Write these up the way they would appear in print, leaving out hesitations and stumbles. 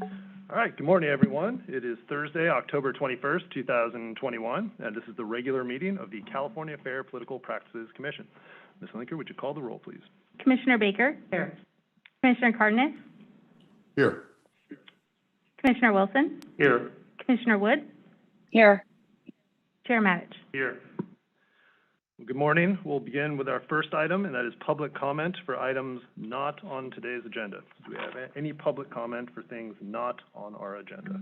All right, good morning, everyone. It is Thursday, October 21st, 2021, and this is the regular meeting of the California Fair Political Practices Commission. Ms. Linker, would you call the roll, please? Commissioner Baker? Here. Commissioner Cardenas? Here. Commissioner Wilson? Here. Commissioner Wood? Here. Chair Matich? Here. Good morning. We'll begin with our first item, and that is public comment for items not on today's agenda. Do we have any public comment for things not on our agenda?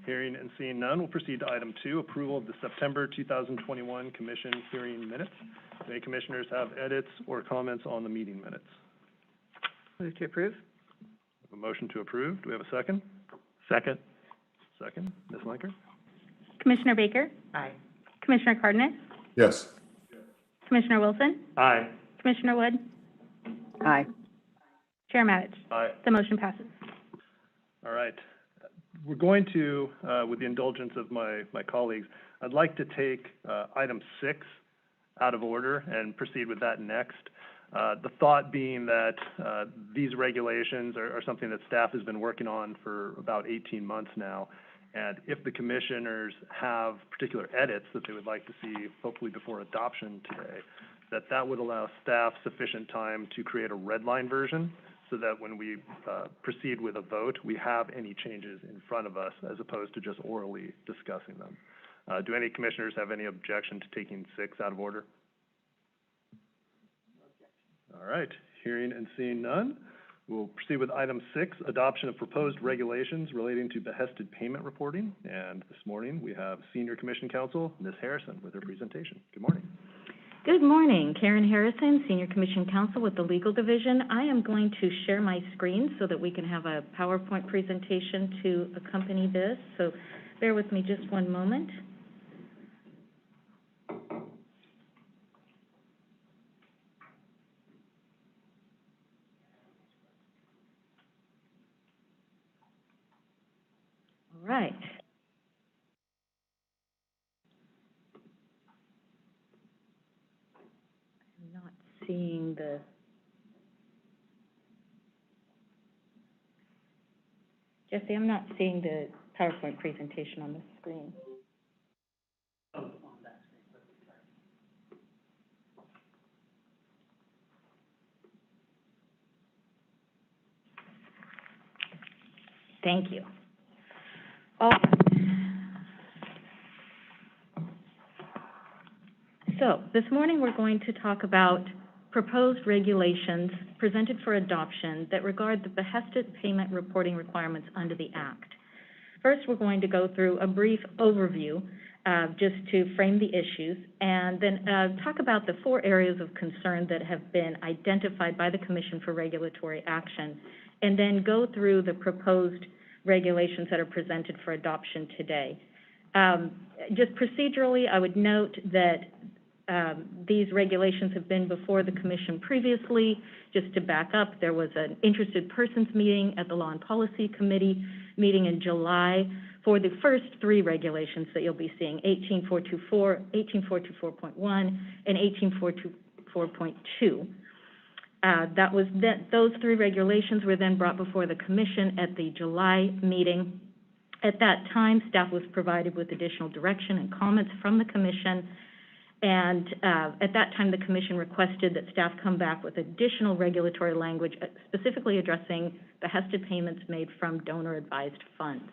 Hearing and seeing none, we'll proceed to item 2, approval of the September 2021 Commission hearing minutes. Do any commissioners have edits or comments on the meeting minutes? Move to approve. A motion to approve. Do we have a second? Second. Second. Ms. Linker? Commissioner Baker? Aye. Commissioner Cardenas? Yes. Commissioner Wilson? Aye. Commissioner Wood? Aye. Chair Matich? Aye. The motion passes. All right. We're going to, with the indulgence of my colleagues, I'd like to take item 6 out of order and proceed with that next. The thought being that these regulations are something that staff has been working on for about 18 months now. And if the commissioners have particular edits that they would like to see, hopefully before adoption today, that would allow staff sufficient time to create a red line version so that when we proceed with a vote, we have any changes in front of us as opposed to just orally discussing them. Do any commissioners have any objection to taking 6 out of order? All right, hearing and seeing none, we'll proceed with item 6, adoption of proposed regulations relating to behested payment reporting. And this morning we have Senior Commission Counsel, Ms. Harrison, with her presentation. Good morning. Good morning. Karen Harrison, Senior Commission Counsel with the Legal Division. I am going to share my screen so that we can have a PowerPoint presentation to accompany this. So bear with me just one moment. All right. I'm not seeing the... Jesse, I'm not seeing the PowerPoint presentation on the screen. Thank you. All right. So this morning we're going to talk about proposed regulations presented for adoption that regard the behested payment reporting requirements under the Act. First, we're going to go through a brief overview just to frame the issues, and then talk about the 4 areas of concern that have been identified by the Commission for Regulatory Action, and then go through the proposed regulations that are presented for adoption today. Just procedurally, I would note that these regulations have been before the Commission previously. Just to back up, there was an interested persons meeting at the Law and Policy Committee meeting in July for the first 3 regulations that you'll be seeing, 18424, 18424.1, and 18424.2. Those 3 regulations were then brought before the Commission at the July meeting. At that time, staff was provided with additional direction and comments from the Commission, and at that time, the Commission requested that staff come back with additional regulatory language, specifically addressing behested payments made from donor-advised funds.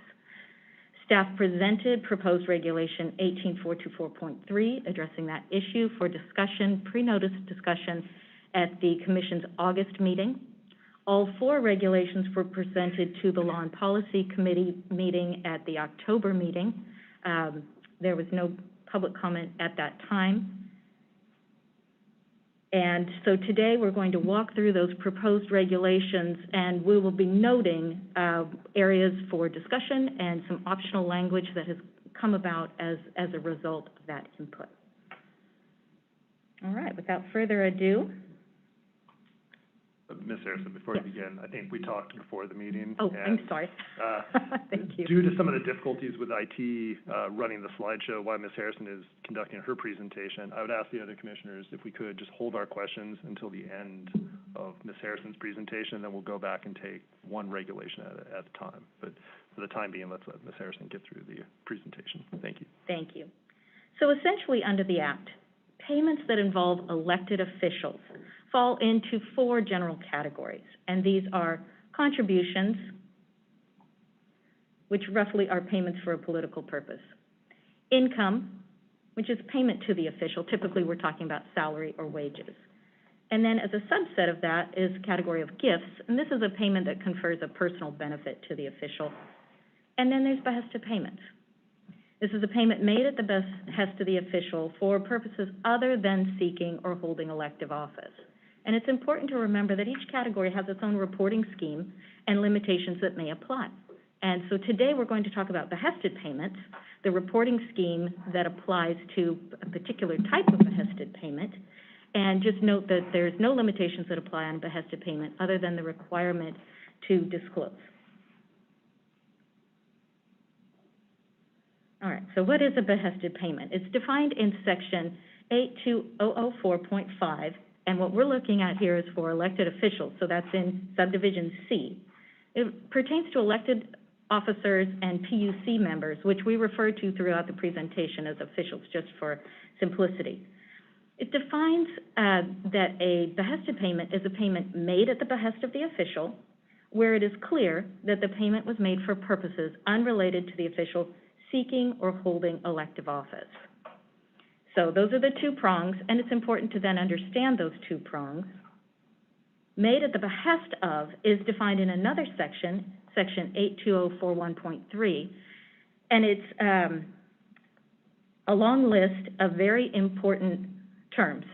Staff presented proposed regulation 18424.3, addressing that issue for discussion, pre-notice discussion, at the Commission's August meeting. All 4 regulations were presented to the Law and Policy Committee meeting at the October meeting. There was no public comment at that time. And so today we're going to walk through those proposed regulations, and we will be noting areas for discussion and some optional language that has come about as a result of that input. All right, without further ado. Ms. Harrison, before you Yes. begin, I think we talked before the meeting. Oh, I'm and, sorry. uh, Thank you. Due to some of the difficulties with IT, running the slideshow while Ms. Harrison is conducting her presentation, I would ask the other commissioners if we could just hold our questions until the end of Ms. Harrison's presentation, then we'll go back and take one regulation at a time. But for the time being, let's let Ms. Harrison get through the presentation. Thank you. Thank you. So essentially, under the Act, payments that involve elected officials fall into 4 general categories, and these are contributions, which roughly are payments for a political purpose, income, which is payment to the official, typically we're talking about salary or wages, and then as a subset of that is a category of gifts, and this is a payment that confers a personal benefit to the official, and then there's behested payments. This is a payment made at the behest of the official for purposes other than seeking or holding elective office. And it's important to remember that each category has its own reporting scheme and limitations that may apply. And so today we're going to talk about behested payments, the reporting scheme that applies to a particular type of behested payment. And just note that there's no limitations that apply on behested payment other than the requirement to disclose. All right, so what is a behested payment? It's defined in section 82004.5, and what we're looking at here is for elected officials, so that's in subdivision C. It pertains to elected officers and PUC members, which we refer to throughout the presentation as officials, just for simplicity. It defines that a behested payment is a payment made at the behest of the official, where it is clear that the payment was made for purposes unrelated to the official seeking or holding elective office. So those are the 2 prongs, and it's important to then understand those 2 prongs. Made at the behest of is defined in another section, section 82041.3, and it's a long list of very important terms.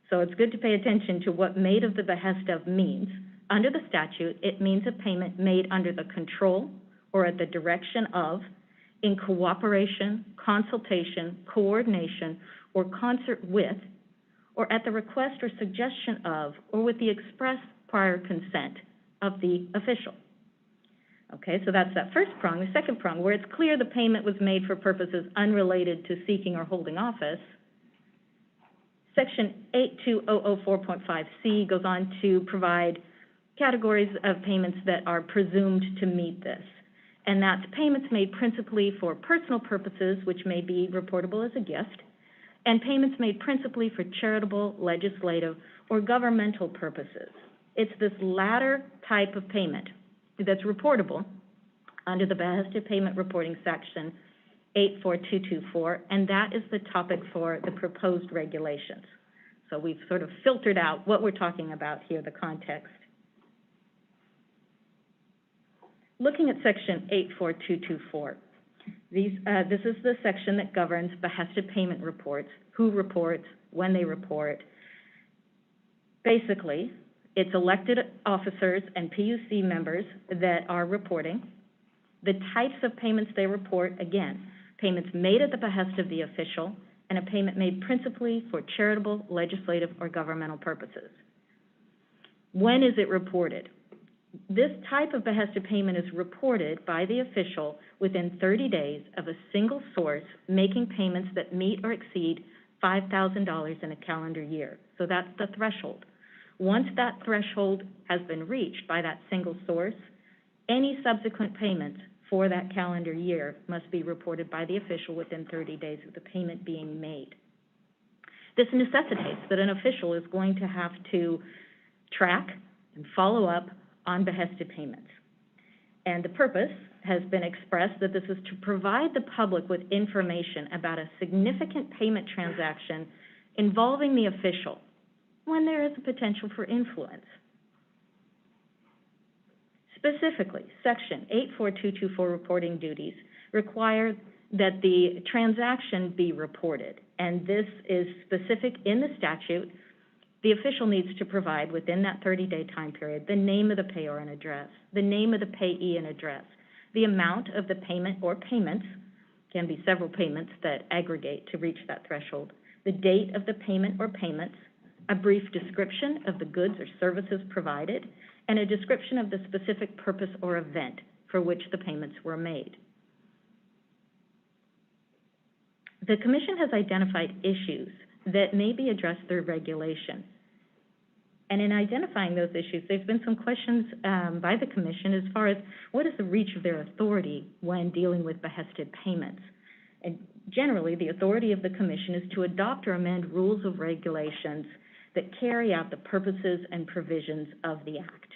So it's good to pay attention to what made of the behest of means. Under the statute, it means a payment made under the control or at the direction of, in cooperation, consultation, coordination, or concert with, or at the request or suggestion of, or with the express prior consent of the official. Okay, so that's that first prong. The second prong, where it's clear the payment was made for purposes unrelated to seeking or holding office, section 82004.5C goes on to provide categories of payments that are presumed to meet this. And that's payments made principally for personal purposes, which may be reportable as a gift, and payments made principally for charitable, legislative, or governmental purposes. It's this latter type of payment that's reportable under the Behested Payment Reporting Section 84224, and that is the topic for the proposed regulations. So we've sort of filtered out what we're talking about here, the context. Looking at section 84224, this is the section that governs behested payment reports, who reports, when they report. Basically, it's elected officers and PUC members that are reporting. The types of payments they report, again, payments made at the behest of the official and a payment made principally for charitable, legislative, or governmental purposes. When is it reported? This type of behested payment is reported by the official within 30 days of a single source making payments that meet or exceed $5,000 in a calendar year. So that's the threshold. Once that threshold has been reached by that single source, any subsequent payments for that calendar year must be reported by the official within 30 days of the payment being made. This necessitates that an official is going to have to track and follow up on behested payments. And the purpose has been expressed that this is to provide the public with information about a significant payment transaction involving the official when there is a potential for influence. Specifically, Section 84224 reporting duties require that the transaction be reported, and this is specific in the statute. The official needs to provide within that 30-day time period the name of the payer and address, the name of the payee and address, the amount of the payment or payments, can be several payments that aggregate to reach that threshold, the date of the payment or payments, a brief description of the goods or services provided, and a description of the specific purpose or event for which the payments were made. The Commission has identified issues that may be addressed through regulation. And in identifying those issues, there's been some questions by the Commission as far as what is the reach of their authority when dealing with behested payments. And generally, the authority of the Commission is to adopt or amend rules of regulations that carry out the purposes and provisions of the Act.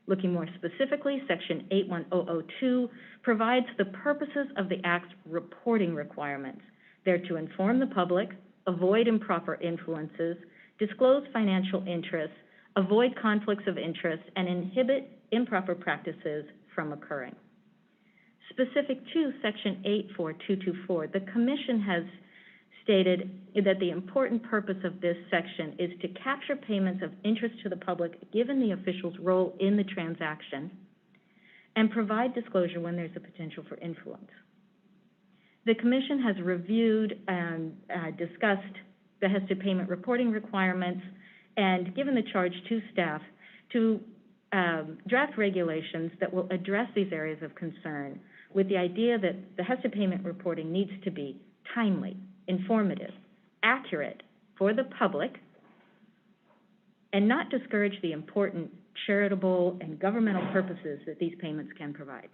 Looking more specifically, Section 81002 provides the purposes of the Act's reporting requirements. They're to inform the public, avoid improper influences, disclose financial interests, avoid conflicts of interest, and inhibit improper practices from occurring. Specific to Section 84224, the Commission has stated that the important purpose of this section is to capture payments of interest to the public given the official's role in the transaction and provide disclosure when there's a potential for influence. The Commission has reviewed and discussed the Hested payment reporting requirements and given the charge to staff to draft regulations that will address these areas of concern with the idea that the Hested payment reporting needs to be timely, informative, accurate for the public, and not discourage the important charitable and governmental purposes that these payments can provide.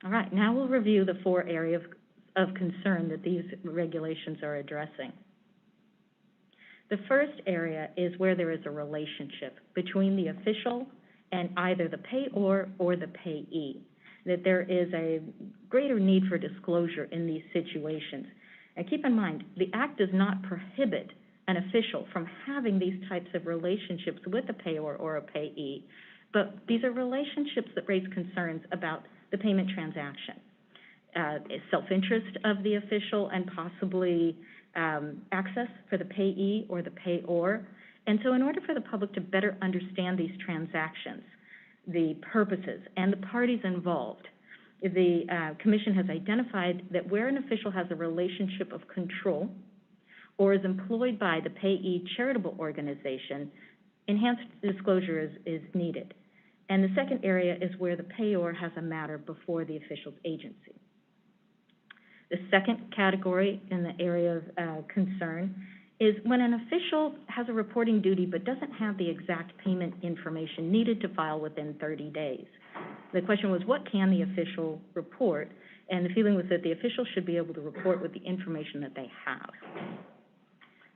All right, now we'll review the 4 areas of concern that these regulations are addressing. The first area is where there is a relationship between the official and either the payor or the payee, that there is a greater need for disclosure in these situations. And keep in mind, the Act does not prohibit an official from having these types of relationships with a payor or a payee, but these are relationships that raise concerns about the payment transaction, self-interest of the official, and possibly access for the payee or the payor. And so in order for the public to better understand these transactions, the purposes, and the parties involved, the Commission has identified that where an official has a relationship of control or is employed by the payee charitable organization, enhanced disclosure is needed. And the second area is where the payor has a matter before the official's agency. The second category in the area of concern is when an official has a reporting duty but doesn't have the exact payment information needed to file within 30 days. The question was, what can the official report? And the feeling was that the official should be able to report with the information that they have.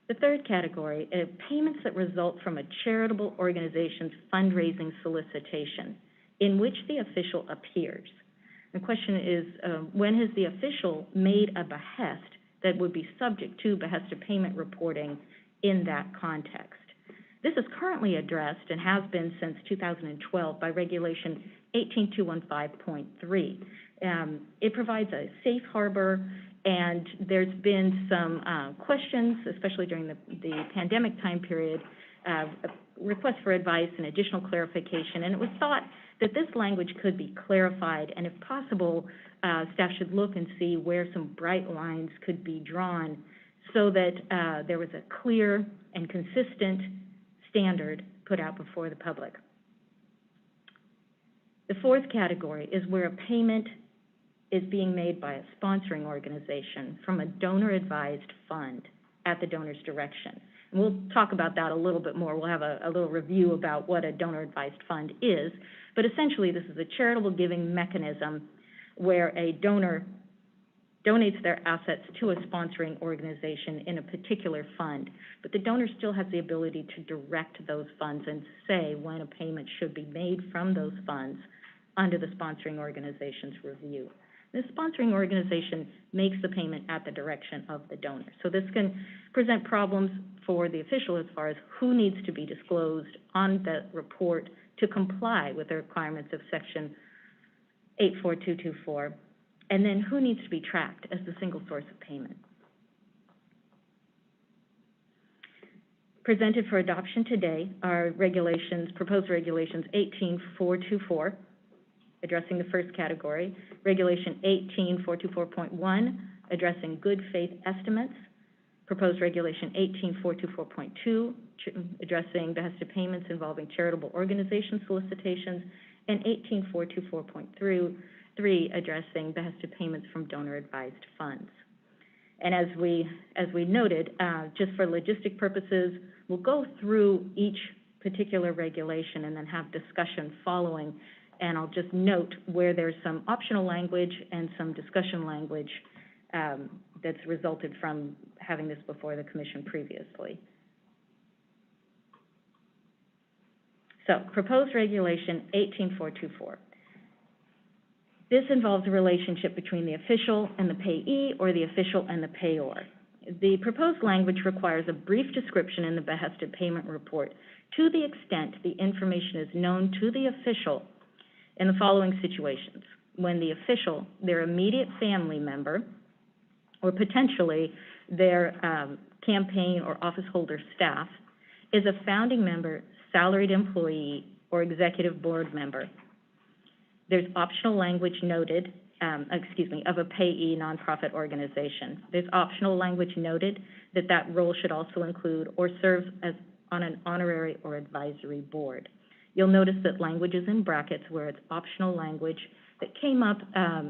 The third category is payments that result from a charitable organization's fundraising solicitation in which the official appears. The question is, when has the official made a behest that would be subject to behested payment reporting in that context? This is currently addressed and has been since 2012 by Regulation 18215.3. It provides a safe harbor, and there's been some questions, especially during the pandemic time period, requests for advice and additional clarification, and it was thought that this language could be clarified, and if possible, staff should look and see where some bright lines could be drawn so that there was a clear and consistent standard put out before the public. The fourth category is where a payment is being made by a sponsoring organization from a donor-advised fund at the donor's direction. And we'll talk about that a little bit more. We'll have a little review about what a donor-advised fund is, but essentially this is a charitable giving mechanism where a donor donates their assets to a sponsoring organization in a particular fund, but the donor still has the ability to direct those funds and say when a payment should be made from those funds under the sponsoring organization's review. The sponsoring organization makes the payment at the direction of the donor. So this can present problems for the official as far as who needs to be disclosed on the report to comply with the requirements of Section 84224, and then who needs to be tracked as the single source of payment. Presented for adoption today are regulations, proposed regulations 18424 addressing the first category. Regulation 18-424.1, addressing good faith estimates. Proposed Regulation 18-424.2, addressing Behested Payments involving charitable organization solicitations, and 18-424.3, addressing Behested Payments from donor-advised funds. And as we noted, just for logistic purposes, we'll go through each particular regulation and then have discussion following. And I'll just note where there's some optional language and some discussion language that's resulted from having this before the Commission previously. So, proposed Regulation 18-424. This involves a relationship between the official and the payee, or the official and the payor. The proposed language requires a brief description in the Behested Payment Report to the extent the information is known to the official in the following situations: when the official, their immediate family member, or potentially their campaign or office holder staff, is a founding member, salaried employee, or executive board member. There's optional language noted, of a payee nonprofit organization. There's optional language noted that that role should also include or serves as on an honorary or advisory board. You'll notice that language is in brackets where it's optional language that came up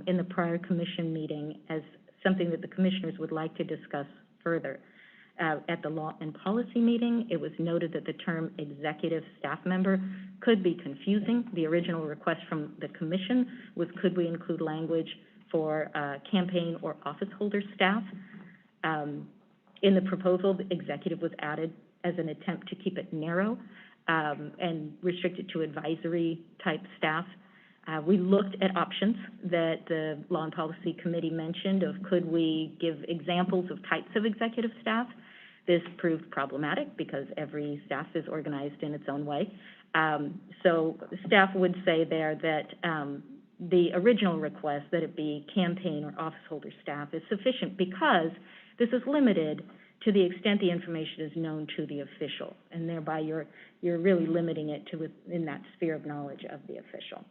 in the prior Commission meeting as something that the Commissioners would like to discuss further. At the Law and Policy meeting, it was noted that the term executive staff member could be confusing. The original request from the Commission was, could we include language for campaign or office holder staff? In the proposal, the executive was added as an attempt to keep it narrow and restrict it to advisory type staff. We looked at options that the Law and Policy Committee mentioned of could we give examples of types of executive staff. This proved problematic because every staff is organized in its own way. So staff would say there that the original request that it be campaign or office holder staff is sufficient because this is limited to the extent the information is known to the official, and thereby you're really limiting it to within that sphere of knowledge of the official.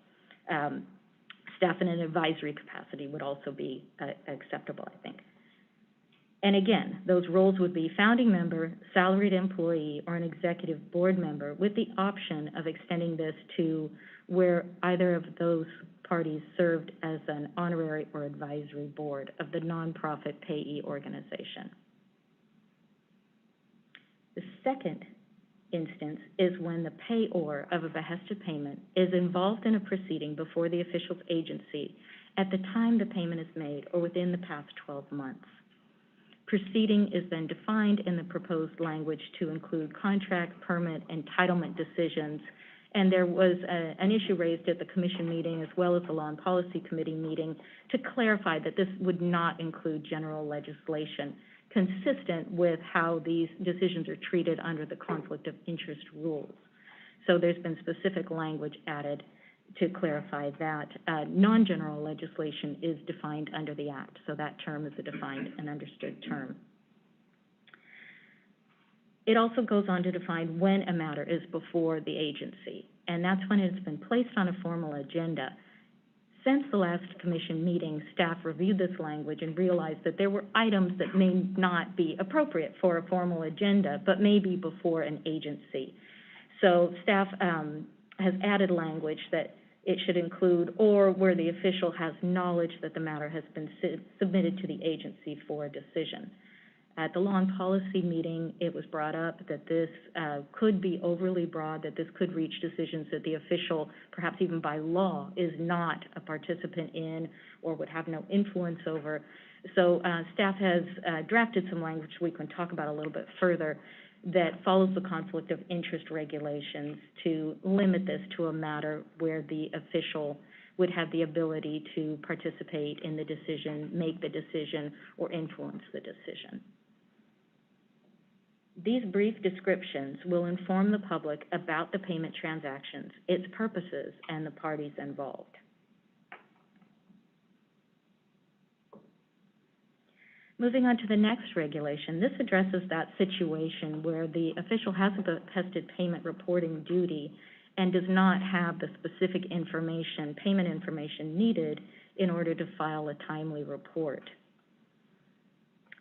Staff in an advisory capacity would also be acceptable, I think. And again, those roles would be founding member, salaried employee, or an executive board member, with the option of extending this to where either of those parties served as an honorary or advisory board of the nonprofit payee organization. The second instance is when the payor of a behested payment is involved in a proceeding before the official's agency at the time the payment is made or within the past 12 months. Proceeding is then defined in the proposed language to include contract, permit, entitlement decisions, and there was an issue raised at the Commission meeting as well as the Law and Policy Committee meeting to clarify that this would not include general legislation, consistent with how these decisions are treated under the conflict of interest rules. So there's been specific language added to clarify that non-general legislation is defined under the Act, so that term is a defined and understood term. It also goes on to define when a matter is before the agency, and that's when it's been placed on a formal agenda. Since the last Commission meeting, staff reviewed this language and realized that there were items that may not be appropriate for a formal agenda, but may be before an agency. So staff has added language that it should include, or where the official has knowledge that the matter has been submitted to the agency for a decision. At the Law and Policy meeting, it was brought up that this could be overly broad, that this could reach decisions that the official, perhaps even by law, is not a participant in or would have no influence over. So staff has drafted some language we can talk about a little bit further that follows the conflict of interest regulations to limit this to a matter where the official would have the ability to participate in the decision, make the decision, or influence the decision. These brief descriptions will inform the public about the payment transactions, its purposes, and the parties involved. Moving on to the next regulation, this addresses that situation where the official has a behested payment reporting duty and does not have the specific information, payment information needed in order to file a timely report.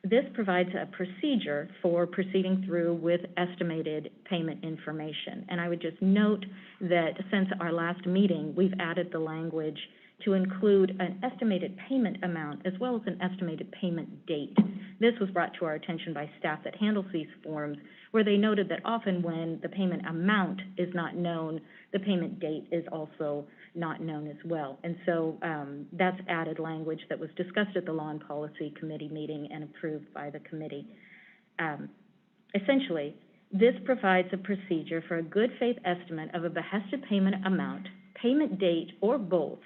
This provides a procedure for proceeding through with estimated payment information. And I would just note that since our last meeting, we've added the language to include an estimated payment amount as well as an estimated payment date. This was brought to our attention by staff that handles these forms, where they noted that often when the payment amount is not known, the payment date is also not known as well. And so that's added language that was discussed at the Law and Policy Committee meeting and approved by the committee. Essentially, this provides a procedure for a good faith estimate of a behested payment amount, payment date, or both,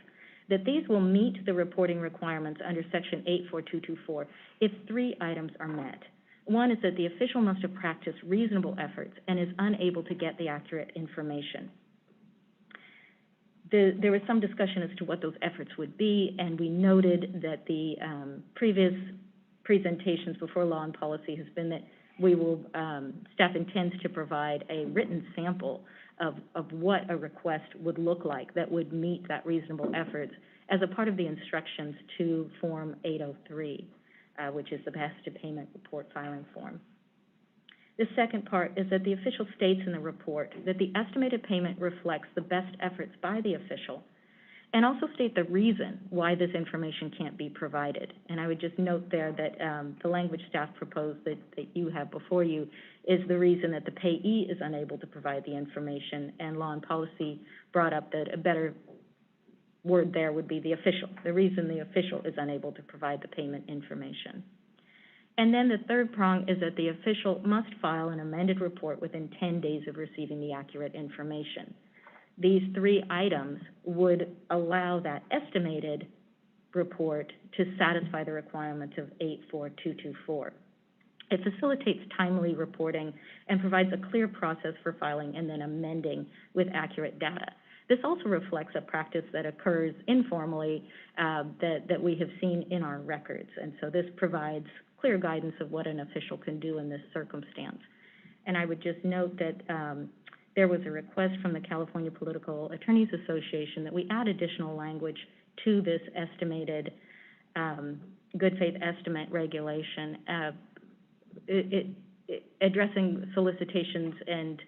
that these will meet the reporting requirements under Section 84224 if three items are met. One is that the official must have practiced reasonable efforts and is unable to get the accurate information. There was some discussion as to what those efforts would be, and we noted that the previous presentations before Law and Policy has been that we will, staff intends to provide a written sample of what a request would look like that would meet that reasonable efforts as a part of the instructions to Form 803, which is the Behested Payment Report Filing Form. The second part is that the official states in the report that the estimated payment reflects the best efforts by the official, and also state the reason why this information can't be provided. And I would just note there that the language staff proposed that you have before you is the reason that the payee is unable to provide the information, and Law and Policy brought up that a better word there would be the official, the reason the official is unable to provide the payment information. And then the third prong is that the official must file an amended report within 10 days of receiving the accurate information. These three items would allow that estimated report to satisfy the requirements of 84224. It facilitates timely reporting and provides a clear process for filing and then amending with accurate data. This also reflects a practice that occurs informally that we have seen in our records. And so this provides clear guidance of what an official can do in this circumstance. And I would just note that there was a request from the California Political Attorneys Association that we add additional language to this estimated good faith estimate regulation, addressing solicitations. And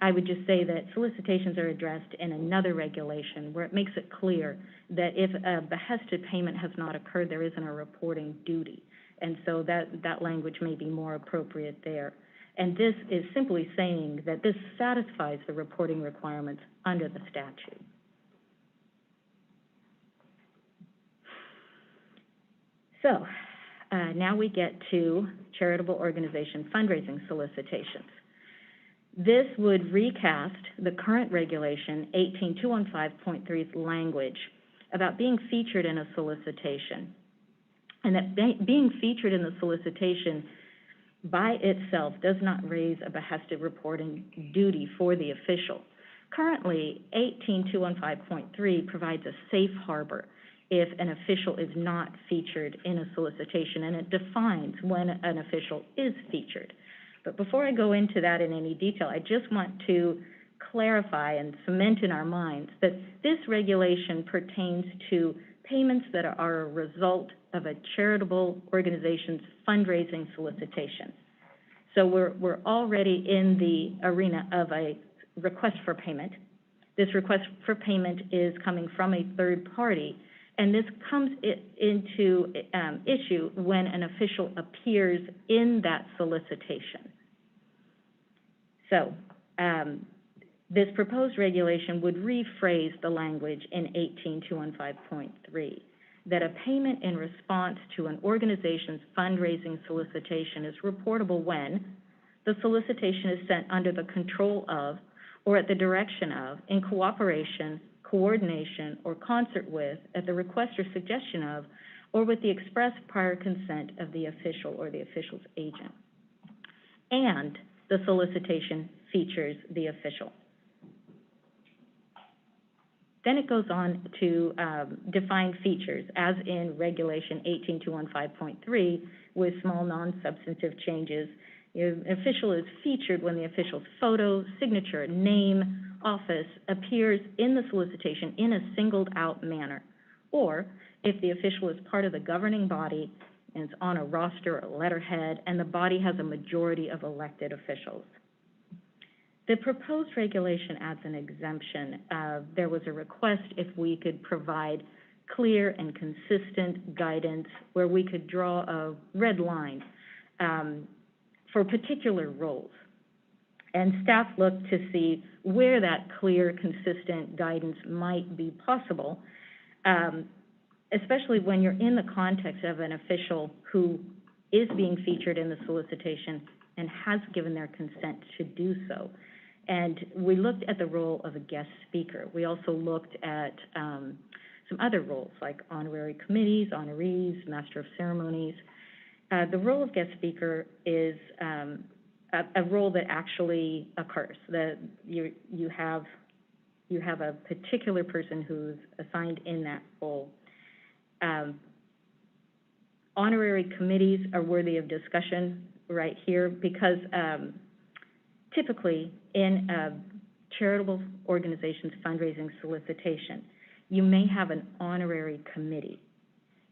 I would just say that solicitations are addressed in another regulation where it makes it clear that if a behested payment has not occurred, there isn't a reporting duty. And so that language may be more appropriate there. And this is simply saying that this satisfies the reporting requirements under the statute. So now we get to charitable organization fundraising solicitations. This would recast the current regulation 18215.3's language about being featured in a solicitation, and that being featured in the solicitation by itself does not raise a behested reporting duty for the official. Currently, 18215.3 provides a safe harbor if an official is not featured in a solicitation, and it defines when an official is featured. But before I go into that in any detail, I just want to clarify and cement in our minds that this regulation pertains to payments that are a result of a charitable organization's fundraising solicitation. So we're already in the arena of a request for payment. This request for payment is coming from a third party, and this comes into issue when an official appears in that solicitation. So this proposed regulation would rephrase the language in 18215.3 that a payment in response to an organization's fundraising solicitation is reportable when the solicitation is sent under the control of or at the direction of, in cooperation, coordination, or concert with, at the request or suggestion of, or with the express prior consent of the official or the official's agent. And the solicitation features the official. Then it goes on to define features, as in Regulation 18215.3, with small non-substantive changes. An official is featured when the official's photo, signature, name, office appears in the solicitation in a singled-out manner, or if the official is part of the governing body and it's on a roster or letterhead, and the body has a majority of elected officials. The proposed regulation adds an exemption. There was a request if we could provide clear and consistent guidance where we could draw a red line for particular roles. And staff looked to see where that clear, consistent guidance might be possible, especially when you're in the context of an official who is being featured in the solicitation and has given their consent to do so. And we looked at the role of a guest speaker. We also looked at some other roles like honorary committees, honorees, master of ceremonies. The role of guest speaker is a role that actually occurs. You have a particular person who's assigned in that role. Honorary committees are worthy of discussion right here because typically in a charitable organization's fundraising solicitation, you may have an honorary committee.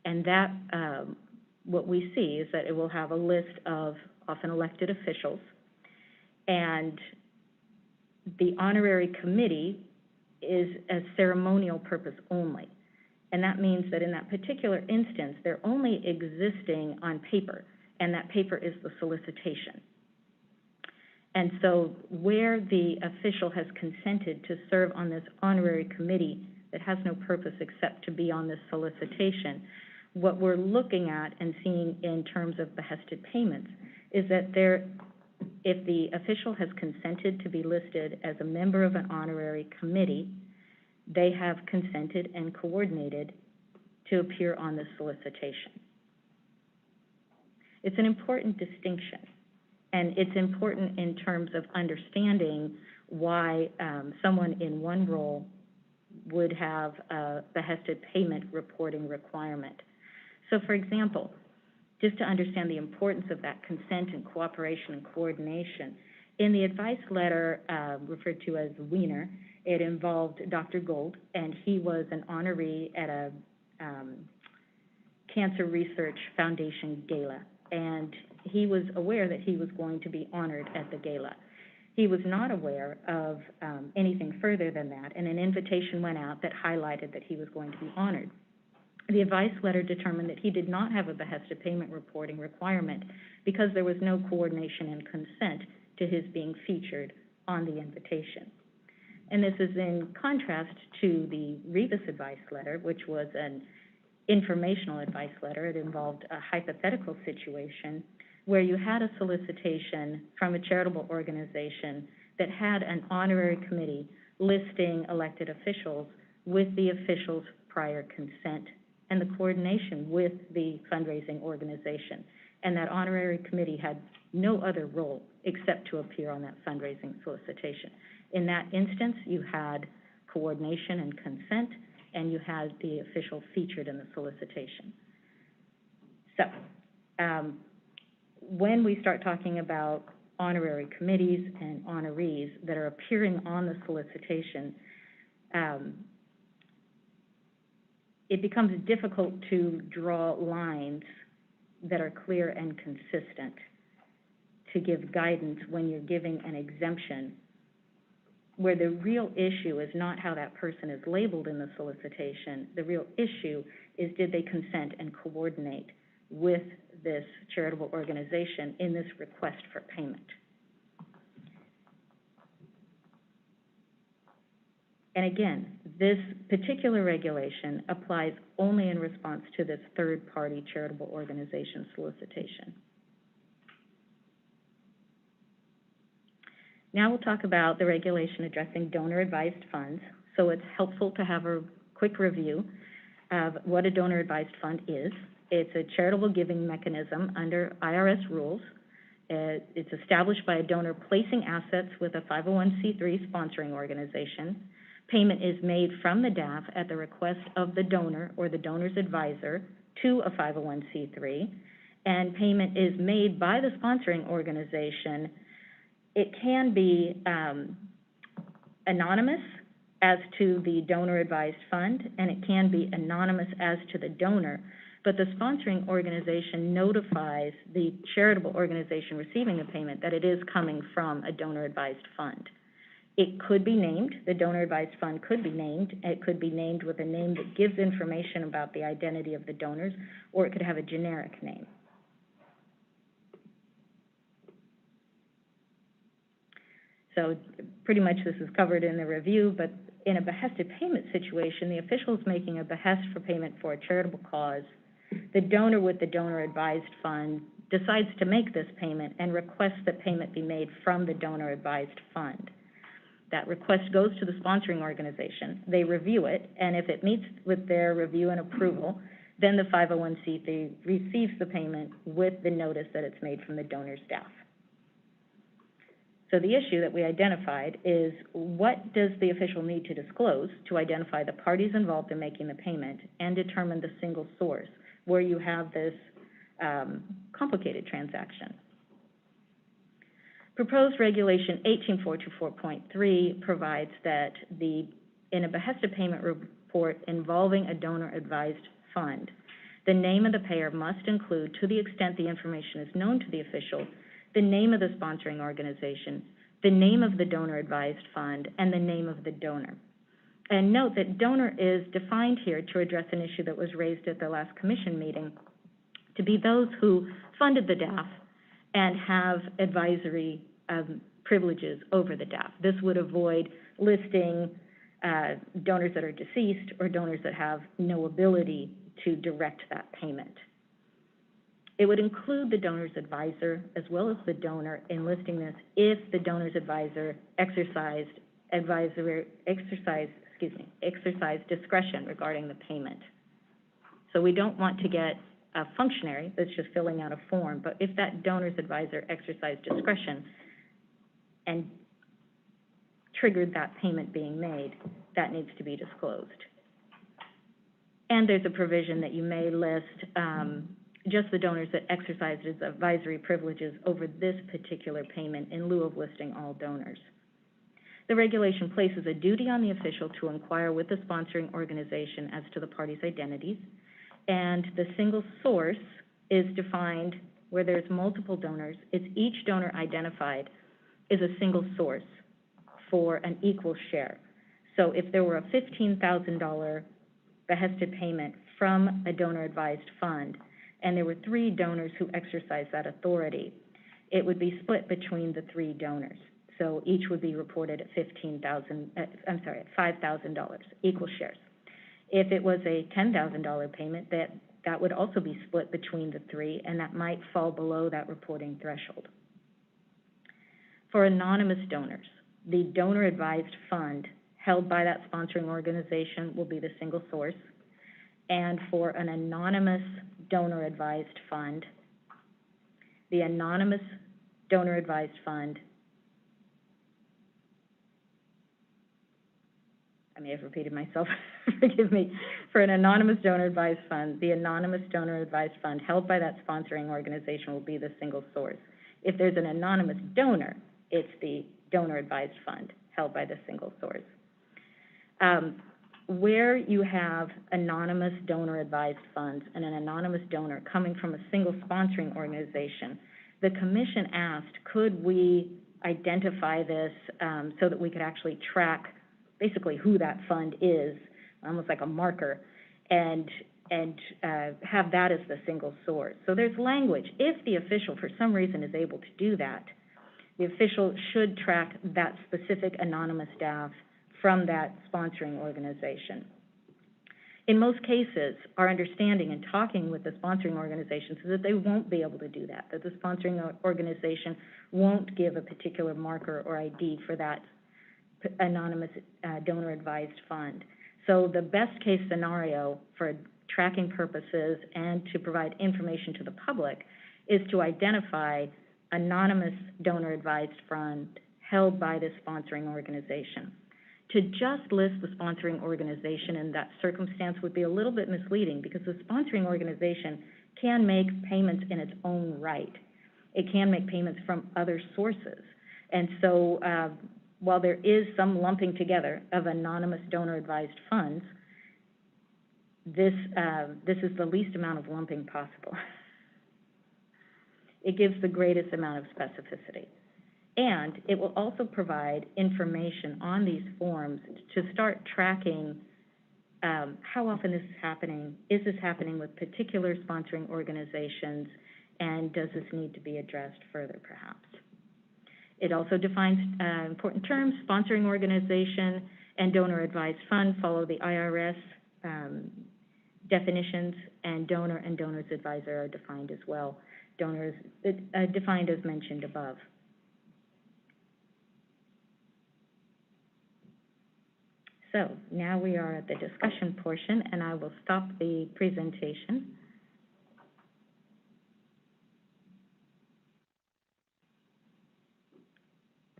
And that, what we see is that it will have a list of often elected officials, and the honorary committee is a ceremonial purpose only. And that means that in that particular instance, they're only existing on paper, and that paper is the solicitation. And so where the official has consented to serve on this honorary committee that has no purpose except to be on this solicitation, what we're looking at and seeing in terms of behested payments is that if the official has consented to be listed as a member of an honorary committee, they have consented and coordinated to appear on the solicitation. It's an important distinction, and it's important in terms of understanding why someone in one role would have a behested payment reporting requirement. So, for example, just to understand the importance of that consent and cooperation and coordination, in the advice letter referred to as Wiener, it involved Dr. Gold, and he was an honoree at a Cancer Research Foundation gala, and he was aware that he was going to be honored at the gala. He was not aware of anything further than that, and an invitation went out that highlighted that he was going to be honored. The advice letter determined that he did not have a behested payment reporting requirement because there was no coordination and consent to his being featured on the invitation. And this is in contrast to the Rebus advice letter, which was an informational advice letter. It involved a hypothetical situation where you had a solicitation from a charitable organization that had an honorary committee listing elected officials with the officials' prior consent and the coordination with the fundraising organization. And that honorary committee had no other role except to appear on that fundraising solicitation. In that instance, you had coordination and consent, and you had the official featured in the solicitation. So, when we start talking about honorary committees and honorees that are appearing on the solicitation, it becomes difficult to draw lines that are clear and consistent to give guidance when you're giving an exemption, where the real issue is not how that person is labeled in the solicitation. The real issue is, did they consent and coordinate with this charitable organization in this request for payment? And again, this particular regulation applies only in response to this third-party charitable organization solicitation. Now we'll talk about the regulation addressing donor-advised funds. So it's helpful to have a quick review of what a donor-advised fund is. It's a charitable giving mechanism under IRS rules. It's established by a donor placing assets with a 501c3 sponsoring organization. Payment is made from the DAF at the request of the donor or the donor's advisor to a 501c3, and payment is made by the sponsoring organization. It can be anonymous as to the donor-advised fund, and it can be anonymous as to the donor, but the sponsoring organization notifies the charitable organization receiving the payment that it is coming from a donor-advised fund. It could be named, the donor-advised fund could be named, it could be named with a name that gives information about the identity of the donors, or it could have a generic name. So pretty much this is covered in the review, but in a behested payment situation, the official is making a behest for payment for a charitable cause. The donor with the donor-advised fund decides to make this payment and requests that payment be made from the donor-advised fund. That request goes to the sponsoring organization. They review it, and if it meets with their review and approval, then the 501c3 receives the payment with the notice that it's made from the donor staff. So the issue that we identified is, what does the official need to disclose to identify the parties involved in making the payment and determine the single source where you have this complicated transaction? Proposed Regulation 18424.3 provides that in a behested payment report involving a donor-advised fund, the name of the payer must include, to the extent the information is known to the official, the name of the sponsoring organization, the name of the donor-advised fund, and the name of the donor. And note that donor is defined here to address an issue that was raised at the last commission meeting, to be those who funded the DAF and have advisory privileges over the DAF. This would avoid listing donors that are deceased or donors that have no ability to direct that payment. It would include the donor's advisor as well as the donor in listing this if the donor's advisor exercised discretion regarding the payment. So we don't want to get a functionary that's just filling out a form, but if that donor's advisor exercised discretion and triggered that payment being made, that needs to be disclosed. And there's a provision that you may list just the donors that exercised his advisory privileges over this particular payment in lieu of listing all donors. The regulation places a duty on the official to inquire with the sponsoring organization as to the parties' identities, and the single source is defined where there's multiple donors. It's each donor identified is a single source for an equal share. So if there were a $15,000 behested payment from a donor-advised fund, and there were 3 donors who exercised that authority, it would be split between the 3 donors. So each would be reported at $5,000, equal shares. If it was a $10,000 payment, that would also be split between the 3, and that might fall below that reporting threshold. For anonymous donors, the donor-advised fund held by that sponsoring organization will be the single source. And for an anonymous donor-advised fund, the anonymous donor-advised fund, I may have repeated myself, forgive me. For an anonymous donor-advised fund, the anonymous donor-advised fund held by that sponsoring organization will be the single source. If there's an anonymous donor, it's the donor-advised fund held by the single source. Where you have anonymous donor-advised funds and an anonymous donor coming from a single sponsoring organization, the commission asked, could we identify this so that we could actually track basically who that fund is, almost like a marker, and have that as the single source. So there's language. If the official, for some reason, is able to do that, the official should track that specific anonymous staff from that sponsoring organization. In most cases, our understanding in talking with the sponsoring organizations is that they won't be able to do that the sponsoring organization won't give a particular marker or ID for that anonymous donor-advised fund. So the best case scenario for tracking purposes and to provide information to the public is to identify anonymous donor-advised fund held by the sponsoring organization. To just list the sponsoring organization in that circumstance would be a little bit misleading because the sponsoring organization can make payments in its own right. It can make payments from other sources. And so while there is some lumping together of anonymous donor-advised funds, this is the least amount of lumping possible. It gives the greatest amount of specificity. And it will also provide information on these forms to start tracking how often this is happening. Is this happening with particular sponsoring organizations, and does this need to be addressed further, perhaps? It also defines important terms. Sponsoring organization and donor-advised fund follow the IRS definitions, and donor and donor's advisor are defined as well. Donors defined as mentioned above. So now we are at the discussion portion, and I will stop the presentation.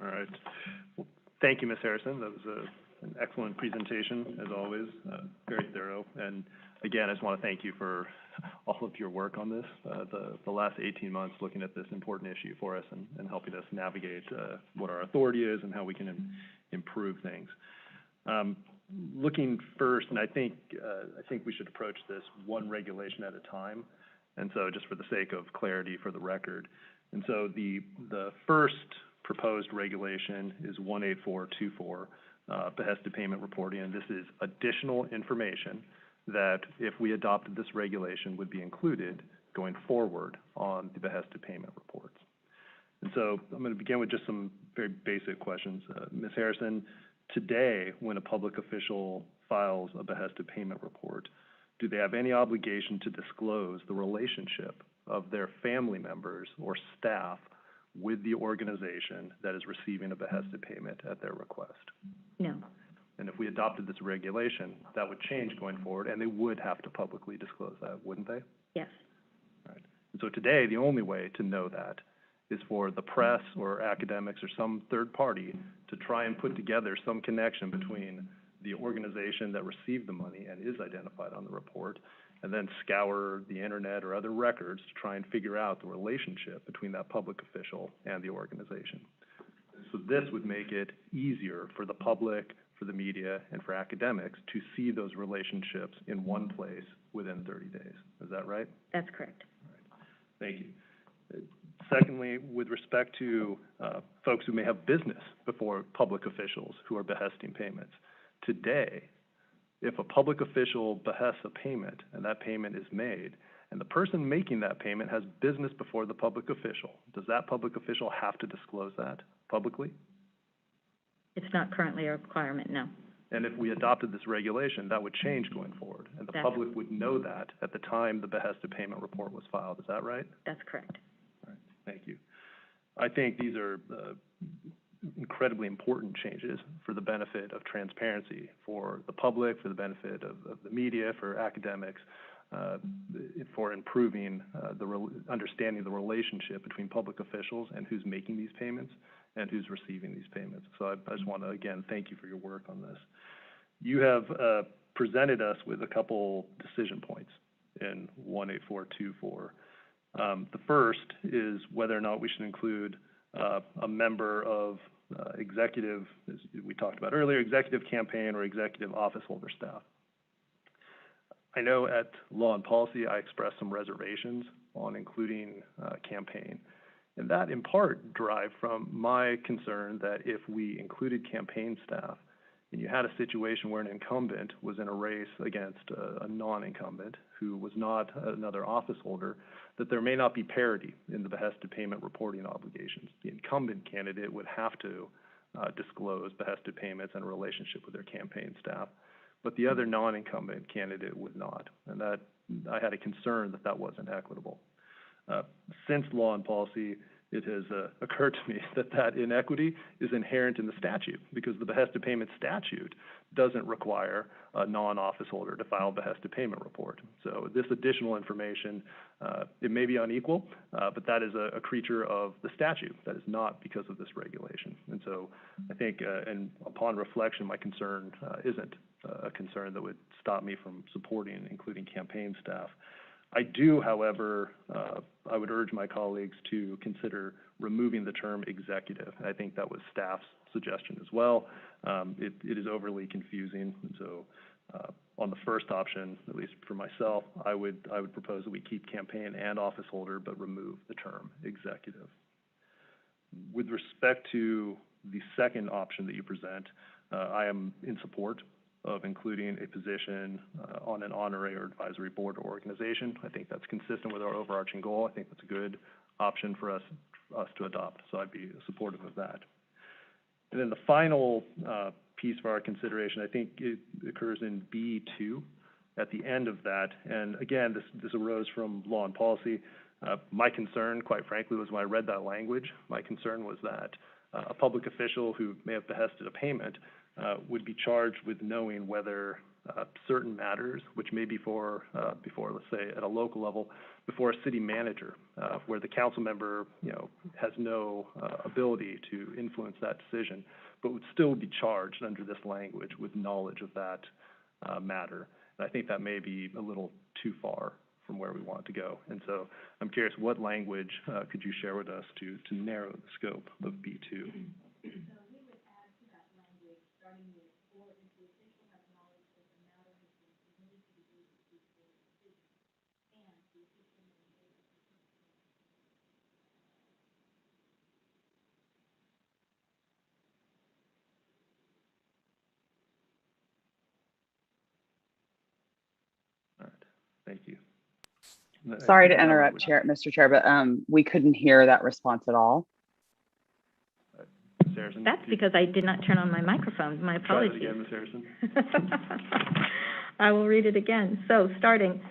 All right. Well, thank you, Ms. Harrison. That was an excellent presentation, as always, very thorough. And again, I just want to thank you for all of your work on this, the last 18 months looking at this important issue for us and helping us navigate what our authority is and how we can improve things. Looking first, and I think we should approach this one regulation at a time. And so just for the sake of clarity for the record. And so the first proposed regulation is 18424, Behested Payment Reporting, and this is additional information that, if we adopted this regulation, would be included going forward on the Behested Payment Reports. And so I'm going to begin with just some very basic questions. Ms. Harrison, today, when a public official files a Behested Payment Report, do they have any obligation to disclose the relationship of their family members or staff with the organization that is receiving a Behested payment at their request? No. And if we adopted this regulation, that would change going forward, and they would have to publicly disclose that, wouldn't they? Yes. Right. And so today, the only way to know that is for the press or academics or some third party to try and put together some connection between the organization that received the money and is identified on the report, and then scour the internet or other records to try and figure out the relationship between that public official and the organization. So this would make it easier for the public, for the media, and for academics to see those relationships in one place within 30 days. Is that right? That's correct. All right. Thank you. Secondly, with respect to folks who may have business before public officials who are behesting payments, today, if a public official behests a payment and that payment is made, and the person making that payment has business before the public official, does that public official have to disclose that publicly? It's not currently a requirement, no. And if we adopted this regulation, that would change going forward, and the public would know that at the time the Behested Payment Report was filed. Is that right? That's correct. All right. Thank you. I think these are incredibly important changes for the benefit of transparency for the public, for the benefit of the media, for academics, for improving understanding the relationship between public officials and who's making these payments and who's receiving these payments. So I just want to, again, thank you for your work on this. You have presented us with a couple decision points in 18424. The first is whether or not we should include a member of executive, as we talked about earlier, executive campaign or executive office holder staff. I know at Law and Policy I expressed some reservations on including campaign, and that in part derived from my concern that if we included campaign staff and you had a situation where an incumbent was in a race against a non-incumbent who was not another office holder, that there may not be parity in the Behested Payment Reporting obligations. The incumbent candidate would have to disclose Behested payments and a relationship with their campaign staff, but the other non-incumbent candidate would not. And that I had a concern that that wasn't equitable. Since Law and Policy, it has occurred to me that that inequity is inherent in the statute, because the Behested Payment statute doesn't require a non-office holder to file a Behested Payment Report. So this additional information, it may be unequal, but that is a creature of the statute. That is not because of this regulation. And so I think, and upon reflection, my concern isn't a concern that would stop me from supporting including campaign staff. I do, however, I would urge my colleagues to consider removing the term executive. And I think that was staff's suggestion as well. It is overly confusing, and so on the first option, at least for myself, I would propose that we keep campaign and office holder, but remove the term executive. With respect to the second option that you present, I am in support of including a position on an honorary or advisory board or organization. I think that's consistent with our overarching goal. I think that's a good option for us to adopt, so I'd be supportive of that. And then the final piece for our consideration, I think it occurs in B2 at the end of that. And again, this arose from law and policy. My concern, quite frankly, was when I read that language, my concern was that a public official who may have behested a payment would be charged with knowing whether certain matters, which may be before, let's say, at a local level, before a city manager, where the council member, has no ability to influence that decision, but would still be charged under this language with knowledge of that matter. And I think that may be a little too far from where we want to go. And so I'm curious, what language could you share with us to narrow the scope of B2? All right, thank you. Sorry to interrupt, Mr. Chair, but we couldn't hear that response at all. Harrison, That's because I did not turn on my microphone. My apologies. Try that again, Ms. Harrison. I will read it again. So, starting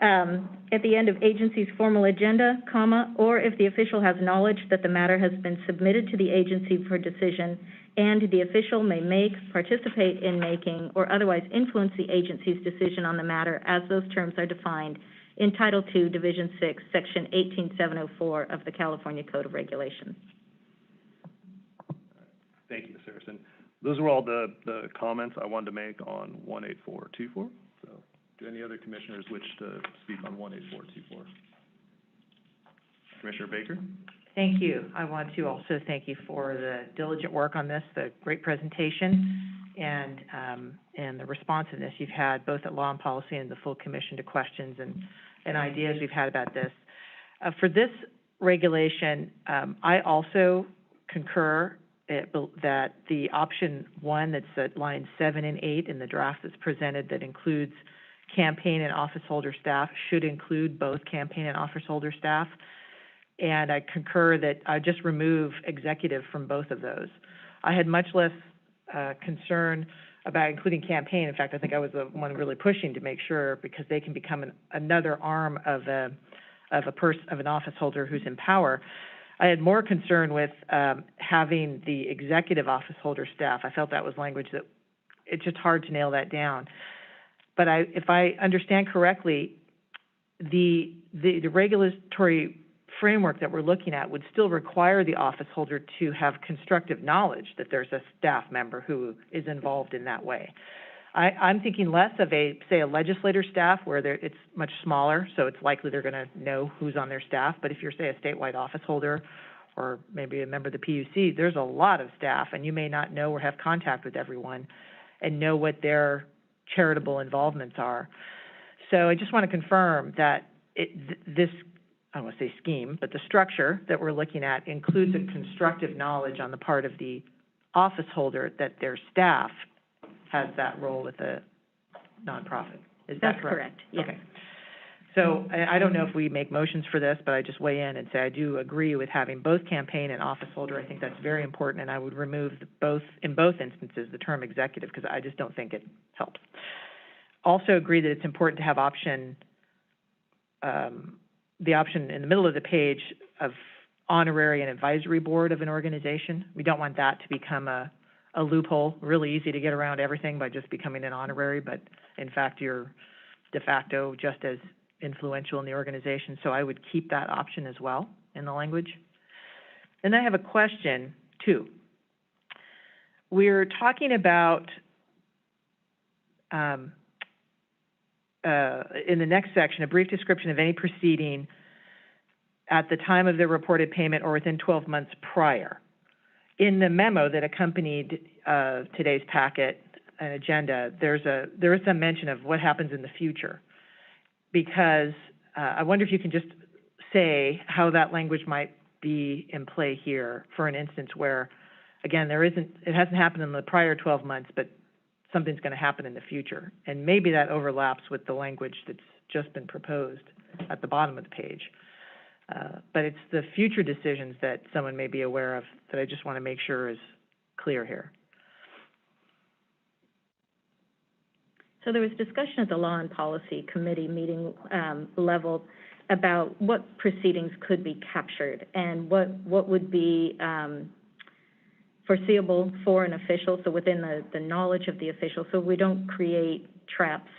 at the end of agency's formal agenda, comma, or if the official has knowledge that the matter has been submitted to the agency for decision, and the official may make, participate in making, or otherwise influence the agency's decision on the matter as those terms are defined in Title II, Division 6, Section 18704 of the California Code of Regulations. Thank you, Ms. Harrison. Those were all the comments I wanted to make on 18424. So, do any other commissioners wish to speak on 18424? Commissioner Baker? Thank you. I want to also thank you for the diligent work on this, the great presentation, and the responsiveness you've had both at Law and Policy and the full commission to questions and ideas we've had about this. For this regulation, I also concur that the option 1 that's at lines 7 and 8 in the draft that's presented that includes campaign and office holder staff should include both campaign and office holder staff. And I concur that I just remove executive from both of those. I had much less concern about including campaign. In fact, I think I was the one really pushing to make sure, because they can become another arm of an office holder who's in power. I had more concern with having the executive office holder staff. I felt that was language that it's just hard to nail that down. But if I understand correctly, the regulatory framework that we're looking at would still require the office holder to have constructive knowledge that there's a staff member who is involved in that way. I'm thinking less of a legislator staff where it's much smaller, so it's likely they're going to know who's on their staff. But if you're, say, a statewide office holder or maybe a member of the PUC, there's a lot of staff, and you may not know or have contact with everyone and know what their charitable involvements are. So I just want to confirm that this, I don't want to say scheme, but the structure that we're looking at includes a constructive knowledge on the part of the office holder that their staff has that role with a nonprofit. Is that correct? That's correct, yes. Okay. So I don't know if we make motions for this, but I just weigh in and say I do agree with having both campaign and office holder. I think that's very important, and I would remove in both instances, the term executive, because I just don't think it helps. Also agree that it's important to have the option in the middle of the page of honorary and advisory board of an organization. We don't want that to become a loophole, really easy to get around everything by just becoming an honorary, but in fact you're de facto just as influential in the organization. So I would keep that option as well in the language. And I have a question too. We're talking about in the next section, a brief description of any proceeding at the time of the reported payment or within 12 months prior. In the memo that accompanied today's packet and agenda, there is a mention of what happens in the future. Because I wonder if you can just say how that language might be in play here for an instance where, again, it hasn't happened in the prior 12 months, but something's going to happen in the future. And maybe that overlaps with the language that's just been proposed at the bottom of the page. But it's the future decisions that someone may be aware of that I just want to make sure is clear here. So there was discussion at the Law and Policy Committee meeting level about what proceedings could be captured and what would be foreseeable for an official, so within the knowledge of the official, so we don't create traps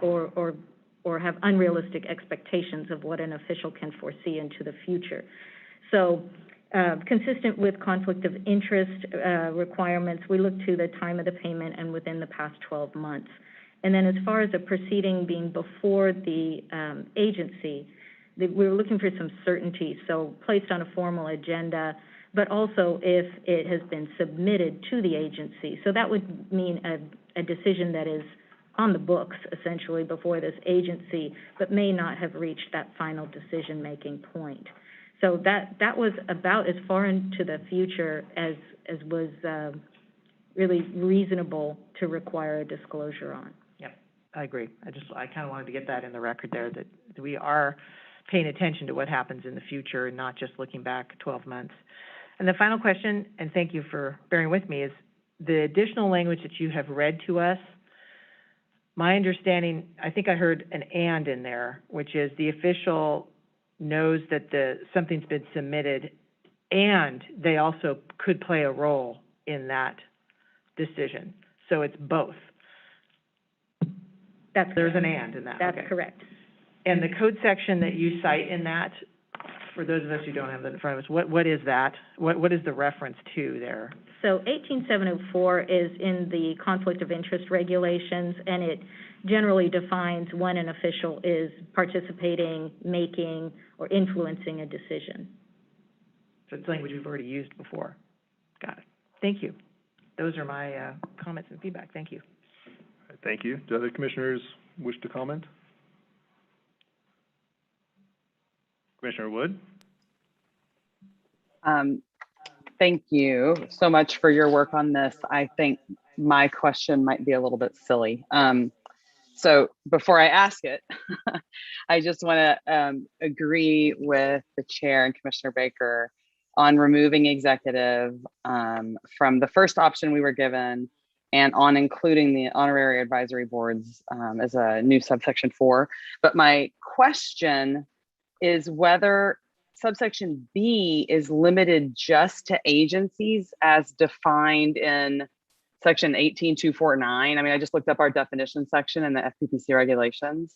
or have unrealistic expectations of what an official can foresee into the future. So consistent with conflict of interest requirements, we look to the time of the payment and within the past 12 months. And then as far as a proceeding being before the agency, we're looking for some certainty, so placed on a formal agenda, but also if it has been submitted to the agency. So that would mean a decision that is on the books, essentially, before this agency, but may not have reached that final decision-making point. So that was about as far into the future as was really reasonable to require a disclosure on. Yep, I agree. I kind of wanted to get that in the record there, that we are paying attention to what happens in the future and not just looking back 12 months. And the final question, and thank you for bearing with me, is the additional language that you have read to us. My understanding, I think I heard an "and" in there, which is the official knows that something's been submitted, and they also could play a role in that decision. So it's both. There's an "and" in that. That's okay. correct. And the code section that you cite in that, for those of us who don't have that in front of us, what is that? What is the reference to there? So 18704 is in the conflict of interest regulations, and it generally defines when an official is participating, making, or influencing a decision. So it's language we've already used before. Got it. Thank you. Those are my comments and feedback. Thank you. Thank you. Do other commissioners wish to comment? Commissioner Wood? Thank you so much for your work on this. I think my question might be a little bit silly. So before I ask it, I just want to agree with the chair and Commissioner Baker on removing executive from the first option we were given and on including the honorary advisory boards as a new subsection 4. But my question is whether subsection B is limited just to agencies as defined in section 18249. I mean, I just looked up our definition section in the FPPC regulations.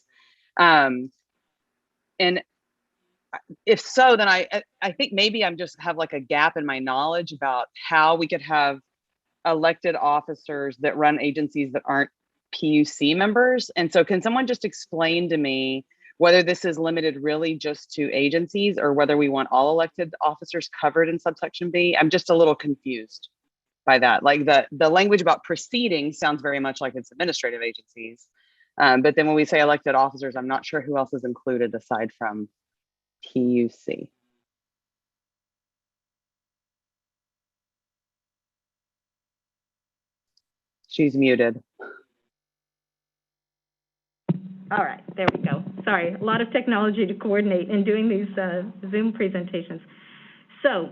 And if so, then I think maybe I'm just have like a gap in my knowledge about how we could have elected officers that run agencies that aren't PUC members. And so can someone just explain to me whether this is limited really just to agencies or whether we want all elected officers covered in subsection B? I'm just a little confused by that. Like the language about proceedings sounds very much like it's administrative agencies. But then when we say elected officers, I'm not sure who else is included aside from PUC. She's muted. All right, there we go. Sorry, a lot of technology to coordinate in doing these Zoom presentations. So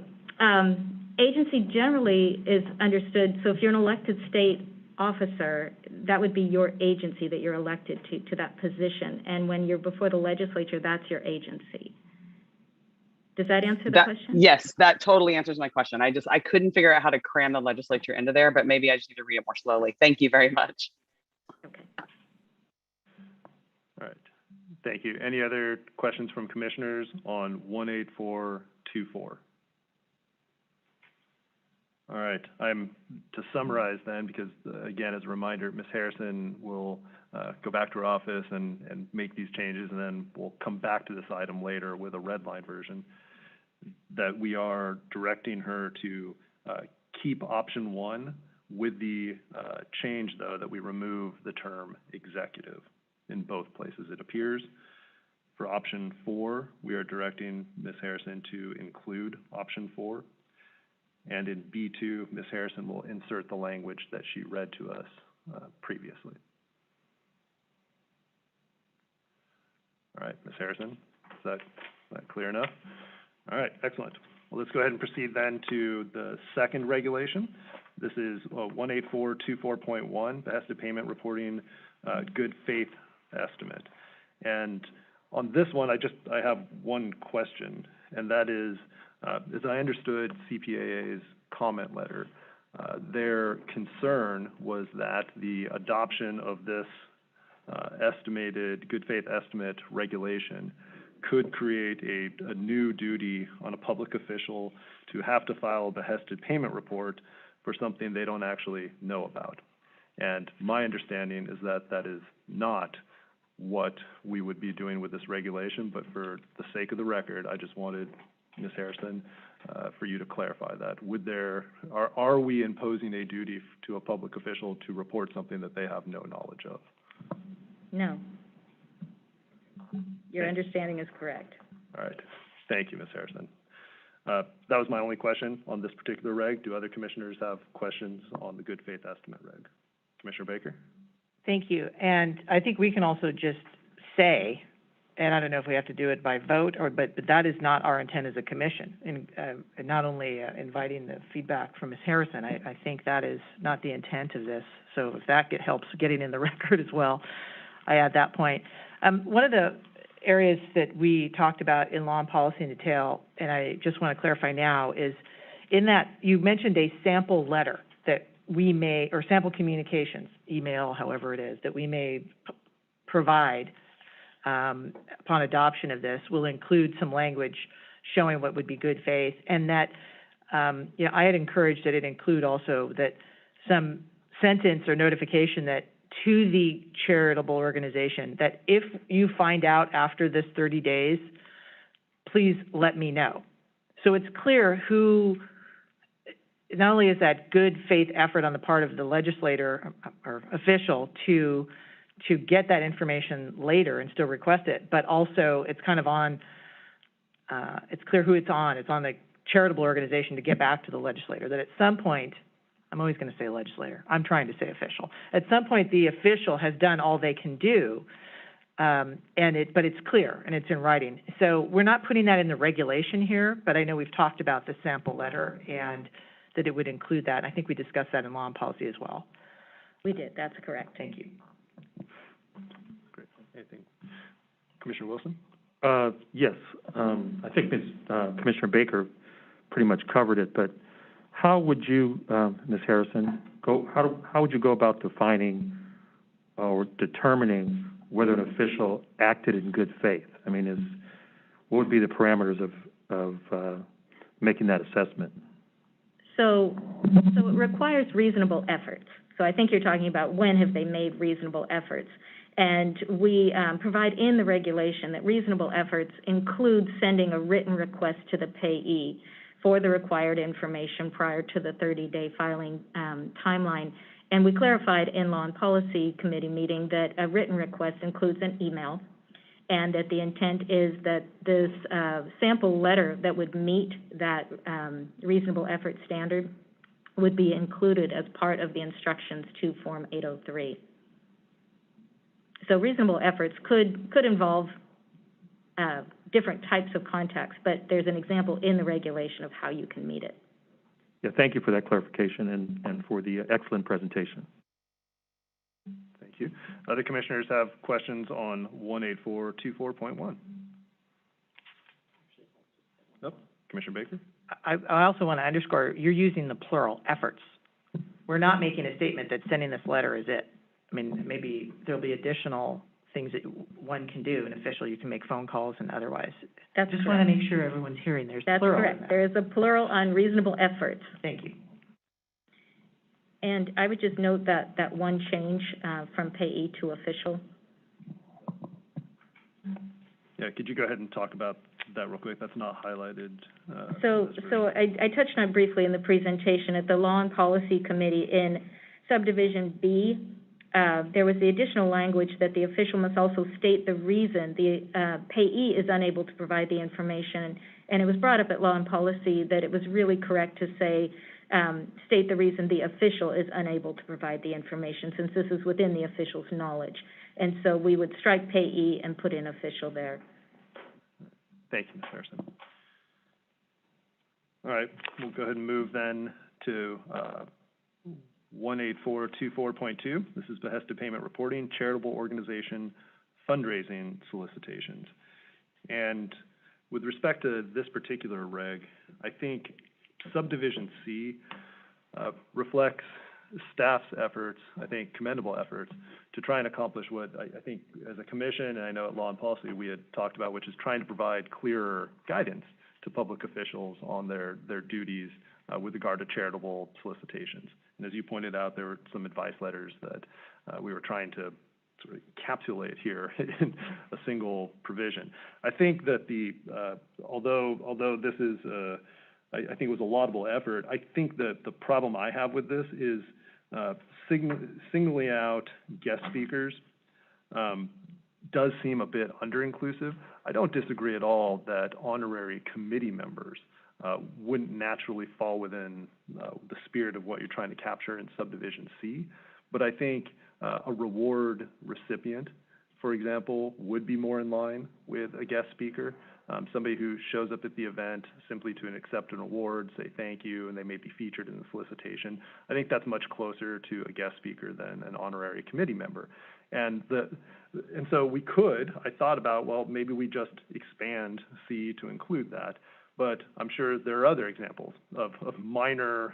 agency generally is understood, so if you're an elected state officer, that would be your agency that you're elected to that position. And when you're before the legislature, that's your agency. Does that answer the question? Yes, that totally answers my question. I couldn't figure out how to cram the legislature into there, but maybe I just need to read it more slowly. Thank you very much. Okay. All right. Thank you. Any other questions from commissioners on 18424? All right, to summarize then, because again, as a reminder, Ms. Harrison will go back to her office and make these changes, and then we'll come back to this item later with a red line version, that we are directing her to keep option 1 with the change, though, that we remove the term executive in both places it appears. For option 4, we are directing Ms. Harrison to include option 4. And in B2, Ms. Harrison will insert the language that she read to us previously. All right, Ms. Harrison, is that clear enough? All right, excellent. Well, let's go ahead and proceed then to the second regulation. This is 18424.1, Behested Payment Reporting Good Faith Estimate. And on this one, I have one question, and that is, as I understood CPAA's comment letter, their concern was that the adoption of this estimated good faith estimate regulation could create a new duty on a public official to have to file a behested payment report for something they don't actually know about. And my understanding is that that is not what we would be doing with this regulation, but for the sake of the record, I just wanted, Ms. Harrison, for you to clarify that. Are we imposing a duty to a public official to report something that they have no knowledge of? No. Your understanding is correct. All right. Thank you, Ms. Harrison. That was my only question on this particular reg. Do other commissioners have questions on the good faith estimate reg? Commissioner Baker? Thank you. And I think we can also just say, and I don't know if we have to do it by vote, but that is not our intent as a commission. And not only inviting the feedback from Ms. Harrison, I think that is not the intent of this. So if that helps getting in the record as well, I add that point. One of the areas that we talked about in law and policy in detail, and I just want to clarify now, is in that you mentioned a sample letter that we may, or sample communications, email, however it is, that we may provide upon adoption of this will include some language showing what would be good faith, and that, I had encouraged that it include also that some sentence or notification that to the charitable organization that if you find out after this 30 days, please let me know. So it's clear who, not only is that good faith effort on the part of the legislator or official to get that information later and still request it, but also it's kind of on, it's clear who it's on. It's on the charitable organization to get back to the legislator, that at some point, I'm always going to say legislator, I'm trying to say official. At some point, the official has done all they can do, but it's clear and it's in writing. So we're not putting that in the regulation here, but I know we've talked about the sample letter and that it would include that. I think we discussed that in law and policy as well. We did, that's correct. Thank you. Great. Anything? Commissioner Wilson? Yes. I think Commissioner Baker pretty much covered it, but how would you, Ms. Harrison, how would you go about defining or determining whether an official acted in good faith? I mean, what would be the parameters of making that assessment? So it requires reasonable efforts. So I think you're talking about when have they made reasonable efforts. And we provide in the regulation that reasonable efforts include sending a written request to the payee for the required information prior to the 30-day filing timeline. And we clarified in Law and Policy Committee meeting that a written request includes an email, and that the intent is that this sample letter that would meet that reasonable effort standard would be included as part of the instructions to Form 803. So reasonable efforts could involve different types of contacts, but there's an example in the regulation of how you can meet it. Yeah, thank you for that clarification and for the excellent presentation. Thank you. Other commissioners have questions on 18424.1? Nope. Commissioner Baker? I also want to underscore, you're using the plural, efforts. We're not making a statement that sending this letter is it. I mean, maybe there'll be additional things that one can do. An official, you can make phone calls and otherwise. That's Just correct. want to make sure everyone's hearing there's That's plural in correct. that. There is a plural on reasonable efforts. Thank you. And I would just note that one change, from payee to official. Yeah, could you go ahead and talk about that real quick? That's not highlighted. So I touched on it briefly in the presentation. At the Law and Policy Committee in subdivision B, there was the additional language that the official must also state the reason the payee is unable to provide the information. And it was brought up at Law and Policy that it was really correct to say, state the reason the official is unable to provide the information, since this is within the official's knowledge. And so we would strike payee and put in official there. Thank you, Ms. Harrison. All right, we'll go ahead and move then to 18424.2. This is Behested Payment Reporting, Charitable Organization Fundraising Solicitations. And with respect to this particular reg, I think subdivision C reflects staff's efforts, I think commendable efforts, to try and accomplish what I think as a commission, and I know at Law and Policy we had talked about, which is trying to provide clearer guidance to public officials on their duties with regard to charitable solicitations. And as you pointed out, there were some advice letters that we were trying to sort of encapsulate here in a single provision. I think that although this is I think it was a laudable effort, I think that the problem I have with this is singling out guest speakers does seem a bit under-inclusive. I don't disagree at all that honorary committee members wouldn't naturally fall within the spirit of what you're trying to capture in subdivision C, but I think a reward recipient, for example, would be more in line with a guest speaker. Somebody who shows up at the event simply to accept an award, say thank you, and they may be featured in the solicitation. I think that's much closer to a guest speaker than an honorary committee member. And so we could, I thought about, well, maybe we just expand C to include that. But I'm sure there are other examples of minor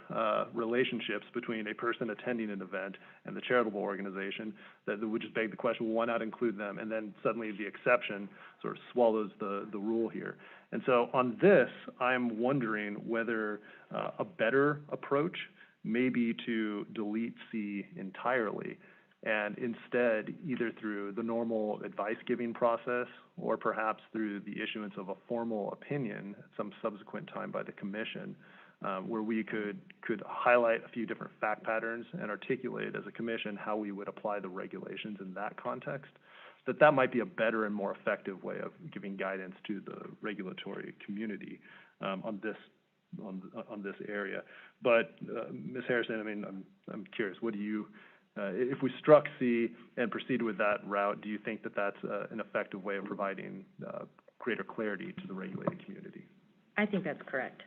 relationships between a person attending an event and the charitable organization that would just beg the question, well, why not include them? And then suddenly the exception sort of swallows the rule here. And so on this, I'm wondering whether a better approach may be to delete C entirely, and instead, either through the normal advice-giving process or perhaps through the issuance of a formal opinion at some subsequent time by the commission, where we could highlight a few different fact patterns and articulate as a commission how we would apply the regulations in that context, that might be a better and more effective way of giving guidance to the regulatory community on this area. But Ms. Harrison, I mean, I'm curious, what do you? If we struck C and proceeded with that route, do you think that that's an effective way of providing greater clarity to the regulated community? I think that's correct.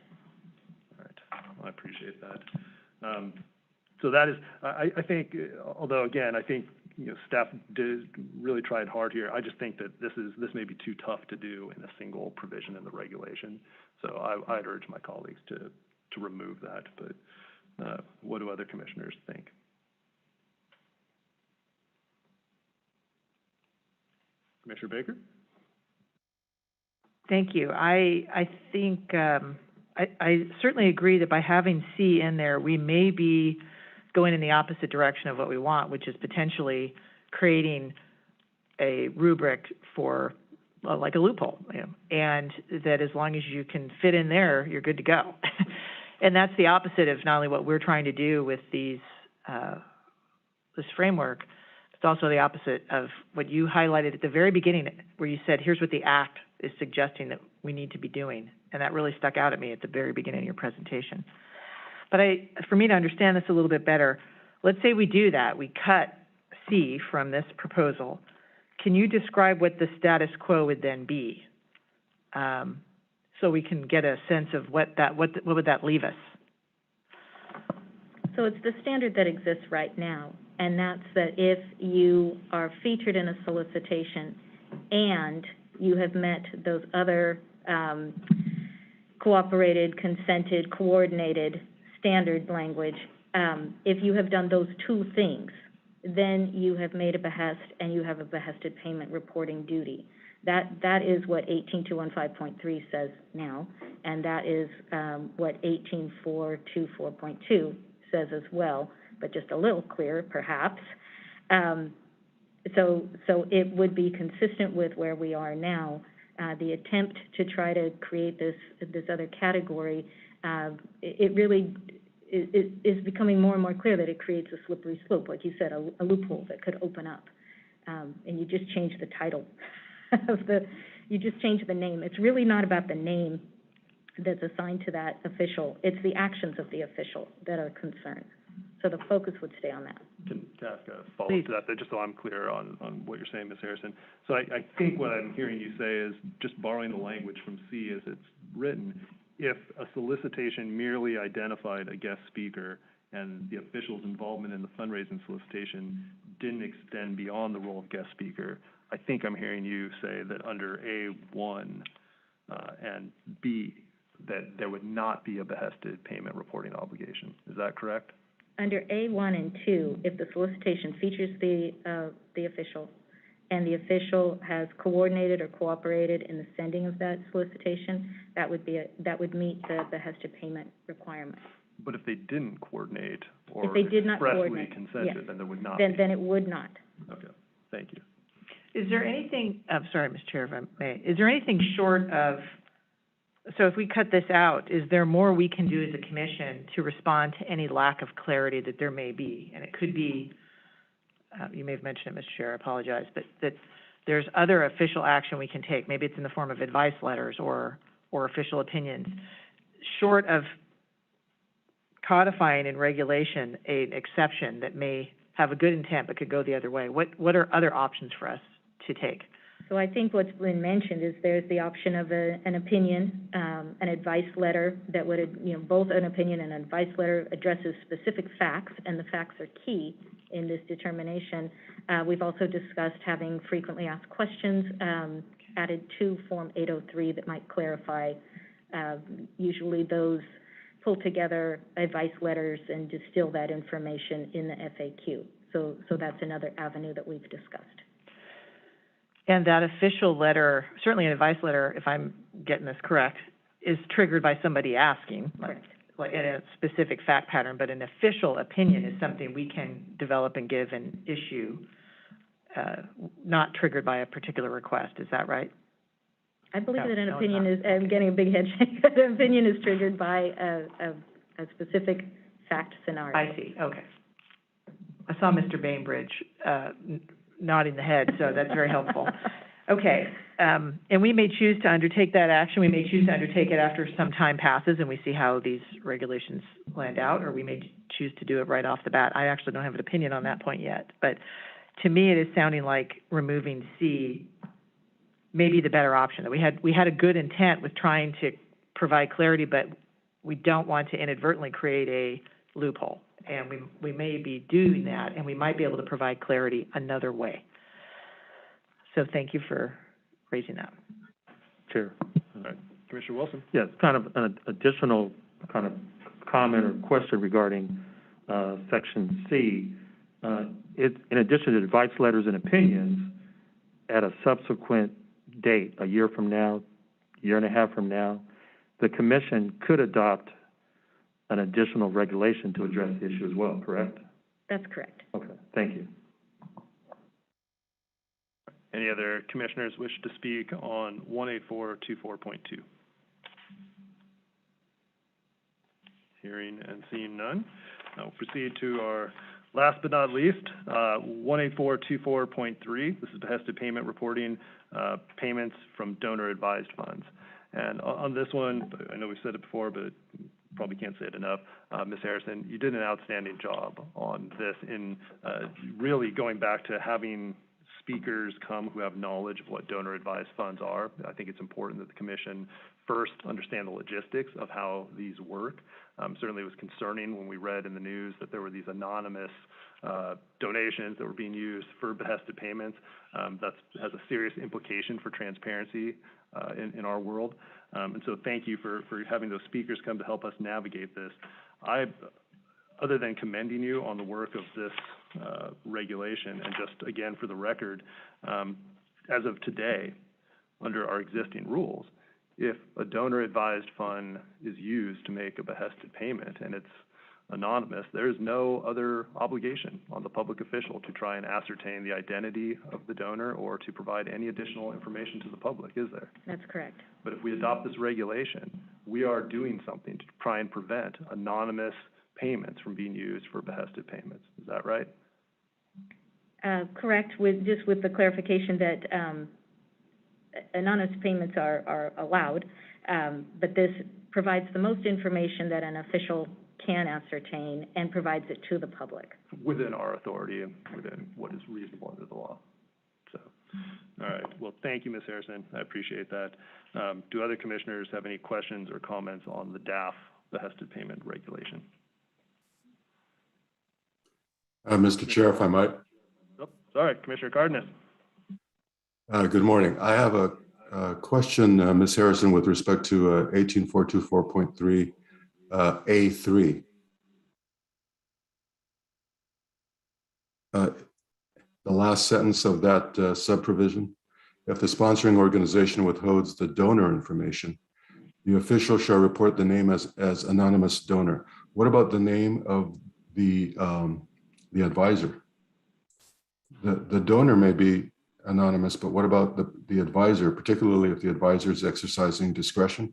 All right, well, I appreciate that. So that is, I think, although again, I think staff really tried hard here. I just think that this may be too tough to do in a single provision in the regulation. So I'd urge my colleagues to remove that. But what do other commissioners think? Commissioner Baker? Thank you. I think I certainly agree that by having C in there, we may be going in the opposite direction of what we want, which is potentially creating a rubric for like a loophole, and that as long as you can fit in there, you're good to go. And that's the opposite of not only what we're trying to do with this framework. It's also the opposite of what you highlighted at the very beginning, where you said, here's what the Act is suggesting that we need to be doing. And that really stuck out at me at the very beginning of your presentation. But for me to understand this a little bit better, let's say we do that. We cut C from this proposal. Can you describe what the status quo would then be? So we can get a sense of what would that leave us? So it's the standard that exists right now, and that's that if you are featured in a solicitation and you have met those other cooperated, consented, coordinated standard language, if you have done those two things, then you have made a behest and you have a behested payment reporting duty. That is what 18215.3 says now, and that is what 18424.2 says as well. but just a little clearer, perhaps. So it would be consistent with where we are now. The attempt to try to create this other category, it really is becoming more and more clear that it creates a slippery slope, like you said, a loophole that could open up. And you just change the title you just change the name. It's really not about the name that's assigned to that official. It's the actions of the official that are concerned. So the focus would stay on that. Can I ask a follow-up to that, just so I'm clear on what you're saying, Ms. Harrison? So I think what I'm hearing you say is, just borrowing the language from C as it's written, if a solicitation merely identified a guest speaker and the official's involvement in the fundraising solicitation didn't extend beyond the role of guest speaker, I think I'm hearing you say that under A1 and B, that there would not be a behested payment reporting obligation. Is that correct? Under A1 and 2, if the solicitation features the official, and the official has coordinated or cooperated in the sending of that solicitation, that would meet the behested payment requirement. But if they didn't coordinate or if they did not expressly consented, yes, then there would not then, be. Then it would not. Okay, thank you. Is there anything, I'm sorry, Ms. Chair, if I may, is there anything short of, so if we cut this out, is there more we can do as a commission to respond to any lack of clarity that there may be? And it could be, you may have mentioned it, Mr. Chair, I apologize, but that there's other official action we can take. Maybe it's in the form of advice letters or official opinions. Short of codifying in regulation an exception that may have a good intent but could go the other way, what are other options for us to take? So I think what's been mentioned is there's the option of an opinion, an advice letter that would, both an opinion and an advice letter addresses specific facts, and the facts are key in this determination. We've also discussed having frequently asked questions added to Form 803 that might clarify. Usually those pull together advice letters and distill that information in the FAQ. So that's another avenue that we've discussed. And that official letter, certainly an advice letter, if I'm getting this correct, is triggered by somebody asking, like in a specific fact pattern, but an official opinion is something we can develop and give and issue, not triggered by a particular request. Is that right? I believe that an No, opinion it's is, not. I'm getting a big head shake, an opinion is triggered by a specific fact scenario. I see, okay. I saw Mr. Bainbridge nodding the head, so that's very helpful. Okay, and we may choose to undertake that action. We may choose to undertake it after some time passes and we see how these regulations land out, or we may choose to do it right off the bat. I actually don't have an opinion on that point yet, but to me it is sounding like removing C may be the better option. That we had a good intent with trying to provide clarity, but we don't want to inadvertently create a loophole. And we may be doing that, and we might be able to provide clarity another way. So thank you for raising that. Chair. All right, Commissioner Wilson? Yes, kind of an additional kind of comment or question regarding Section C. In addition to advice letters and opinions, at a subsequent date, a year from now, year and a half from now, the Commission could adopt an additional regulation to address the issue as well, correct? That's correct. Okay, thank you. Any other commissioners wish to speak on 18424.2? Hearing and seeing none, I'll proceed to our last but not least, 18424.3. This is Behested Payment Reporting, payments from donor-advised funds. And on this one, I know we've said it before, but probably can't say it enough. Ms. Harrison, you did an outstanding job on this in really going back to having speakers come who have knowledge of what donor-advised funds are. I think it's important that the Commission first understand the logistics of how these work. Certainly it was concerning when we read in the news that there were these anonymous donations that were being used for behested payments. That has a serious implication for transparency in our world. And so thank you for having those speakers come to help us navigate this. Other than commending you on the work of this regulation, and just again for the record, as of today, under our existing rules, if a donor-advised fund is used to make a behested payment and it's anonymous, there is no other obligation on the public official to try and ascertain the identity of the donor or to provide any additional information to the public, is there? That's correct. But if we adopt this regulation, we are doing something to try and prevent anonymous payments from being used for behested payments. Is that right? Correct, with the clarification that anonymous payments are allowed, but this provides the most information that an official can ascertain and provides it to the public. Within our authority and within what is reasonable under the law. So, all right. Well, thank you, Ms. Harrison. I appreciate that. Do other commissioners have any questions or comments on the DAF, behested payment regulation? Mr. Chair, if I might. Oh, sorry, Commissioner Cardenas. Good morning. I have a question, Ms. Harrison, with respect to 18424.3 A3. The last sentence of that subprovision, if the sponsoring organization withholds the donor information, the official shall report the name as anonymous donor. What about the name of the advisor? The donor may be anonymous, but what about the advisor, particularly if the advisor is exercising discretion?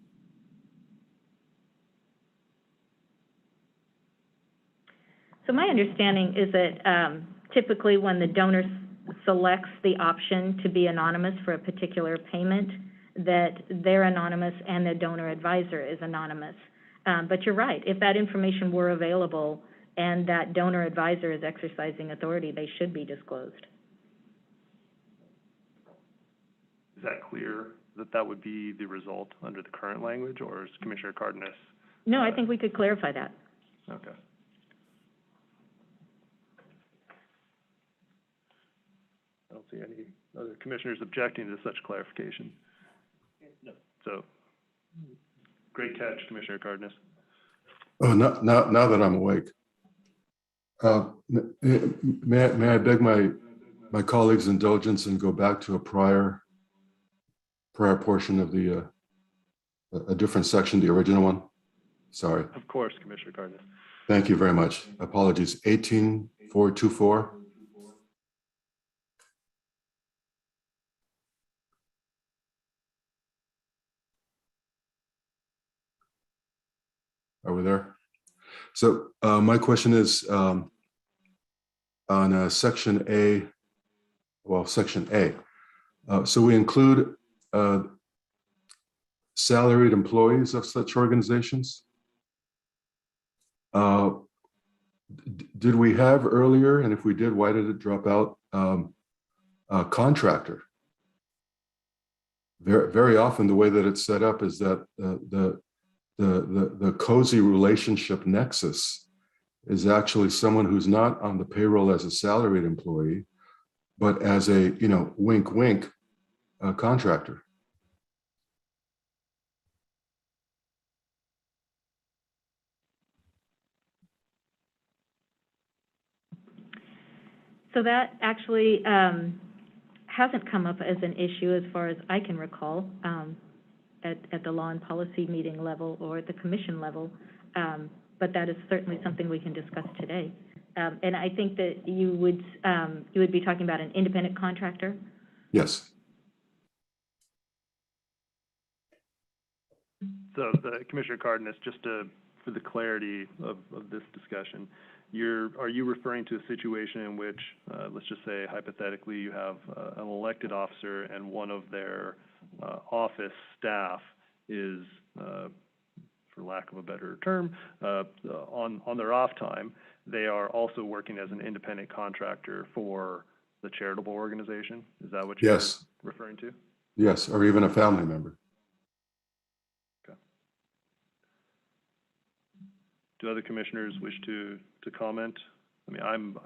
So my understanding is that typically when the donor selects the option to be anonymous for a particular payment, that they're anonymous and the donor advisor is anonymous. But you're right, if that information were available and that donor advisor is exercising authority, they should be disclosed. Is that clear that that would be the result under the current language, or is Commissioner Cardenas? No, I think we could clarify that. Okay. I don't see any other commissioners objecting to such clarification. No. So, great catch, Commissioner Cardenas. Oh, now that I'm awake. May I beg my colleagues' indulgence and go back to a prior portion of a different section, the original one? Sorry. Of course, Commissioner Cardenas. Thank you very much. Apologies. 18424. Are we there? So my question is on section A, section A. So we include salaried employees of such organizations. Did we have earlier, and if we did, why did it drop out, a contractor? Very often the way that it's set up is that the cozy relationship nexus is actually someone who's not on the payroll as a salaried employee, but as a, wink, wink, contractor. So that actually hasn't come up as an issue as far as I can recall at the law and policy meeting level or the commission level, but that is certainly something we can discuss today. And I think that you would be talking about an independent contractor? Yes. So, Commissioner Cardenas, just for the clarity of this discussion, are you referring to a situation in which, let's just say hypothetically, you have an elected officer and one of their office staff is, for lack of a better term, on their off time, they are also working as an independent contractor for the charitable organization? Is that what you're referring to? Yes, or even a family member. Okay. Do other commissioners wish to comment? I mean, I'm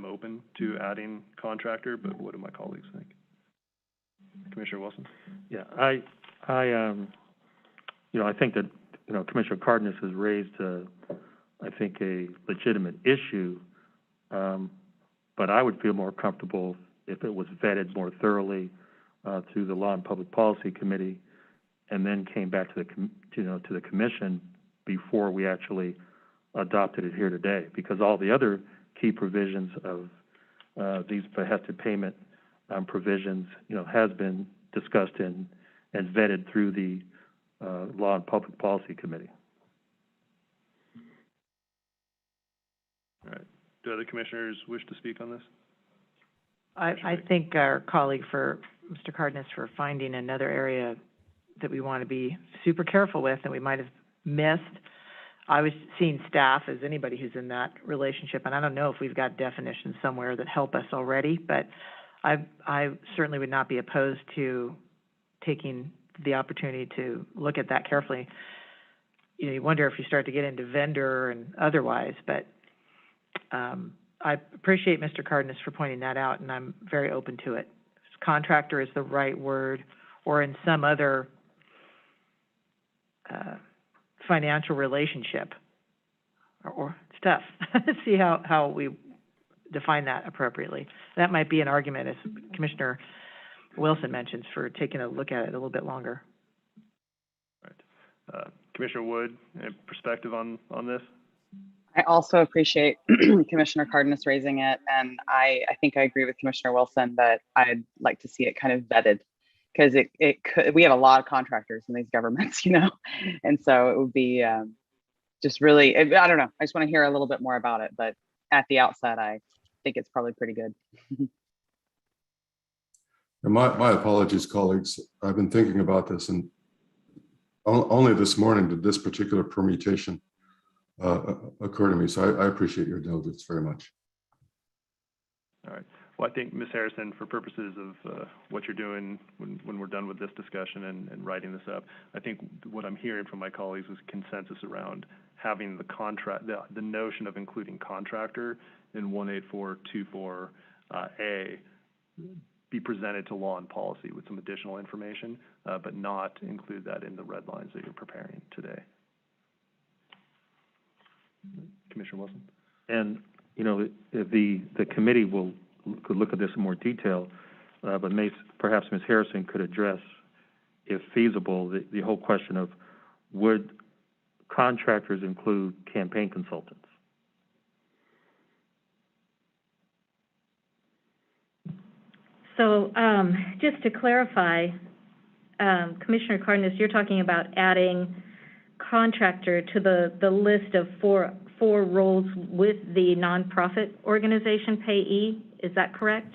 open to adding contractor, but what do my colleagues think? Commissioner Wilson? Yeah, I think that, Commissioner Cardenas has raised, I think, a legitimate issue, but I would feel more comfortable if it was vetted more thoroughly through the Law and Public Policy Committee, and then came back to the commission before we actually adopted it here today, because all the other key provisions of these behested payment provisions, has been discussed and vetted through the Law and Public Policy Committee. All right. Do other commissioners wish to speak on this? I thank our colleague Mr. Cardenas for finding another area that we want to be super careful with and we might have missed. I was seeing staff as anybody who's in that relationship, and I don't know if we've got definitions somewhere that help us already, but I certainly would not be opposed to taking the opportunity to look at that carefully. You wonder if you start to get into vendor and otherwise, but I appreciate Mr. Cardenas for pointing that out, and I'm very open to it. Contractor is the right word, or in some other financial relationship or stuff. See how we define that appropriately. That might be an argument, as Commissioner Wilson mentions, for taking a look at it a little bit longer. Right. Commissioner Wood, any perspective on this? I also appreciate Commissioner Cardenas raising it, and I think I agree with Commissioner Wilson that I'd like to see it kind of vetted, because it could, we have a lot of contractors in these governments, and so it would be just really, I don't know, I just want to hear a little bit more about it, but at the outset, I think it's probably pretty good. And my apologies, colleagues. I've been thinking about this, and only this morning did this particular permutation occur to me. So I appreciate your diligence very much. All right. Well, I think, Ms. Harrison, for purposes of what you're doing when we're done with this discussion and writing this up, I think what I'm hearing from my colleagues is consensus around having the contract, the notion of including contractor in 18424A be presented to law and policy with some additional information, but not include that in the red lines that you're preparing today. Commissioner Wilson? And, the committee could look at this in more detail, but perhaps Ms. Harrison could address, if feasible, the whole question of, would contractors include campaign consultants? So just to clarify, Commissioner Cardenas, you're talking about adding contractor to the list of four roles with the nonprofit organization payee. Is that correct?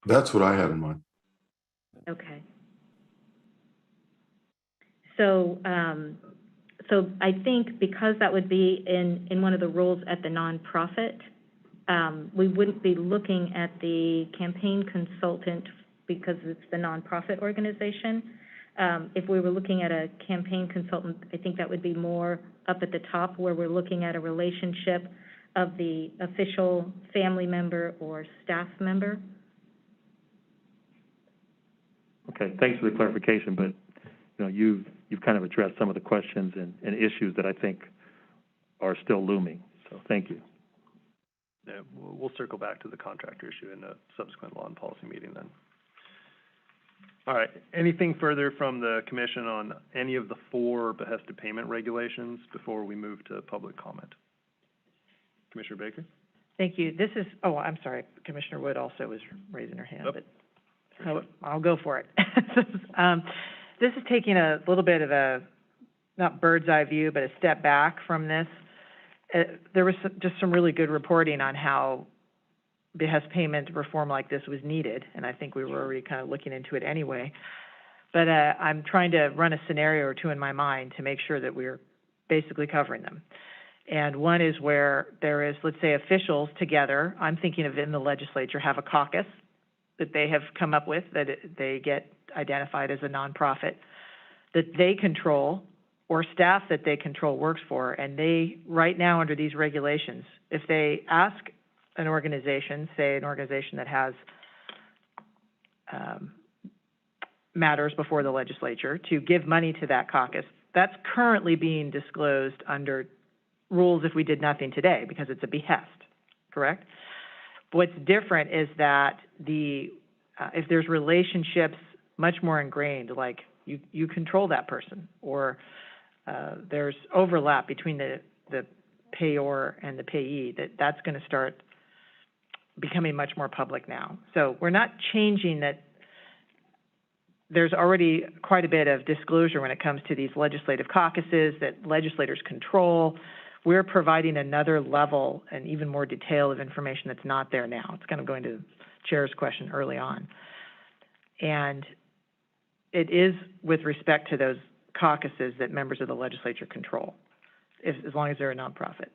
That's what I had in mind. Okay. So I think because that would be in one of the roles at the nonprofit, we wouldn't be looking at the campaign consultant because it's the nonprofit organization. If we were looking at a campaign consultant, I think that would be more up at the top, where we're looking at a relationship of the official family member or staff member. Okay, thanks for the clarification, but you've kind of addressed some of the questions and issues that I think are still looming. So thank you. Yeah, we'll circle back to the contractor issue in a subsequent law and policy meeting then. All right, anything further from the commission on any of the four behested payment regulations before we move to public comment? Commissioner Baker? Thank you. This is, I'm sorry, Commissioner Wood also was raising her hand, Yep. but I'll go for it. This is taking a little bit of a, not bird's eye view, but a step back from this. There was just some really good reporting on how behest payment reform like this was needed, and I think we were already kind of looking into it anyway. But I'm trying to run a scenario or two in my mind to make sure that we're basically covering them. And one is where there is, let's say, officials together, I'm thinking of in the legislature, have a caucus that they have come up with, that they get identified as a nonprofit, that they control, or staff that they control works for, and they, right now under these regulations, if they ask an organization, say an organization that has matters before the legislature, to give money to that caucus, that's currently being disclosed under rules if we did nothing today, because it's a behest, correct? What's different is that if there's relationships much more ingrained, like you control that person, or there's overlap between the payor and the payee, that's going to start becoming much more public now. So we're not changing that. There's already quite a bit of disclosure when it comes to these legislative caucuses that legislators control. We're providing another level and even more detail of information that's not there now. It's kind of going to Chair's question early on. And it is with respect to those caucuses that members of the legislature control, as long as they're a nonprofit.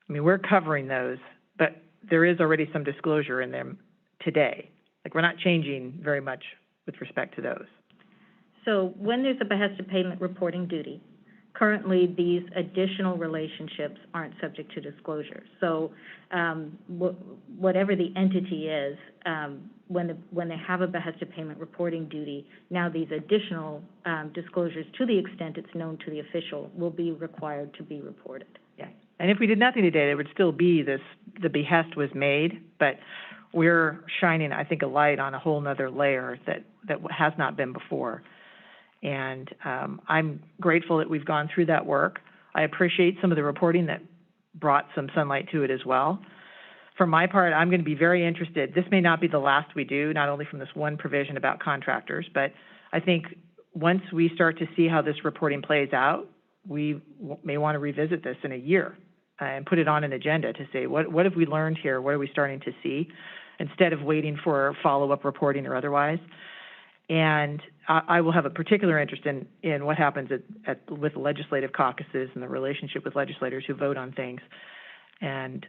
I mean, we're covering those, but there is already some disclosure in them today. Like, we're not changing very much with respect to those. So when there's a behested payment reporting duty, currently these additional relationships aren't subject to disclosure. So whatever the entity is, when they have a behested payment reporting duty, now these additional disclosures, to the extent it's known to the official, will be required to be reported. Yeah. And if we did nothing today, there would still be the behest was made, but we're shining, I think, a light on a whole nother layer that has not been before. And I'm grateful that we've gone through that work. I appreciate some of the reporting that brought some sunlight to it as well. For my part, I'm going to be very interested. This may not be the last we do, not only from this one provision about contractors, but I think once we start to see how this reporting plays out, we may want to revisit this in a year and put it on an agenda to say, what have we learned here? What are we starting to see? Instead of waiting for follow-up reporting or otherwise. And I will have a particular interest in what happens with legislative caucuses and the relationship with legislators who vote on things. And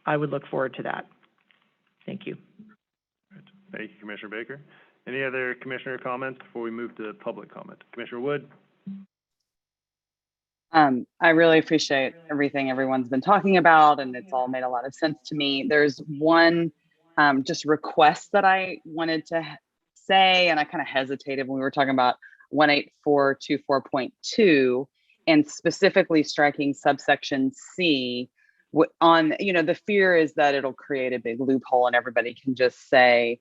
I would look forward to that. Thank you. Right. Thank you, Commissioner Baker. Any other commissioner comments before we move to public comment? Commissioner Wood? I really appreciate everything everyone's been talking about, and it's all made a lot of sense to me. There's one just request that I wanted to say, and I kind of hesitated when we were talking about 18424.2 and specifically striking subsection C on, the fear is that it'll create a big loophole and everybody can just say,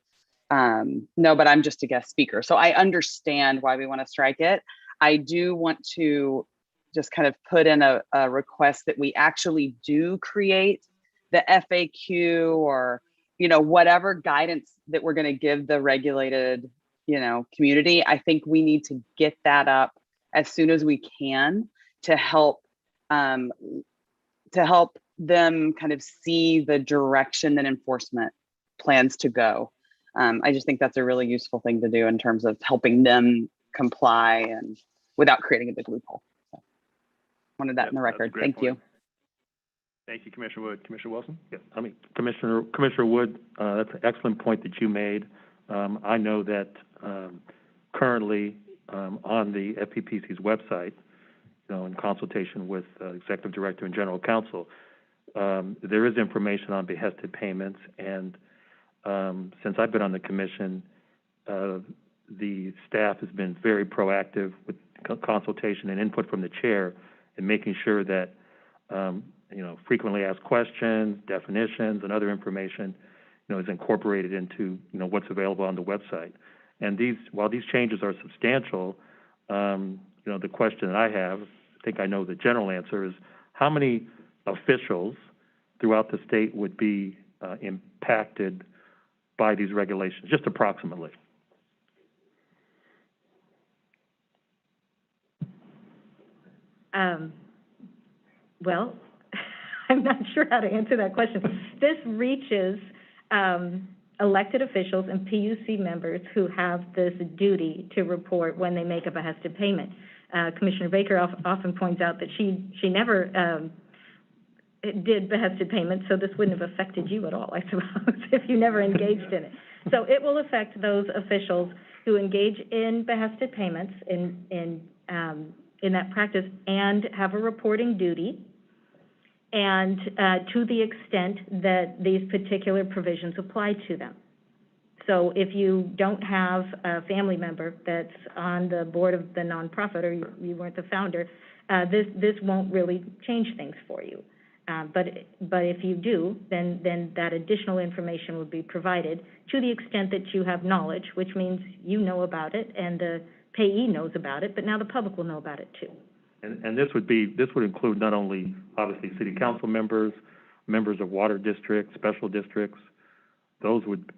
no, but I'm just a guest speaker. So I understand why we want to strike it. I do want to just kind of put in a request that we actually do create the FAQ or, whatever guidance that we're going to give the regulated, community. I think we need to get that up as soon as we can to help them kind of see the direction that enforcement plans to go. I just think that's a really useful thing to do in terms of helping them comply and without creating a big loophole. So, wanted that in the record. Thank you. Thank you, Commissioner Wood. Commissioner Wilson? Yeah, Commissioner Wood, that's an excellent point that you made. I know that currently on the FPPC's website, in consultation with Executive Director and General Counsel, there is information on behested payments, and since I've been on the commission, the staff has been very proactive with consultation and input from the chair in making sure that frequently asked questions, definitions, and other information, is incorporated into, what's available on the website. And while these changes are substantial, the question that I have, I think I know the general answer, is how many officials throughout the state would be impacted by these regulations, just approximately? Well, I'm not sure how to answer that question. This reaches elected officials and PUC members who have this duty to report when they make a behested payment. Commissioner Baker often points out that she never did behested payments, so this wouldn't have affected you at all, I suppose, if you never engaged in it. So it will affect those officials who engage in behested payments in that practice and have a reporting duty, and to the extent that these particular provisions apply to them. So if you don't have a family member that's on the board of the nonprofit, or you weren't the founder, this won't really change things for you. But if you do, then that additional information will be provided to the extent that you have knowledge, which means you know about it and the payee knows about it, but now the public will know about it too. And this would include not only, obviously, city council members, members of water districts, special districts, those would,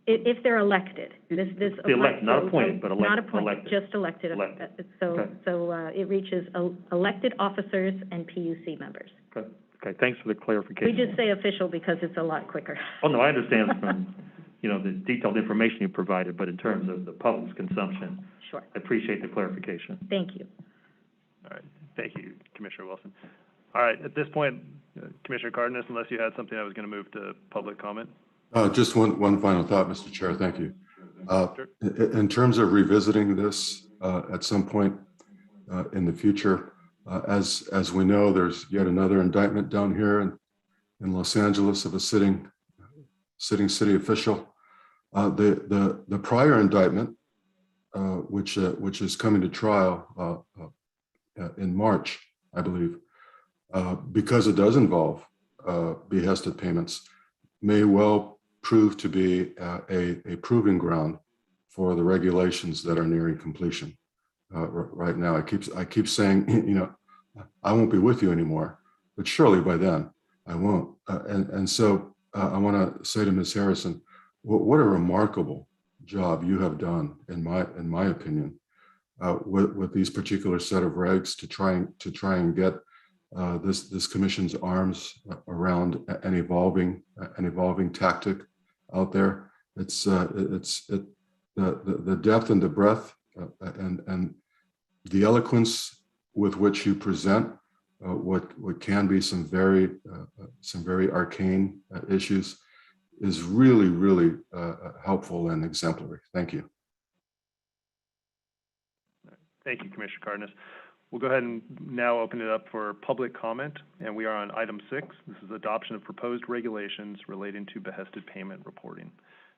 If they're elected, this the applies elect, not to- appointed, but Not elected. appointed, just elected. Elected. It reaches elected officers and PUC members. Okay, thanks for the clarification. We just say official because it's a lot quicker. Oh, no, I understand from, the detailed information you provided, but in terms of the public's consumption, Sure. I appreciate the clarification. Thank you. All right, thank you, Commissioner Wilson. All right, at this point, Commissioner Cardenas, unless you had something, I was going to move to public comment. Just one final thought, Mr. Chair. Thank you. Sure. In terms of revisiting this at some point in the future, as we know, there's yet another indictment down here in Los Angeles of a sitting city official. The prior indictment, which is coming to trial in March, I believe, because it does involve behested payments, may well prove to be a proving ground for the regulations that are nearing completion. Right now, I keep saying, I won't be with you anymore, but surely by then I won't. And so I want to say to Ms. Harrison, what a remarkable job you have done, in my opinion, with these particular set of regs to try and get this commission's arms around an evolving tactic out there. It's the depth and the breadth and the eloquence with which you present what can be some very arcane issues is really helpful and exemplary. Thank you. Thank you, Commissioner Cardenas. We'll go ahead and now open it up for public comment, and we are on item 6. This is adoption of proposed regulations relating to behested payment reporting.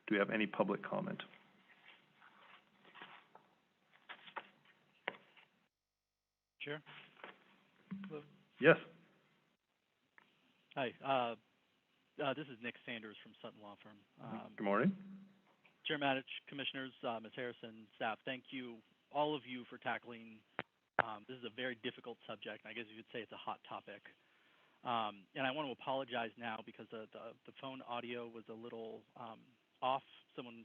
Do we have any public comment? Chair? Yes. Hi, this is Nick Sanders from Sutton Law Firm. Good morning. Chair Matich, Commissioners, Ms. Harrison, staff, thank you, all of you, for tackling this is a very difficult subject, and I guess you could say it's a hot topic. And I want to apologize now because the phone audio was a little off. Someone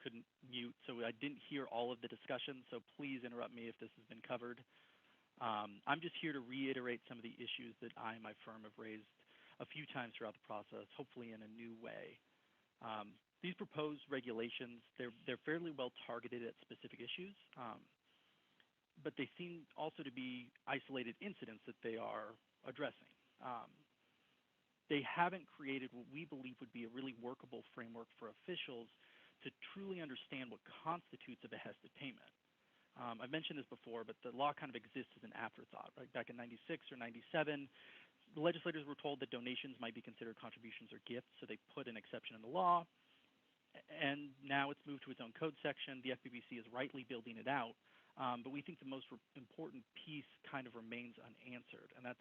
couldn't mute, so I didn't hear all of the discussion, so please interrupt me if this has been covered. I'm just here to reiterate some of the issues that I and my firm have raised a few times throughout the process, hopefully in a new way. These proposed regulations, they're fairly well targeted at specific issues, but they seem also to be isolated incidents that they are addressing. They haven't created what we believe would be a really workable framework for officials to truly understand what constitutes a behested payment. I've mentioned this before, but the law kind of exists as an afterthought. Right? Back in 96 or 97, the legislators were told that donations might be considered contributions or gifts, so they put an exception in the law. And now it's moved to its own code section. The FPPC is rightly building it out. But we think the most important piece kind of remains unanswered, and that's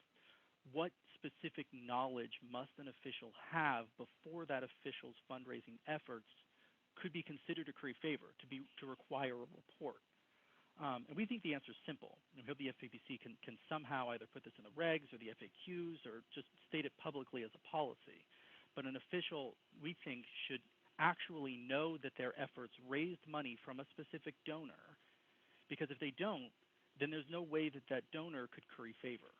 what specific knowledge must an official have before that official's fundraising efforts could be considered to curry favor, to require a report. And we think the answer is simple. We hope the FPPC can somehow either put this in the regs or the FAQs or just state it publicly as a policy. But an official, we think, should actually know that their efforts raised money from a specific donor, because if they don't, then there's no way that that donor could curry favor.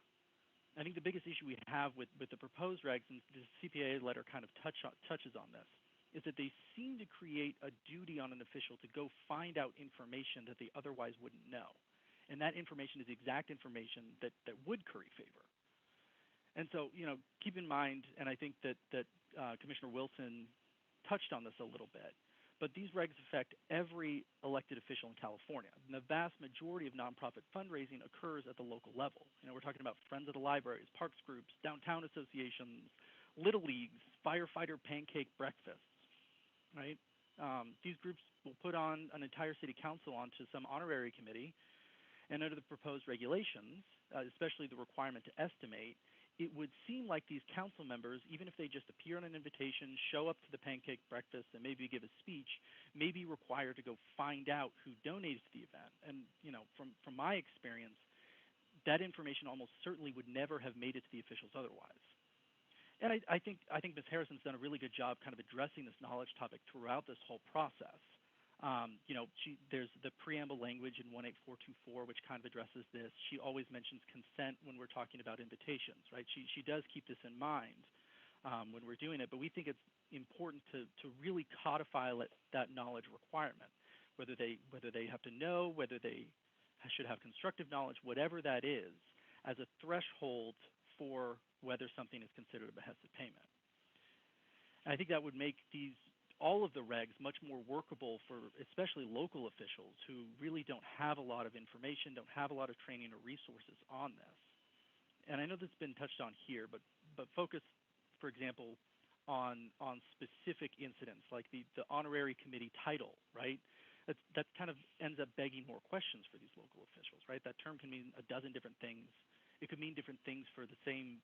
I think the biggest issue we have with the proposed regs, and the CPA letter kind of touches on this, is that they seem to create a duty on an official to go find out information that they otherwise wouldn't know. And that information is the exact information that would curry favor. And so, keep in mind, and I think that Commissioner Wilson touched on this a little bit, but these regs affect every elected official in California. And the vast majority of nonprofit fundraising occurs at the local level. We're talking about Friends of the Libraries, Parks Groups, downtown associations, Little Leagues, firefighter pancake breakfasts, right? These groups will put on an entire city council onto some honorary committee, and under the proposed regulations, especially the requirement to estimate, it would seem like these council members, even if they just appear on an invitation, show up to the pancake breakfast, and maybe give a speech, may be required to go find out who donates to the event. And, from my experience, that information almost certainly would never have made it to the officials otherwise. And I think Ms. Harrison's done a really good job kind of addressing this knowledge topic throughout this whole process. There's the preamble language in 18424, which kind of addresses this. She always mentions consent when we're talking about invitations, right? She does keep this in mind when we're doing it, but we think it's important to really codify that knowledge requirement, whether they have to know, whether they should have constructive knowledge, whatever that is, as a threshold for whether something is considered a behested payment. And I think that would make all of the regs much more workable for especially local officials who really don't have a lot of information, don't have a lot of training or resources on this. And I know that's been touched on here, but focus, for example, on specific incidents like the Honorary Committee title, right? That kind of ends up begging more questions for these local officials, right? That term can mean a dozen different things. It could mean different things for the same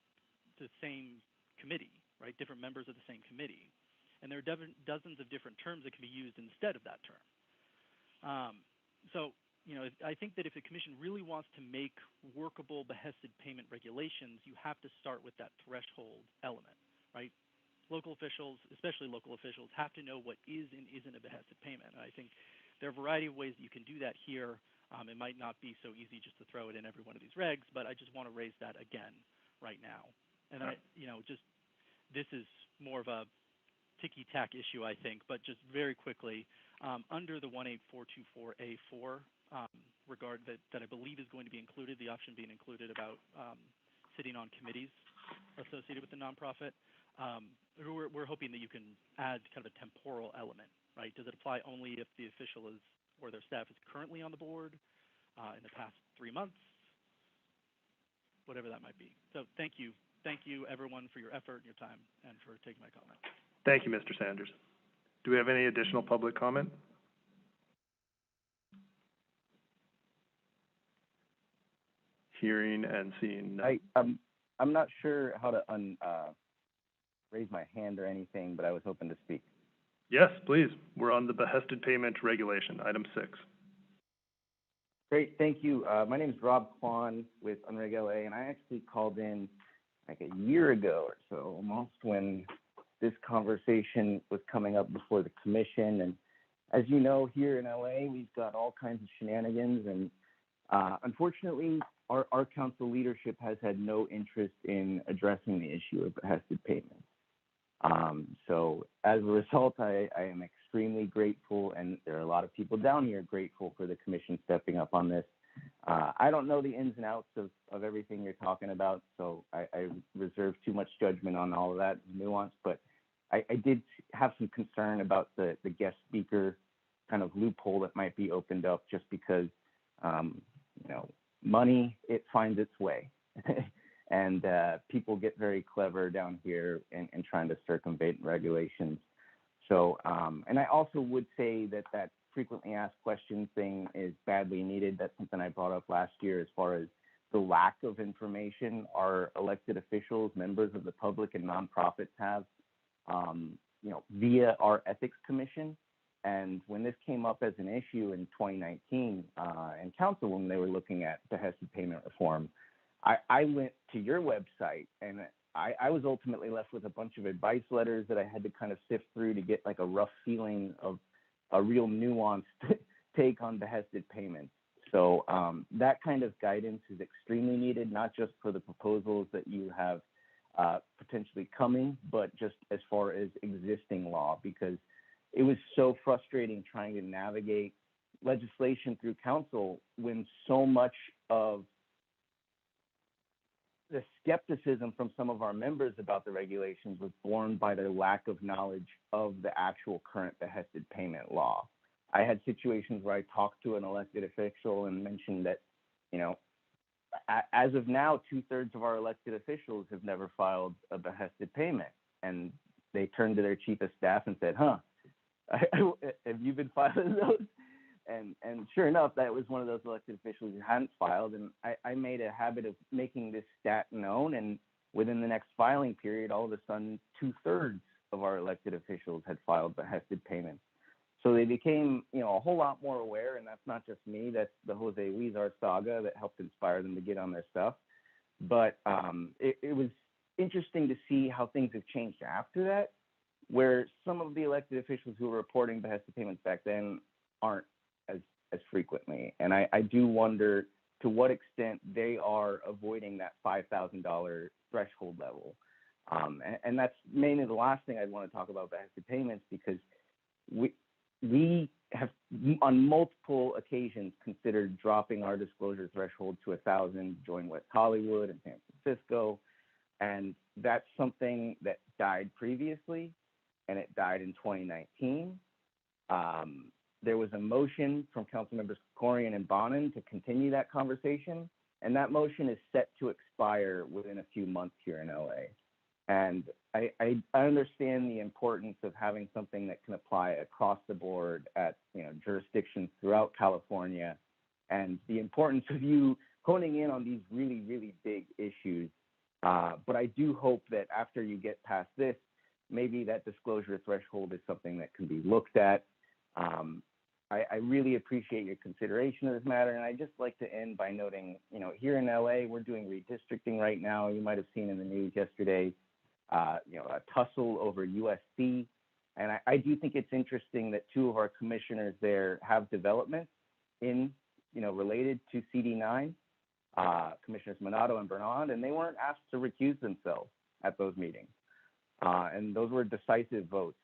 committee, right? Different members of the same committee. And there are dozens of different terms that can be used instead of that term. I think that if the commission really wants to make workable behested payment regulations, you have to start with that threshold element, right? Local officials, especially local officials, have to know what is and isn't a behested payment. And I think there are a variety of ways that you can do that here. It might not be so easy just to throw it in every one of these regs, but I just want to raise that again right now. And this is more of a ticky-tack issue, I think, but just very quickly, under the 18424A4 regard that I believe is going to be included, the option being included about sitting on committees associated with the nonprofit, we're hoping that you can add kind of a temporal element, right? Does it apply only if the official is or their staff is currently on the board in the past 3 months, whatever that might be. So thank you everyone for your effort and your time and for taking my comment. Thank you, Mr. Sanders. Do we have any additional public comment? Hearing and seeing none. I'm not sure how to raise my hand or anything, but I was hoping to speak. Yes, please. We're on the behested payment regulation, item 6. Great, thank you. My name is Rob Kwan with Unreg LA, and I actually called in like a year ago or so, almost, when this conversation was coming up before the commission. And as you know, here in LA, we've got all kinds of shenanigans, and unfortunately, our council leadership has had no interest in addressing the issue of behested payments. So as a result, I am extremely grateful, and there are a lot of people down here grateful for the commission stepping up on this. I don't know the ins and outs of everything you're talking about, so I reserve too much judgment on all of that nuance, but I did have some concern about the guest speaker kind of loophole that might be opened up just because, money, it finds its way. And people get very clever down here in trying to circumvent regulations. So, and I also would say that frequently asked questions thing is badly needed. That's something I brought up last year as far as the lack of information our elected officials, members of the public, and nonprofits have, via our ethics commission. And when this came up as an issue in 2019 in council, when they were looking at behested payment reform, I went to your website, and I was ultimately left with a bunch of advice letters that I had to kind of sift through to get like a rough feeling of a real nuanced take on behested payments. So that kind of guidance is extremely needed, not just for the proposals that you have potentially coming, but just as far as existing law, because it was so frustrating trying to navigate legislation through council when so much of the skepticism from some of our members about the regulations was born by their lack of knowledge of the actual current behested payment law. I had situations where I talked to an elected official and mentioned that, as of now, 2/3 of our elected officials have never filed a behested payment. And they turned to their chief of staff and said, have you been filing those? And sure enough, that was one of those elected officials who hadn't filed. And I made a habit of making this stat known. And within the next filing period, all of a sudden, 2/3 of our elected officials had filed behested payments. So they became, a whole lot more aware, and that's not just me, that's the Jose Huizar saga that helped inspire them to get on their stuff. But it was interesting to see how things have changed after that, where some of the elected officials who were reporting Behested payments back then aren't as frequently. And I do wonder to what extent they are avoiding that $5,000 threshold level. And that's mainly the last thing I'd want to talk about Behested payments, because we have on multiple occasions considered dropping our disclosure threshold to 1,000, join West Hollywood and San Francisco. And that's something that died previously, and it died in 2019. There was a motion from council members Corian and Bonin to continue that conversation, and that motion is set to expire within a few months here in LA. And I understand the importance of having something that can apply across the board at jurisdictions throughout California, and the importance of you honing in on these really, really big issues. But I do hope that after you get past this, maybe that disclosure threshold is something that can be looked at. I really appreciate your consideration of this matter, and I'd just like to end by noting, here in LA, we're doing redistricting right now. You might have seen in the news yesterday, a tussle over USC, and I do think it's interesting that two of our commissioners there have developments in, related to CD9, Commissioners Minato and Bernard, and they weren't asked to recuse themselves at those meetings, and those were decisive votes.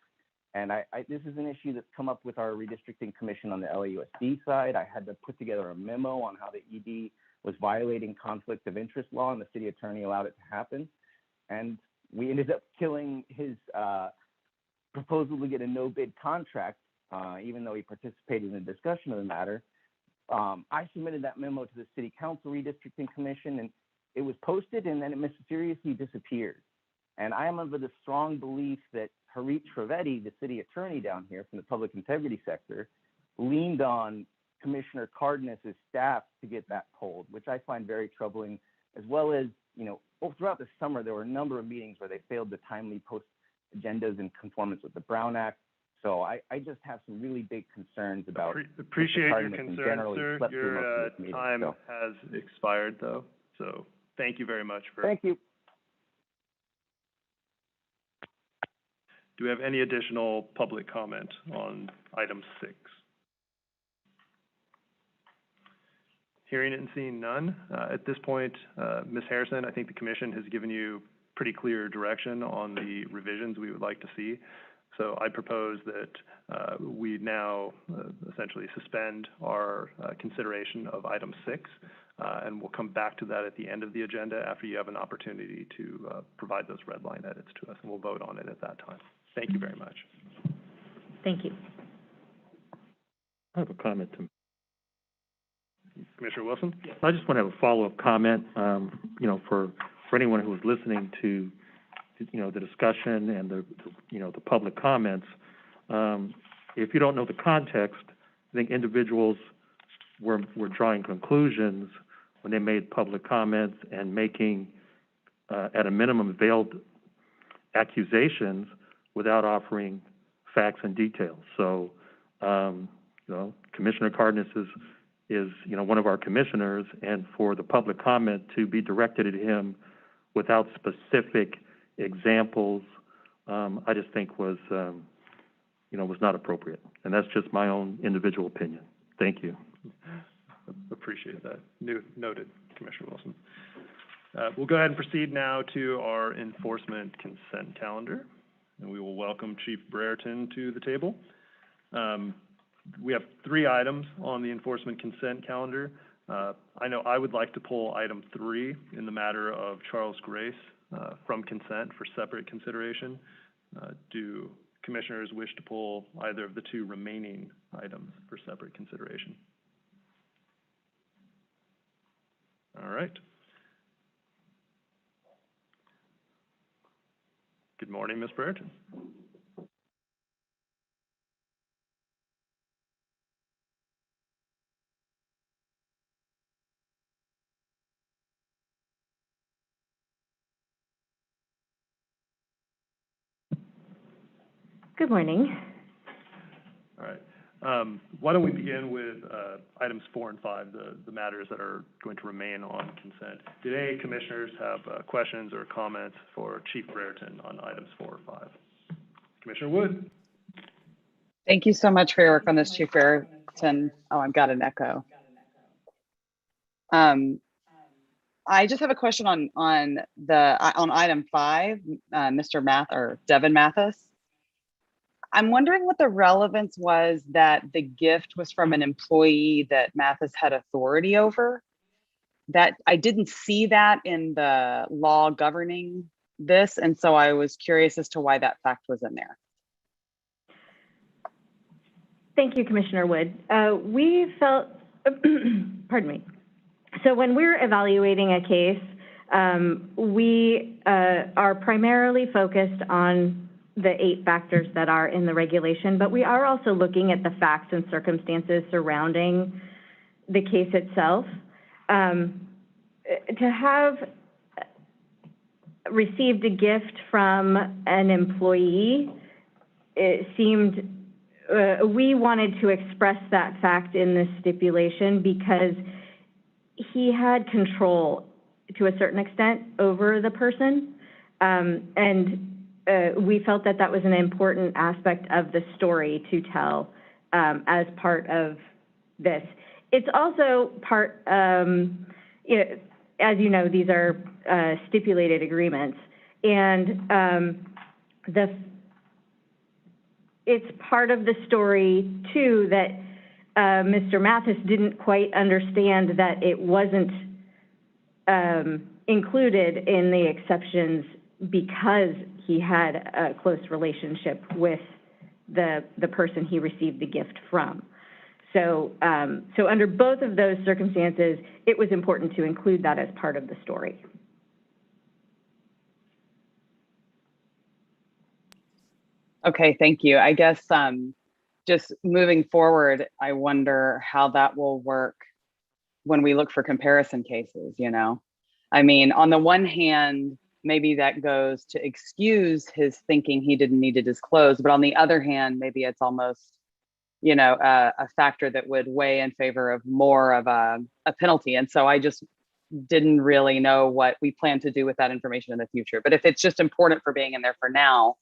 And this is an issue that's come up with our redistricting commission on the LAUSD side. I had to put together a memo on how the ED was violating conflict of interest law, and the city attorney allowed it to happen. And we ended up killing his proposal to get a no-bid contract, even though he participated in the discussion of the matter. I submitted that memo to the City Council Redistricting Commission, and it was posted, and then it mysteriously disappeared. And I am under the strong belief that Harit Trivedi, the city attorney down here from the public integrity sector, leaned on Commissioner Cardenas' staff to get that pulled, which I find very troubling, as well as, throughout the summer, there were a number of meetings where they failed to timely post agendas in conformance with the Brown Act. So I just have some really big concerns about appreciate your concerns, sir. Your time has expired, though. So thank you very much for. Thank you. Do we have any additional public comment on item 6? Hearing and seeing none, at this point, Ms. Harrison, I think the commission has given you pretty clear direction on the revisions we would like to see. So I propose that we now essentially suspend our consideration of item 6, and we'll come back to that at the end of the agenda after you have an opportunity to provide those red line edits to us, and we'll vote on it at that time. Thank you very much. Thank you. I have a comment to Commissioner Wilson? I just want to have a follow-up comment, for anyone who was listening to, the discussion and the public comments. If you don't know the context, I think individuals were drawing conclusions when they made public comments and making, at a minimum, veiled accusations without offering facts and details. So, Commissioner Cardenas is one of our commissioners, and for the public comment to be directed at him without specific examples, I just think was not appropriate. And that's just my own individual opinion. Thank you. Appreciate that. Noted, Commissioner Wilson. We'll go ahead and proceed now to our enforcement consent calendar, and we will welcome Chief Brereton to the table. We have 3 items on the enforcement consent calendar. I know I would like to pull item 3 in the matter of Charles Grace from consent for separate consideration. Do commissioners wish to pull either of the 2 remaining items for separate consideration? All right. Good morning, Ms. Brereton. Good morning. All right. Why don't we begin with items 4 and 5, the matters that are going to remain on consent. Did any commissioners have questions or comments for Chief Brereton on items 4 or 5? Commissioner Wood? Thank you so much for your work on this, Chief Brereton. Oh, I've got an echo. I just have a question on item 5, Mr. Devin Mathis. I'm wondering what the relevance was that the gift was from an employee that Mathis had authority over. That I didn't see that in the law governing this, and so I was curious as to why that fact was in there. Thank you, Commissioner Wood. We felt, pardon me. So when we're evaluating a case, we are primarily focused on the 8 factors that are in the regulation, but we are also looking at the facts and circumstances surrounding the case itself. To have received a gift from an employee, it seemed, we wanted to express that fact in this stipulation because he had control to a certain extent over the person, and we felt that that was an important aspect of the story to tell as part of this. It's also part, as you know, these are stipulated agreements, and it's part of the story, too, that Mr. Mathis didn't quite understand that it wasn't included in the exceptions because he had a close relationship with the person he received the gift from. So, so under both of those circumstances, it was important to include that as part of the story. Okay, thank you. I guess just moving forward, I wonder how that will work when we look for comparison cases, you know? I mean, on the one hand, maybe that goes to excuse his thinking he didn't need to disclose, but on the other hand, maybe it's almost, you know, a factor that would weigh in favor of more of a penalty. And so I just didn't really know what we plan to do with that information in the future. But if it's just important for being in there for now,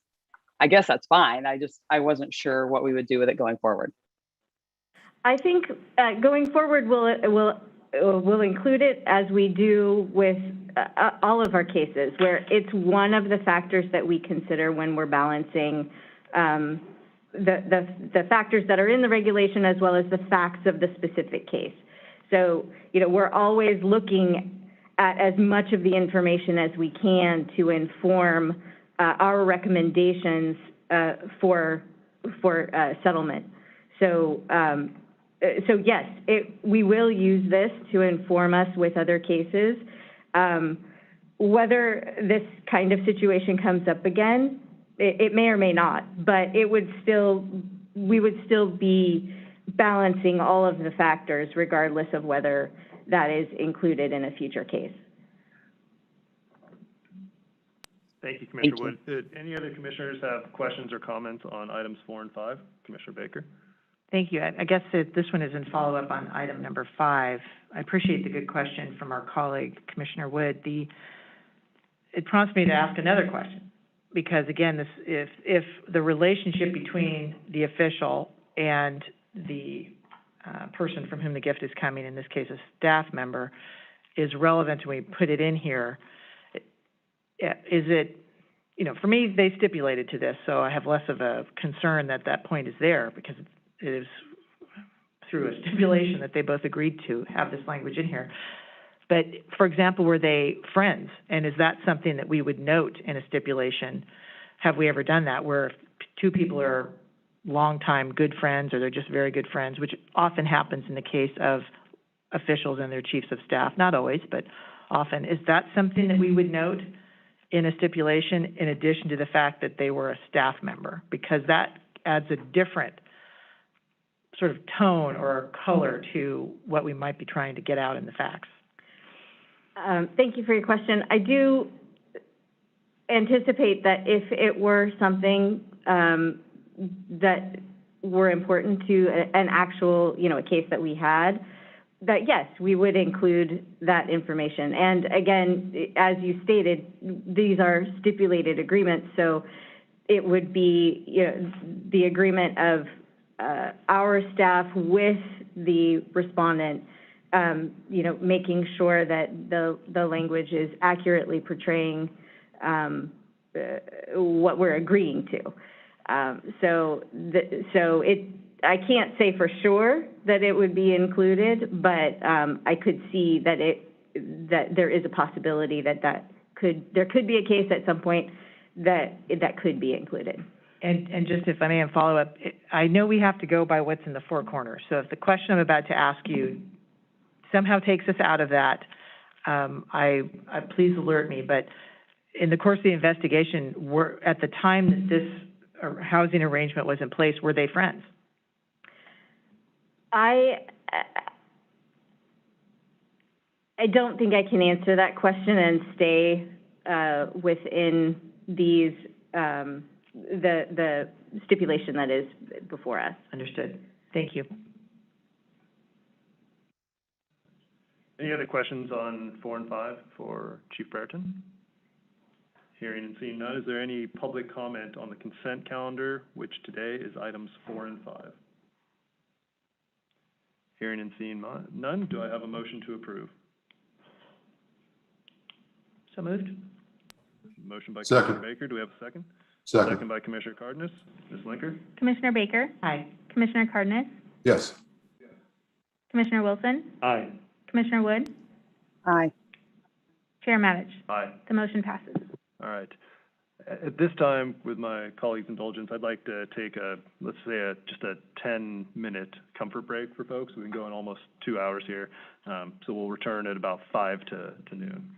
I guess that's fine. I wasn't sure what we would do with it going forward. I think going forward, we'll include it as we do with all of our cases, where it's one of the factors that we consider when we're balancing the factors that are in the regulation as well as the facts of the specific case. So, you know, we're always looking at as much of the information as we can to inform our recommendations for settlement. So, so yes, we will use this to inform us with other cases. Whether this kind of situation comes up again, it may or may not, but we would still be balancing all of the factors regardless of whether that is included in a future case. Thank you, Commissioner Wood. Did any other commissioners have questions or comments on items 4 and 5? Commissioner Baker? Thank you. I guess that this one is in follow-up on item number 5. I appreciate the good question from our colleague, Commissioner Wood. It prompts me to ask another question, because again, if the relationship between the official and the person from whom the gift is coming, in this case a staff member, is relevant and we put it in here, is it, you know, for me, they stipulated to this, so I have less of a concern that that point is there, because it is through a stipulation that they both agreed to have this language in here. But, for example, were they friends? And is that something that we would note in a stipulation? Have we ever done that, where two people are longtime good friends, or they're just very good friends, which often happens in the case of officials and their chiefs of staff? Not always, but often. Is that something that we would note in a stipulation, in addition to the fact that they were a staff member? Because that adds a different sort of tone or color to what we might be trying to get out in the facts. Thank you for your question. I do anticipate that if it were something that were important to an actual, a case that we had, that yes, we would include that information. And again, as you stated, these are stipulated agreements, so it would be, the agreement of our staff with the respondent, making sure that the language is accurately portraying what we're agreeing to. I can't say for sure that it would be included, but I could see that there is a possibility that there could be a case at some point that could be included. And just if I may follow up, I know we have to go by what's in the four corners. So if the question I'm about to ask you somehow takes us out of that, please alert me. But in the course of the investigation, at the time that this housing arrangement was in place, were they friends? I don't think I can answer that question and stay within these the stipulation that is before us. Understood. Thank you. Any other questions on 4 and 5 for Chief Brereton? Hearing and seeing none, is there any public comment on the consent calendar, which today is items 4 and 5? Hearing and seeing none, do I have a motion to approve? So moved. Motion by Second. Commissioner Baker. Do we have a second? Second. Second by Commissioner Cardenas. Ms. Linker? Commissioner Baker? Aye. Commissioner Cardenas? Yes. Commissioner Wilson? Aye. Commissioner Wood? Aye. Chair Matich? Aye. The motion passes. All right. At this time, with my colleagues' indulgence, I'd like to take let's say just a 10-minute comfort break for folks. We've been going almost 2 hours here. So we'll return at about 5 to noon.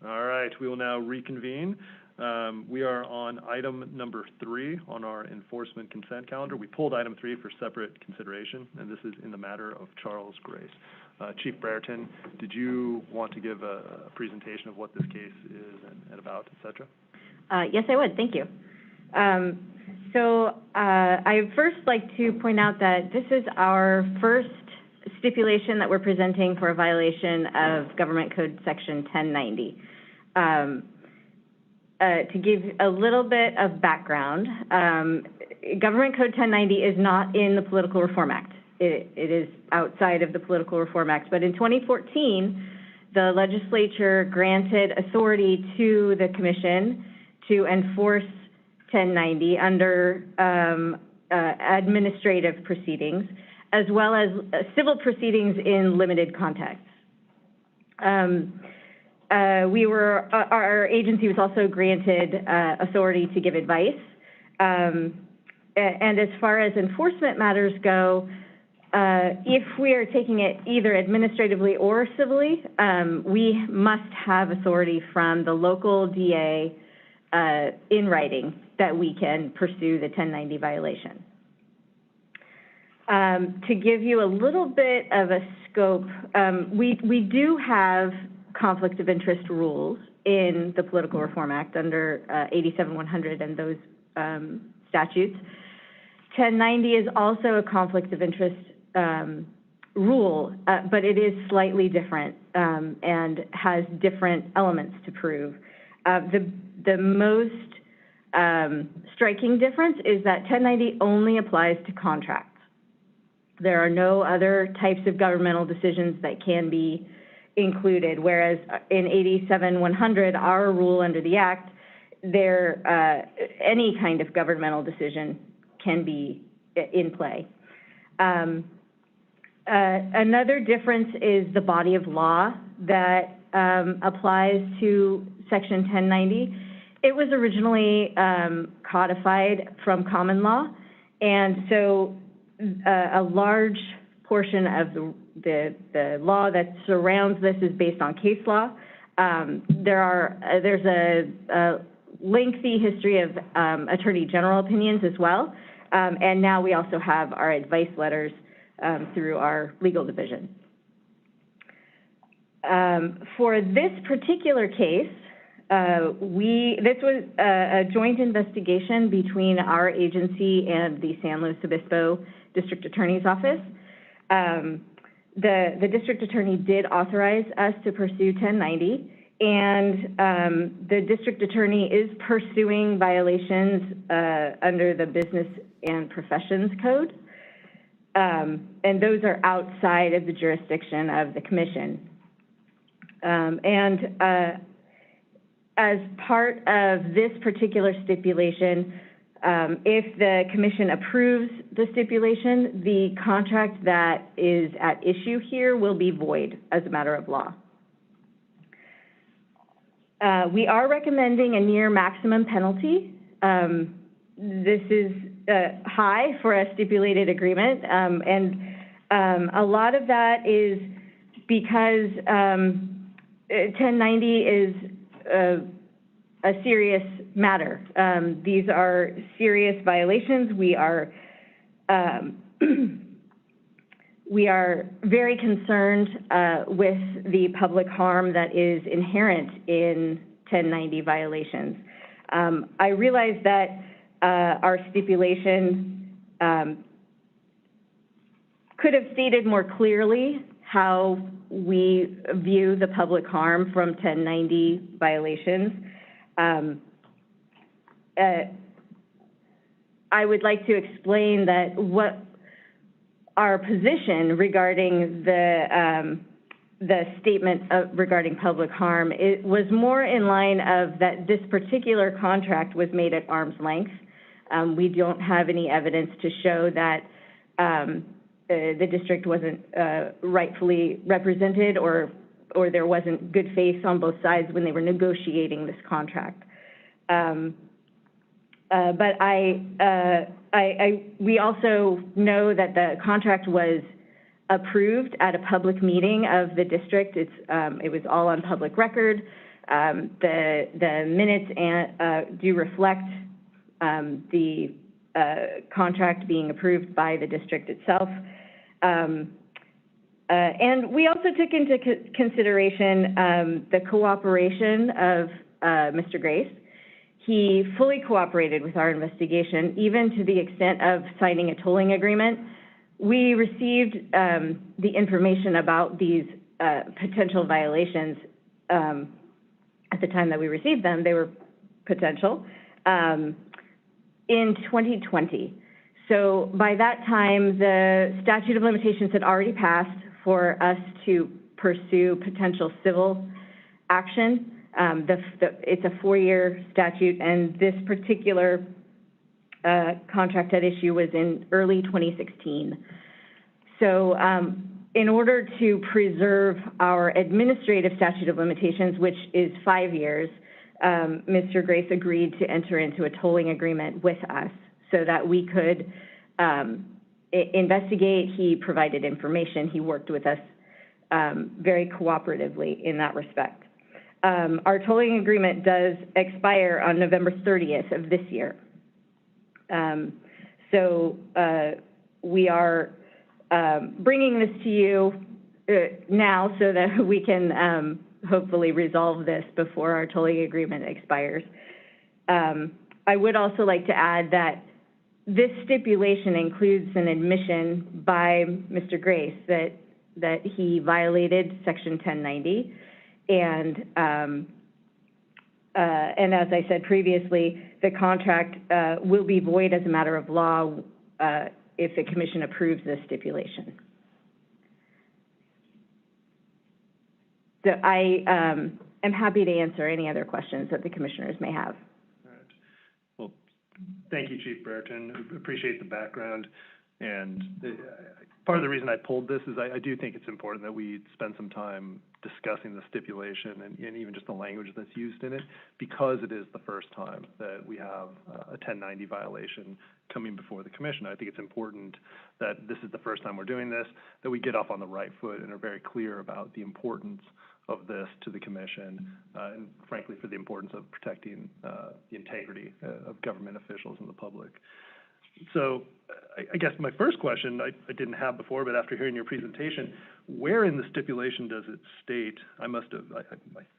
All right, we will now reconvene. We are on item number 3 on our enforcement consent calendar. We pulled item 3 for separate consideration, and this is in the matter of Charles Grace. Chief Brereton, did you want to give a presentation of what this case is and about, et cetera? Yes, I would. Thank you. I'd first like to point out that this is our first stipulation that we're presenting for a violation of Government Code Section 1090. To give a little bit of background, Government Code 1090 is not in the Political Reform Act. It is outside of the Political Reform Act. But in 2014, the legislature granted authority to the Commission to enforce 1090 under administrative proceedings, as well as civil proceedings in limited contexts. Our agency was also granted authority to give advice. And as far as enforcement matters go, if we are taking it either administratively or civilly, we must have authority from the local DA in writing that we can pursue the 1090 violation. To give you a little bit of a scope, we do have conflict of interest rules in the Political Reform Act under 87-100 and those statutes. 1090 is also a conflict of interest rule, but it is slightly different and has different elements to prove. The most striking difference is that 1090 only applies to contracts. There are no other types of governmental decisions that can be included, whereas in 87-100, our rule under the Act, any kind of governmental decision can be in play. Another difference is the body of law that applies to Section 1090. It was originally codified from common law, and so a large portion of the law that surrounds this is based on case law. There's a lengthy history of Attorney General opinions as well, and now we also have our advice letters through our legal division. For this particular case, this was a joint investigation between our agency and the San Luis Obispo District Attorney's Office. The District Attorney did authorize us to pursue 1090, and the District Attorney is pursuing violations under the Business and Professions Code, and those are outside of the jurisdiction of the Commission. As part of this particular stipulation, if the Commission approves the stipulation, the contract that is at issue here will be void as a matter of law. We are recommending a near maximum penalty. This is high for a stipulated agreement, and a lot of that is because 1090 is a serious matter. These are serious violations. We are very concerned with the public harm that is inherent in 1090 violations. I realize that our stipulation could have stated more clearly how we view the public harm from 1090 violations. I would like to explain that what our position regarding the statement regarding public harm, it was more in line of that this particular contract was made at arm's length. We don't have any evidence to show that the district wasn't rightfully represented or there wasn't good faith on both sides when they were negotiating this contract. But we also know that the contract was approved at a public meeting of the district. It was all on public record. The minutes do reflect the contract being approved by the district itself. And we also took into consideration the cooperation of Mr. Grace. He fully cooperated with our investigation, even to the extent of signing a tolling agreement. We received the information about these potential violations at the time that we received them. They were potential in 2020. So by that time, the statute of limitations had already passed for us to pursue potential civil action. It's a 4-year statute, and this particular contract at issue was in early 2016. So in order to preserve our administrative statute of limitations, which is 5 years, Mr. Grace agreed to enter into a tolling agreement with us so that we could investigate. He provided information. He worked with us very cooperatively in that respect. Our tolling agreement does expire on November 30th of this year. So we are bringing this to you now so that we can hopefully resolve this before our tolling agreement expires. I would also like to add that this stipulation includes an admission by Mr. Grace that he violated Section 1090, and as I said previously, the contract will be void as a matter of law if the commission approves this stipulation. So I am happy to answer any other questions that the commissioners may have. All right. Well, thank you, Chief Brereton. Appreciate the background. And part of the reason I pulled this is I do think it's important that we spend some time discussing the stipulation and even just the language that's used in it, because it is the first time that we have a 1090 violation coming before the commission. I think it's important that this is the first time we're doing this, that we get off on the right foot and are very clear about the importance of this to the commission, and frankly, for the importance of protecting the integrity of government officials and the public. So I guess my first question I didn't have before, but after hearing your presentation, where in the stipulation does it state, I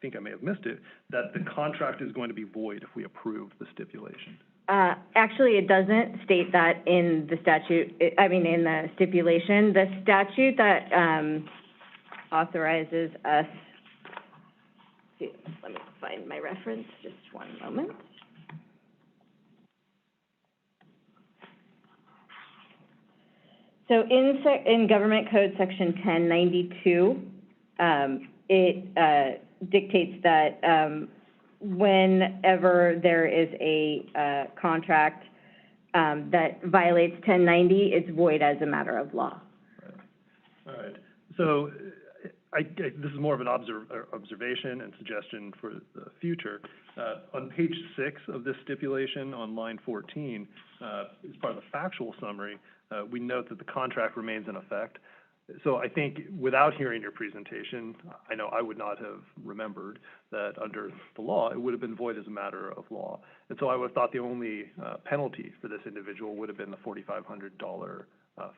think I may have missed it, that the contract is going to be void if we approve the stipulation? Actually, it doesn't state that in the statute, in the stipulation. The statute that authorizes us, let me find my reference, just one moment. So in Government Code Section 1092, it dictates that whenever there is a contract that violates 1090, it's void as a matter of law. Right. All right. So this is more of an observation and suggestion for the future. On page 6 of this stipulation, on line 14, as part of the factual summary, we note that the contract remains in effect. So I think without hearing your presentation, I know I would not have remembered that under the law, it would have been void as a matter of law. And so I would have thought the only penalty for this individual would have been the $4,500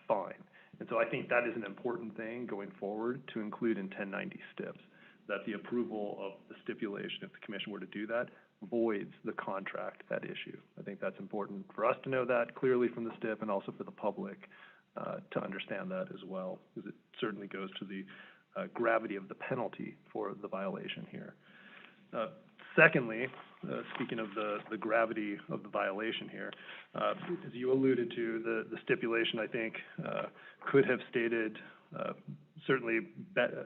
fine. And so I think that is an important thing going forward to include in 1090 stips, that the approval of the stipulation, if the commission were to do that, voids the contract at issue. I think that's important for us to know that clearly from the stip, and also for the public to understand that as well, because it certainly goes to the gravity of the penalty for the violation here. Secondly, speaking of the gravity of the violation here, as you alluded to, the stipulation, I think, could have stated certainly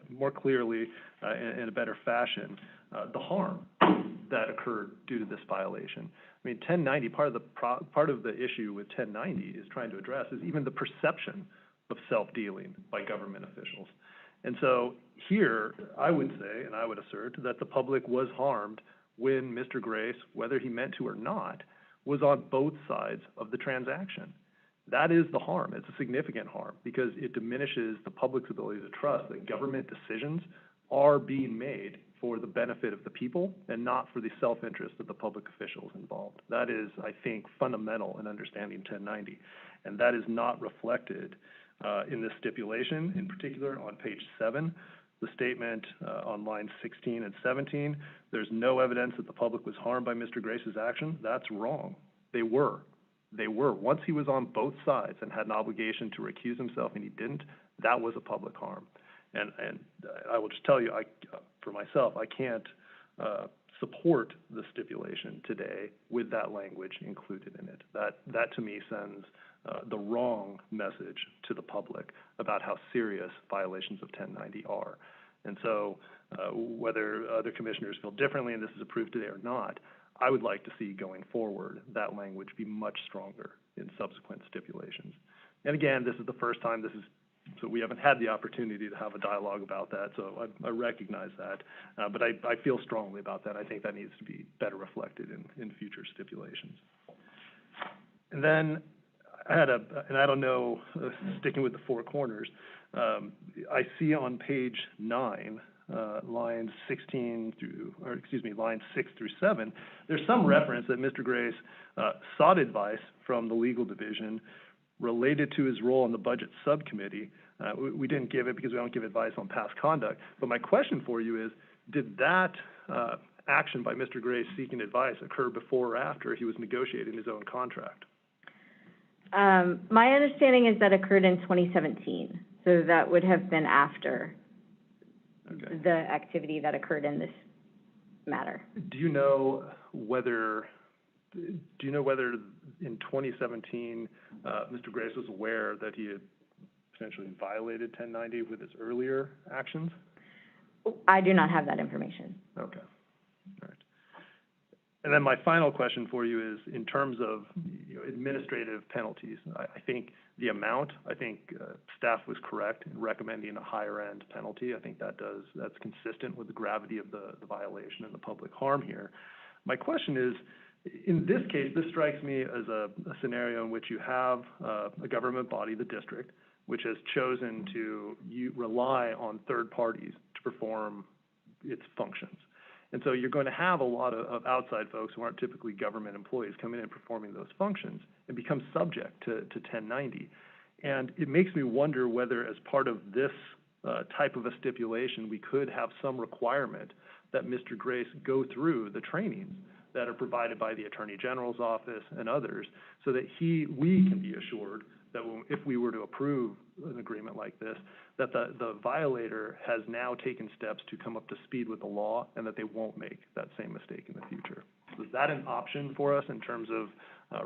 more clearly in a better fashion the harm that occurred due to this violation. I mean, 1090, part of the issue with 1090 is trying to address is even the perception of self-dealing by government officials. And so here, I would say, and I would assert, that the public was harmed when Mr. Grace, whether he meant to or not, was on both sides of the transaction. That is the harm. It's a significant harm because it diminishes the public's ability to trust that government decisions are being made for the benefit of the people and not for the self-interest of the public officials involved. That is, I think, fundamental in understanding 1090, and that is not reflected in this stipulation, in particular on page 7. The statement on lines 16 and 17, there's no evidence that the public was harmed by Mr. Grace's action. That's wrong. They were. Once he was on both sides and had an obligation to recuse himself and he didn't, that was a public harm. And I will just tell you, for myself, I can't support the stipulation today with that language included in it. That to me sends the wrong message to the public about how serious violations of 1090 are. And so whether other commissioners feel differently and this is approved today or not, I would like to see going forward that language be much stronger in subsequent stipulations. And again, this is the first time so we haven't had the opportunity to have a dialogue about that, so I recognize that. But I feel strongly about that. I think that needs to be better reflected in future stipulations. And then I had and I don't know, sticking with the four corners, I see on page 9, lines 6 through 7, there's some reference that Mr. Grace sought advice from the legal division related to his role in the budget subcommittee. We didn't give it because we don't give advice on past conduct. But my question for you is, did that action by Mr. Grace seeking advice occur before or after he was negotiating his own contract? My understanding is that occurred in 2017, so that would have been after the activity that occurred in this matter. Do you know whether in 2017 Mr. Grace was aware that he had potentially violated 1090 with his earlier actions? I do not have that information. Okay. All right. And then my final question for you is, in terms of administrative penalties, I think the amount, staff was correct in recommending a higher end penalty. I think that's consistent with the gravity of the violation and the public harm here. My question is, in this case, this strikes me as a scenario in which you have a government body, the district, which has chosen to rely on third parties to perform its functions. And so you're going to have a lot of outside folks who aren't typically government employees coming in and performing those functions and become subject to 1090. And it makes me wonder whether, as part of this type of a stipulation, we could have some requirement that Mr. Grace go through the trainings that are provided by the Attorney General's office and others, so that we can be assured that if we were to approve an agreement like this, that the violator has now taken steps to come up to speed with the law and that they won't make that same mistake in the future. So is that an option for us in terms of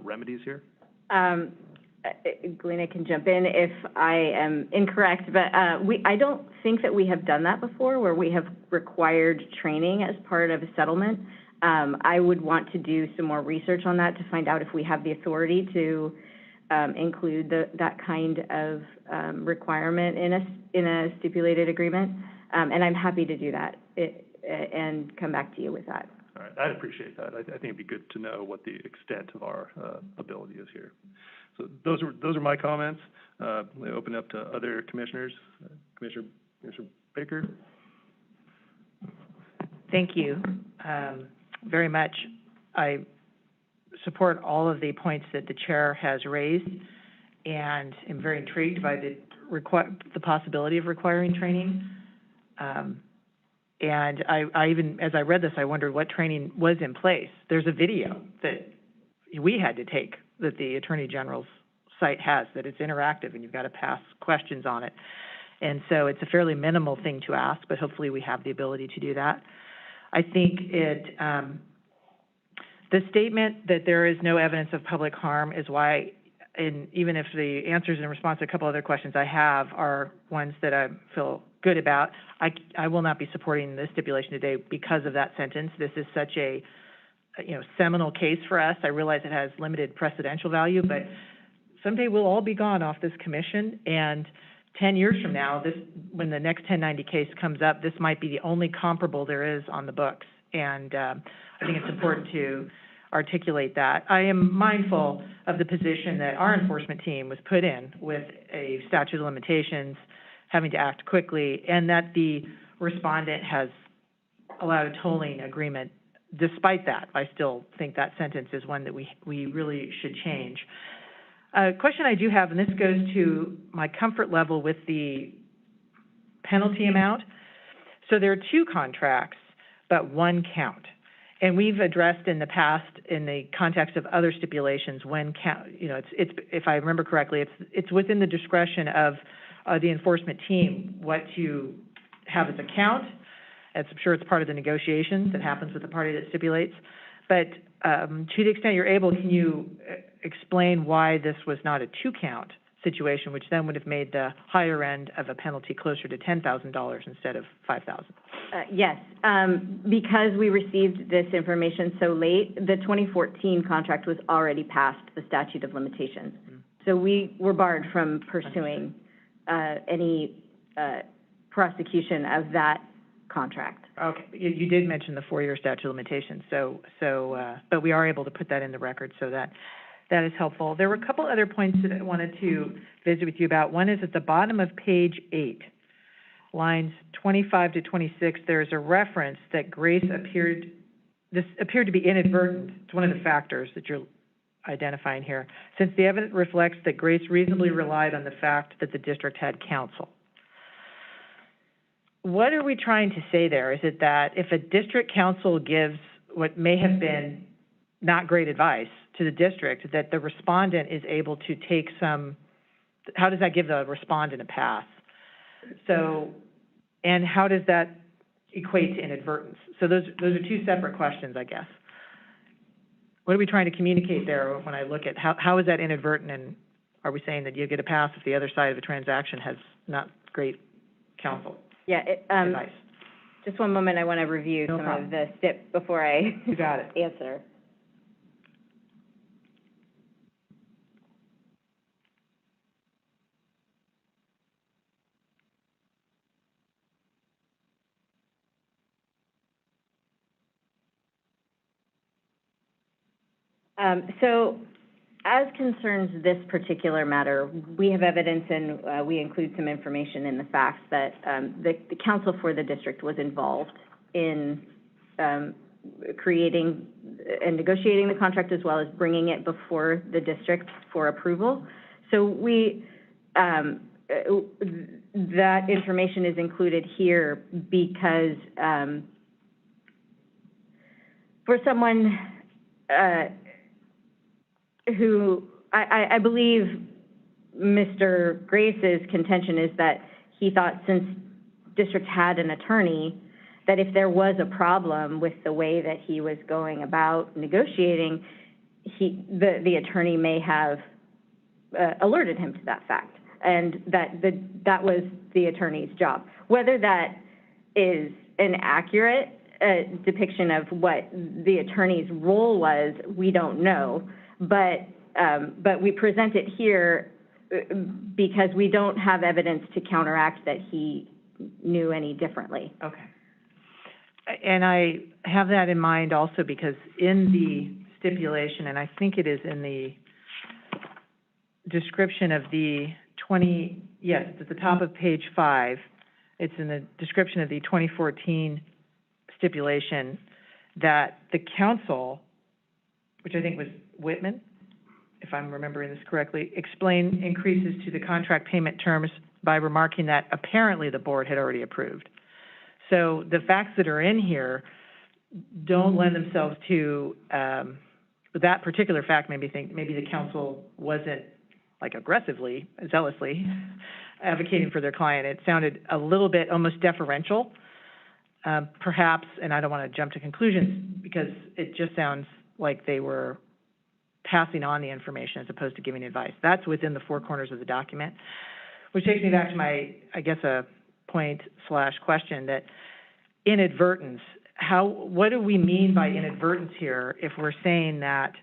remedies here? Galena can jump in if I am incorrect, but I don't think that we have done that before, where we have required training as part of a settlement. I would want to do some more research on that to find out if we have the authority to include that kind of requirement in a stipulated agreement, and I'm happy to do that and come back to you with that. All right, I'd appreciate that. I think it'd be good to know what the extent of our ability is here. So those are my comments. Let me open up to other commissioners. Commissioner Baker. Thank you very much. I support all of the points that the chair has raised, and am very intrigued by the possibility of requiring training. And I even, as I read this, I wondered what training was in place. There's a video that we had to take that the Attorney General's site has, that it's interactive and you've got to pass questions on it. And so it's a fairly minimal thing to ask, but hopefully we have the ability to do that. I think the statement that there is no evidence of public harm is why, and even if the answers in response to a couple other questions I have are ones that I feel good about, I will not be supporting this stipulation today because of that sentence. This is such a seminal case for us. I realize it has limited precedential value, but someday we'll all be gone off this commission, and 10 years from now, when the next 1090 case comes up, this might be the only comparable there is on the books. And I think it's important to articulate that. I am mindful of the position that our enforcement team was put in with a statute of limitations, having to act quickly, and that the respondent has allowed a tolling agreement. Despite that, I still think that sentence is one that we really should change. A question I do have, and this goes to my comfort level with the penalty amount. So there are 2 contracts, but 1 count. And we've addressed in the past, in the context of other stipulations, when count, you know, it's if I remember correctly, it's within the discretion of the enforcement team what to have as a count. I'm sure it's part of the negotiations that happens with the party that stipulates. But to the extent you're able, can you explain why this was not a 2-count situation, which then would have made the higher end of a penalty closer to $10,000 instead of $5,000? Yes, because we received this information so late, the 2014 contract was already past the statute of limitations. So we were barred from pursuing any prosecution of that contract. Okay, you did mention the 4-year statute of limitations, but we are able to put that in the record, so that is helpful. There were a couple other points that I wanted to visit with you about. One is at the bottom of page 8, lines 25 to 26, there's a reference that this appeared to be inadvertent. It's one of the factors that you're identifying here. Since the evidence reflects that Grace reasonably relied on the fact that the district had counsel. What are we trying to say there? Is it that if a district counsel gives what may have been not great advice to the district, that the respondent is able to take some, how does that give the respondent a pass? So, and how does that equate to inadvertence? So those are 2 separate questions, I guess. What are we trying to communicate there when I look at how is that inadvertent, and are we saying that you get a pass if the other side of the transaction has not great counsel? Yeah, Advice. just one moment, I want to review No some problem. of the STIP before I You got it. answer. So as concerns this particular matter, we have evidence and we include some information in the facts that the counsel for the district was involved in creating and negotiating the contract as well as bringing it before the district for approval. So we, that information is included here because for someone who, I believe Mr. Grace's contention is that he thought since district had an attorney, that if there was a problem with the way that he was going about negotiating, the attorney may have alerted him to that fact, and that was the attorney's job. Whether that is an accurate depiction of what the attorney's role was, we don't know. But we present it here because we don't have evidence to counteract that he knew any differently. Okay. And I have that in mind also because in the stipulation, and I think it is in the description of the it's at the top of page 5, it's in the description of the 2014 stipulation that the counsel, which I think was Whitman, if I'm remembering this correctly, explained increases to the contract payment terms by remarking that apparently the board had already approved. So the facts that are in here don't lend themselves to that particular fact. Maybe the counsel wasn't like aggressively, zealously advocating for their client. It sounded a little bit almost deferential, perhaps, and I don't want to jump to conclusions because it just sounds like they were passing on the information as opposed to giving advice. That's within the 4 corners of the document, which takes me back to my, I guess, a point/question that inadvertence, what do we mean by inadvertence here if we're saying that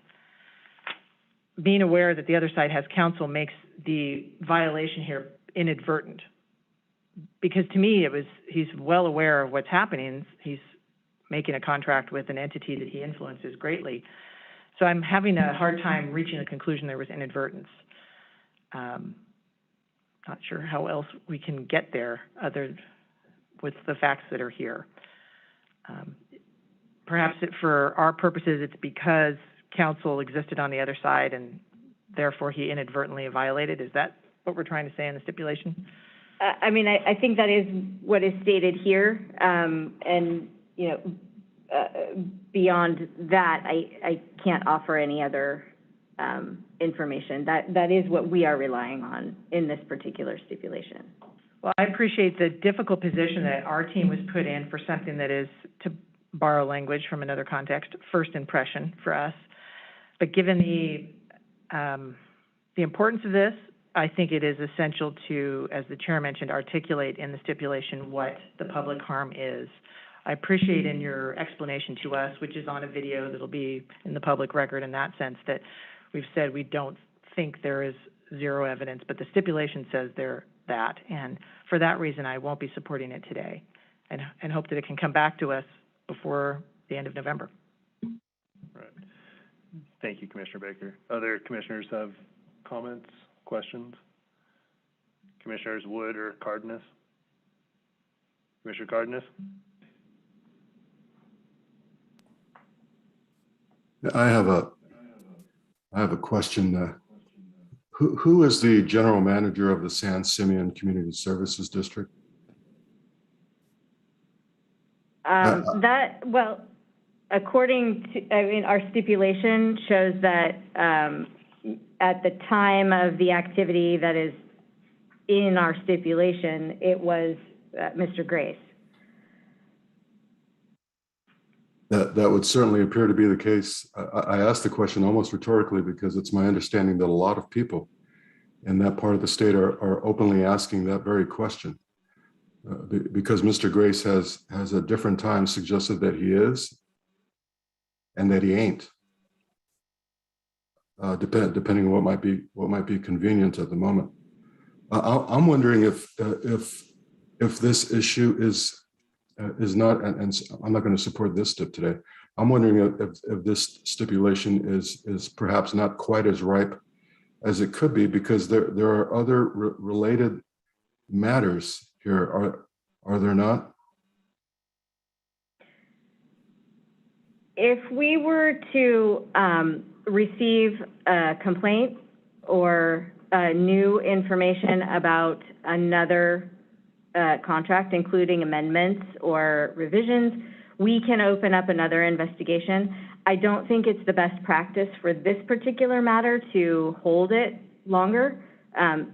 being aware that the other side has counsel makes the violation here inadvertent? Because to me, he's well aware of what's happening. He's making a contract with an entity that he influences greatly. So I'm having a hard time reaching a conclusion there was inadvertence. Not sure how else we can get there other with the facts that are here. Perhaps for our purposes, it's because counsel existed on the other side and therefore he inadvertently violated. Is that what we're trying to say in the stipulation? I mean, I think that is what is stated here, and, you know, beyond that, I can't offer any other information. That is what we are relying on in this particular stipulation. Well, I appreciate the difficult position that our team was put in for something that is, to borrow language from another context, first impression for us. But given the importance of this, I think it is essential to, as the chair mentioned, articulate in the stipulation what the public harm is. I appreciate in your explanation to us, which is on a video that'll be in the public record in that sense, that we've said we don't think there is zero evidence, but the stipulation says that. And for that reason, I won't be supporting it today and hope that it can come back to us before the end of November. Right. Thank you, Commissioner Baker. Other commissioners have comments, questions? Commissioners Wood or Cardenas? Commissioner Cardenas? I have a question. Who is the general manager of the San Simeon Community Services District? Well, according to, I mean, our stipulation shows that at the time of the activity that is in our stipulation, it was Mr. Grace. That would certainly appear to be the case. I asked the question almost rhetorically because it's my understanding that a lot of people in that part of the state are openly asking that very question. Because Mr. Grace has at different times suggested that he is and that he ain't, depending on what might be convenient at the moment. I'm wondering if this issue is not, and I'm not going to support this stip today. I'm wondering if this stipulation is perhaps not quite as ripe as it could be, because there are other related matters here. Are there not? If we were to receive a complaint or new information about another contract, including amendments or revisions, we can open up another investigation. I don't think it's the best practice for this particular matter to hold it longer.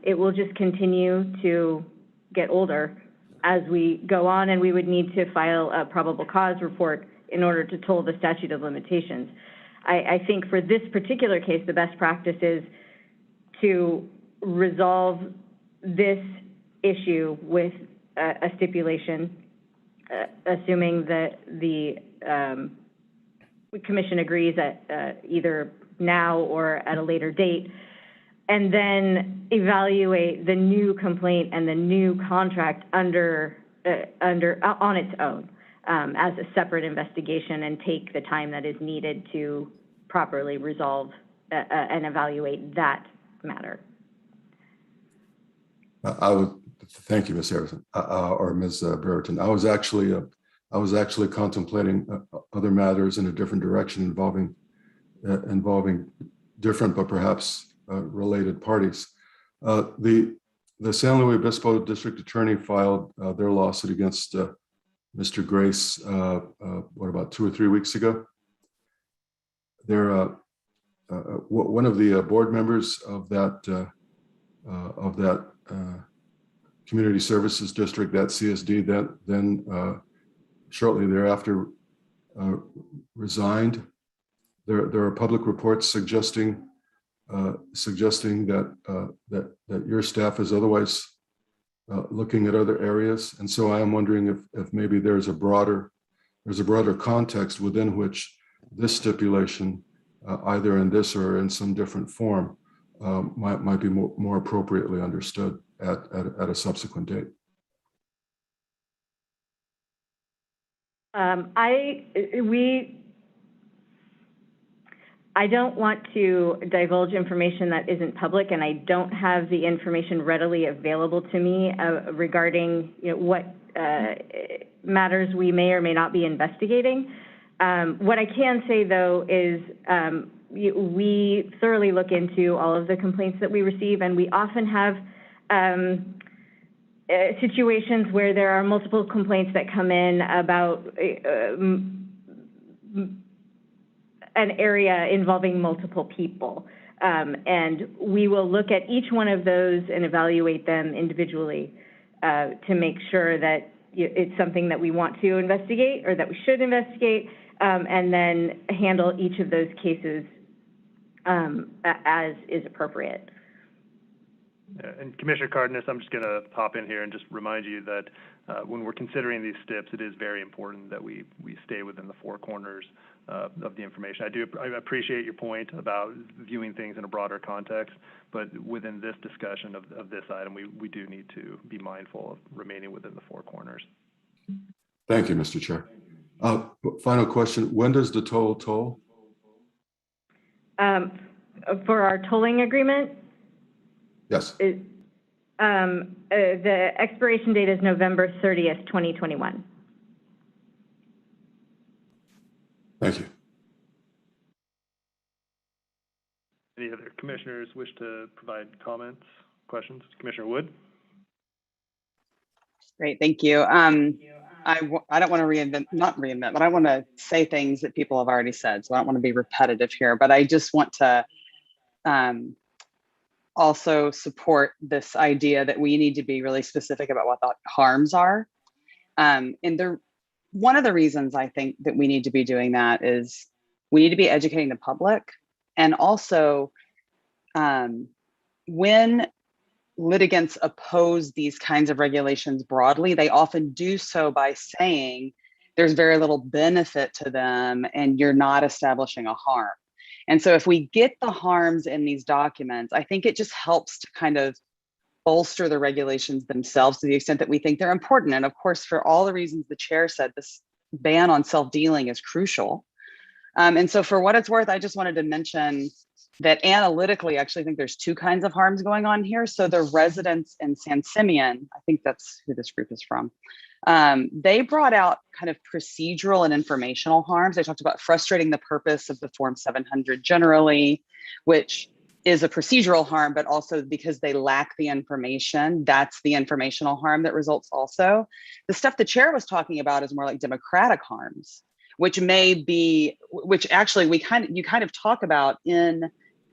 It will just continue to get older as we go on, and we would need to file a probable cause report in order to toll the statute of limitations. I think for this particular case, the best practice is to resolve this issue with a stipulation, assuming that the commission agrees at either now or at a later date, and then evaluate the new complaint and the new contract on its own as a separate investigation, and take the time that is needed to properly resolve and evaluate that matter. Thank you, Ms. Harrison, or Ms. Brereton. I was actually contemplating other matters in a different direction involving different but perhaps related parties. The San Luis Obispo District Attorney filed their lawsuit against Mr. Grace, about 2 or 3 weeks ago. One of the board members of that community services district, that CSD, that then shortly thereafter resigned. There are public reports suggesting that your staff is otherwise looking at other areas, and so I am wondering if maybe there's a broader context within which this stipulation, either in this or in some different form, might be more appropriately understood at a subsequent date. I don't want to divulge information that isn't public, and I don't have the information readily available to me regarding, what matters we may or may not be investigating. What I can say, though, is we thoroughly look into all of the complaints that we receive, and we often have situations where there are multiple complaints that come in about an area involving multiple people. And we will look at each one of those and evaluate them individually to make sure that it's something that we want to investigate or that we should investigate, and then handle each of those cases as is appropriate. And Commissioner Cardenas, I'm just going to hop in here and just remind you that when we're considering these steps, it is very important that we stay within the four corners of the information. I appreciate your point about viewing things in a broader context, but within this discussion of this item, we do need to be mindful of remaining within the four corners. Thank you, Mr. Chair. Final question, when does the toll? For our tolling agreement, Yes. the expiration date is November 30th, 2021. Thank you. Any other commissioners wish to provide comments, questions? Commissioner Wood? Great, thank you. I don't want to not reinvent, but I want to say things that people have already said, so I don't want to be repetitive here, but I just want to also support this idea that we need to be really specific about what the harms are. And one of the reasons I think that we need to be doing that is we need to be educating the public. And also, when litigants oppose these kinds of regulations broadly, they often do so by saying there's very little benefit to them and you're not establishing a harm. And so if we get the harms in these documents, I think it just helps to kind of bolster the regulations themselves to the extent that we think they're important. And of course, for all the reasons the chair said, this ban on self-dealing is crucial. And so for what it's worth, I just wanted to mention that analytically, I actually think there's two kinds of harms going on here. So the residents in San Simeon, I think that's who this group is from, they brought out kind of procedural and informational harms. They talked about frustrating the purpose of the Form 700 generally, which is a procedural harm, but also because they lack the information, that's the informational harm that results also. The stuff the chair was talking about is more like democratic harms, which actually you kind of talk about in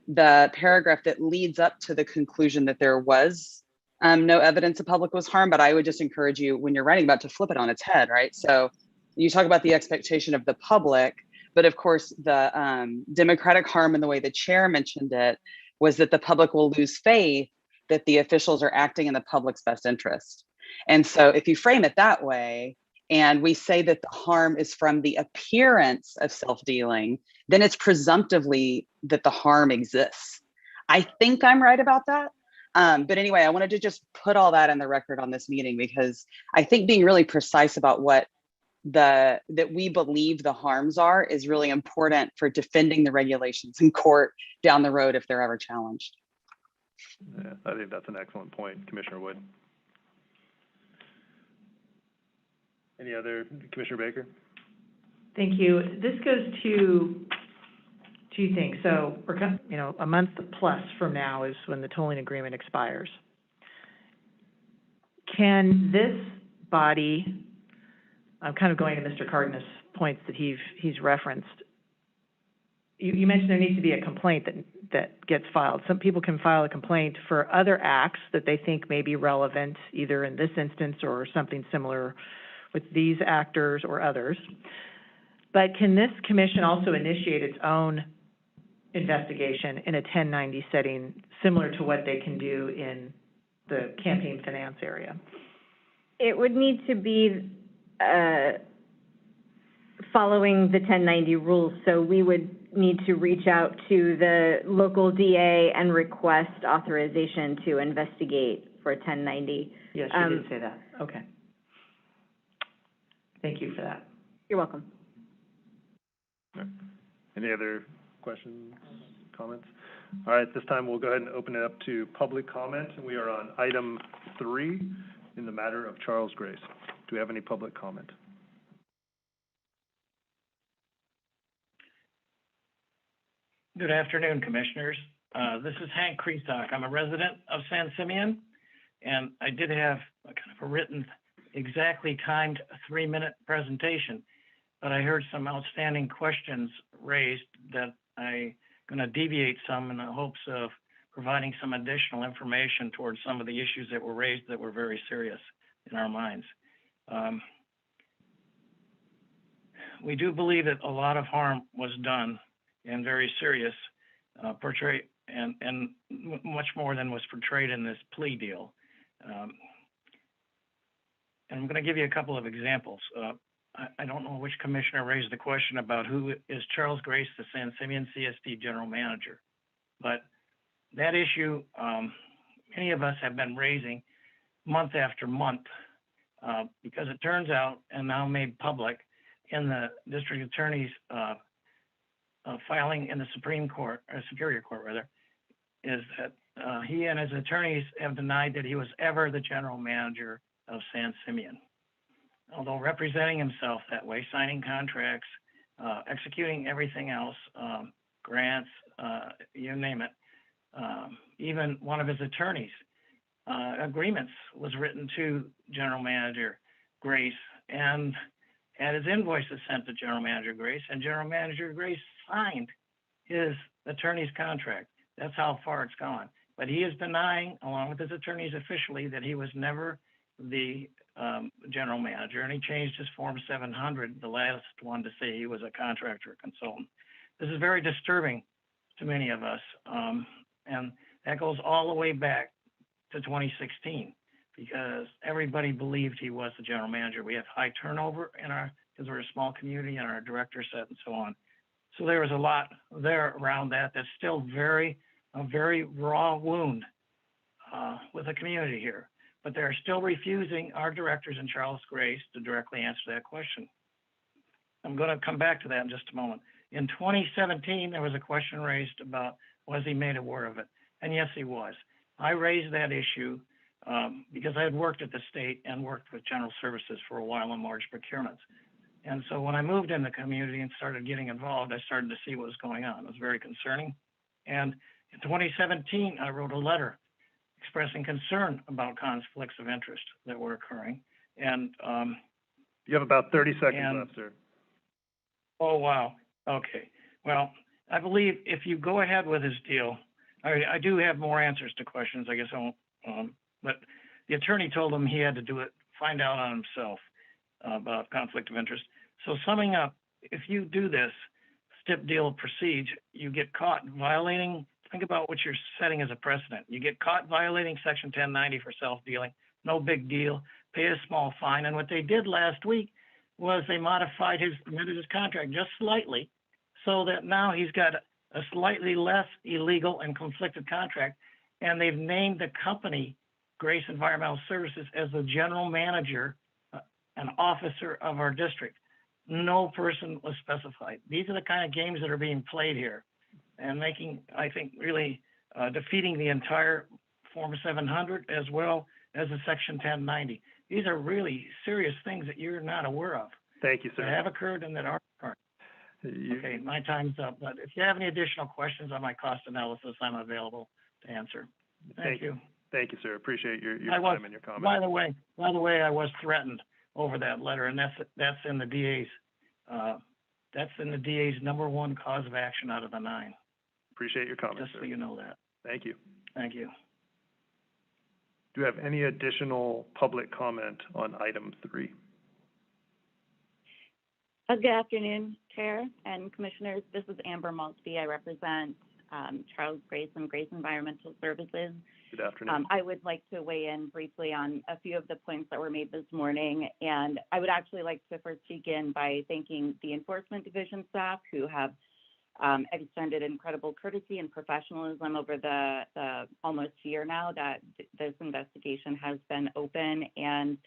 the paragraph that leads up to the conclusion that there was no evidence the public was harmed. But I would just encourage you, when you're writing about, to flip it on its head, right? So you talk about the expectation of the public, but of course the democratic harm in the way the chair mentioned it was that the public will lose faith that the officials are acting in the public's best interest. And so if you frame it that way, and we say that the harm is from the appearance of self-dealing, then it's presumptively that the harm exists. I think I'm right about that. But anyway, I wanted to just put all that on the record on this meeting, because I think being really precise about what that we believe the harms are is really important for defending the regulations in court down the road if they're ever challenged. Yeah, I think that's an excellent point, Commissioner Wood. Any other, Commissioner Baker? Thank you. This goes to two things. So we're, a month plus from now is when the tolling agreement expires. Can this body, I'm kind of going to Mr. Cardenas' points that he's referenced. You mentioned there needs to be a complaint that gets filed. Some people can file a complaint for other acts that they think may be relevant, either in this instance or something similar with these actors or others. But can this commission also initiate its own investigation in a 1090 setting, similar to what they can do in the campaign finance area? It would need to be following the 1090 rules. So we would need to reach out to the local DA and request authorization to investigate for a 1090. Yes, you did say that. Okay. Thank you for that. You're welcome. Any other questions, comments? All right, this time we'll go ahead and open it up to public comment. We are on item 3 in the matter of Charles Grace. Do we have any public comment? Good afternoon, Commissioners. This is Hank Kresak. I'm a resident of San Simeon, and I did have a kind of a written, exactly timed 3-minute presentation, but I heard some outstanding questions raised that I'm going to deviate some in the hopes of providing some additional information towards some of the issues that were raised that were very serious in our minds. We do believe that a lot of harm was done and very serious, portrayed, and much more than was portrayed in this plea deal. And I'm going to give you a couple of examples. I don't know which commissioner raised the question about who is Charles Grace, the San Simeon CSD General Manager, but that issue, many of us have been raising month after month, because it turns out, and now made public, in the district attorney's filing in the Supreme Court, or Superior Court rather, is that he and his attorneys have denied that he was ever the general manager of San Simeon. Although representing himself that way, signing contracts, executing everything else, grants, you name it, even one of his attorneys' agreements was written to General Manager Grace and had his invoices sent to General Manager Grace, and General Manager Grace signed his attorney's contract. That's how far it's gone. But he is denying, along with his attorneys officially, that he was never the general manager, and he changed his Form 700, the last one, to say he was a contractor or consultant. This is very disturbing to many of us, and that goes all the way back to 2016, because everybody believed he was the general manager. We have high turnover in because we're a small community, and our director set and so on. So there was a lot there around that that's still a very raw wound with the community here. But they're still refusing our directors and Charles Grace to directly answer that question. I'm going to come back to that in just a moment. In 2017, there was a question raised about, was he made aware of it? And yes, he was. I raised that issue because I had worked at the state and worked with general services for a while on large procurements. And so when I moved in the community and started getting involved, I started to see what was going on. It was very concerning. And in 2017, I wrote a letter expressing concern about conflicts of interest that were occurring. And you have about 30 seconds left, sir. Oh, wow. Okay. Well, I believe if you go ahead with his deal, I do have more answers to questions, I guess I won't, but the attorney told him he had to do it, find out on himself about conflict of interest. So summing up, if you do this STIP deal proceeds, you get caught violating. Think about what you're setting as a precedent. You get caught violating Section 1090 for self-dealing, no big deal, pay a small fine. And what they did last week was they amended his contract just slightly so that now he's got a slightly less illegal and conflicted contract. And they've named the company, Grace Environmental Services, as the general manager, an officer of our district. No person was specified. These are the kind of games that are being played here, and making, I think, really defeating the entire Form 700 as well as the Section 1090. These are really serious things that you're not aware of. Thank you, sir. That have occurred and that are occurring. Okay, my time's up. But if you have any additional questions on my cost analysis, I'm available to answer. Thank you. Thank you, sir. Appreciate your time and your comments. By the way, I was threatened over that letter, and that's in the DA's. That's in the DA's #1 cause of action out of the 9. Appreciate your comments, just sir. So you know that. Thank you. Thank you. Do you have any additional public comment on item 3? Good afternoon, Chair and Commissioners. This is Amber Maltby. I represent Charles Grace and Grace Environmental Services. Good afternoon. I would like to weigh in briefly on a few of the points that were made this morning, and I would actually like to first begin by thanking the Enforcement Division staff who have extended incredible courtesy and professionalism over the almost year now that this investigation has been open. And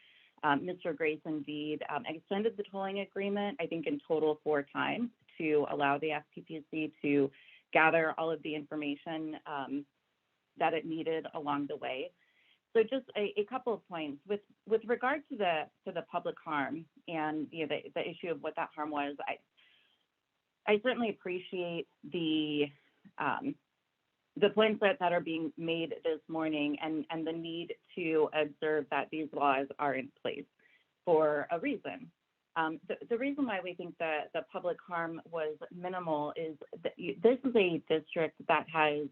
Mr. Grace indeed extended the tolling agreement, I think in total 4 times, to allow the FPPC to gather all of the information that it needed along the way. So just a couple of points with regard to the public harm and the issue of what that harm was. I certainly appreciate the points that are being made this morning and the need to observe that these laws are in place for a reason. The reason why we think that the public harm was minimal is that this is a district that has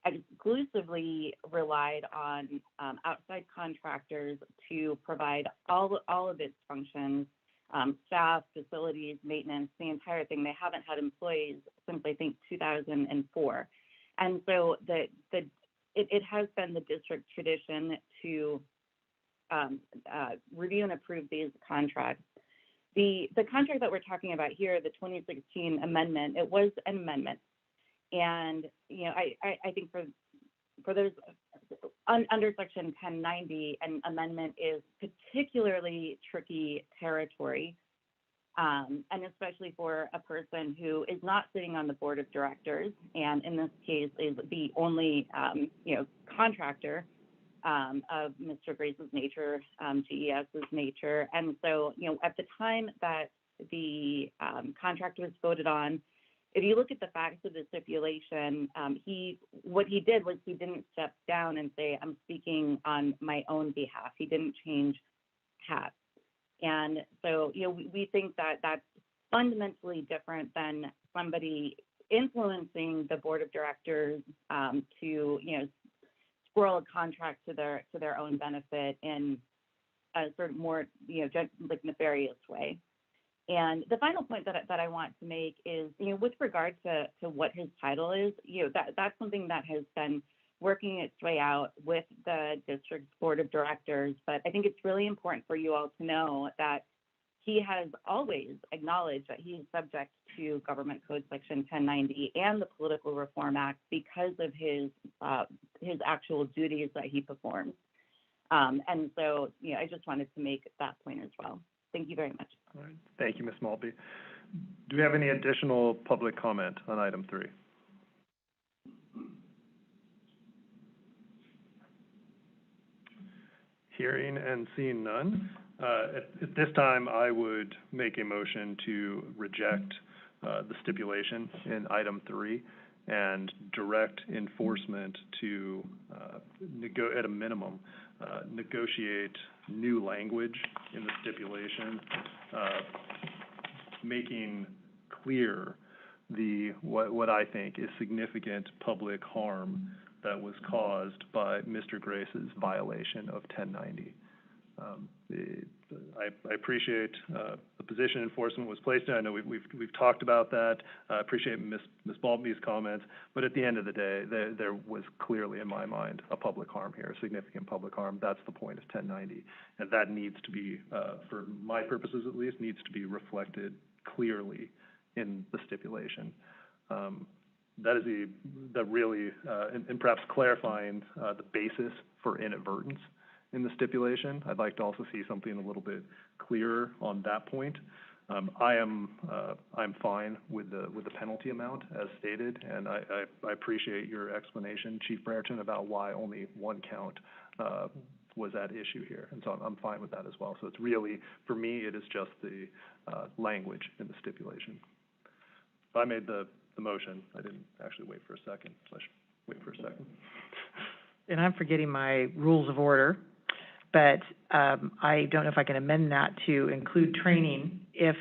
exclusively relied on outside contractors to provide all of its functions, staff, facilities, maintenance, the entire thing. They haven't had employees since, I think, 2004. And so it has been the district tradition to review and approve these contracts. The contract that we're talking about here, the 2016 amendment, it was an amendment. And, I think for those under Section 1090, an amendment is particularly tricky territory. And especially for a person who is not sitting on the board of directors, and in this case is the only, contractor of Mr. Grace's nature, GES's nature. And so, at the time that the contract was voted on, if you look at the facts of the stipulation, what he did was he didn't step down and say, I'm speaking on my own behalf. He didn't change hats. And so, we think that that's fundamentally different than somebody influencing the board of directors to, squirrel a contract to their own benefit in a sort of more, like nefarious way. And the final point that I want to make is, with regard to what his title is, that's something that has been working its way out with the district's board of directors. But I think it's really important for you all to know that he has always acknowledged that he is subject to Government Code Section 1090 and the Political Reform Act because of his actual duties that he performs. And so, I just wanted to make that point as well. Thank you very much. All right. Thank you, Ms. Maltby. Do we have any additional public comment on item 3? Hearing and seeing none. At this time, I would make a motion to reject the stipulation in item 3 and direct enforcement to, at a minimum, negotiate new language in the stipulation, making clear what I think is significant public harm that was caused by Mr. Grace's violation of 1090. I appreciate the position enforcement was placed in. I know we've talked about that. I appreciate Ms. Maltby's comments, but at the end of the day, there was clearly, in my mind, a public harm here, a significant public harm. That's the point of 1090, and that needs to be, for my purposes at least, needs to be reflected clearly in the stipulation. That is and perhaps clarifying the basis for inadvertence in the stipulation. I'd like to also see something a little bit clearer on that point. I'm fine with the penalty amount as stated, and I appreciate your explanation, Chief Brereton, about why only one count was at issue here, and so I'm fine with that as well. So it's really, for me, it is just the language in the stipulation. If I made the motion, I didn't actually wait for a second. So I should wait for a second. And I'm forgetting my rules of order, but I don't know if I can amend that to include training if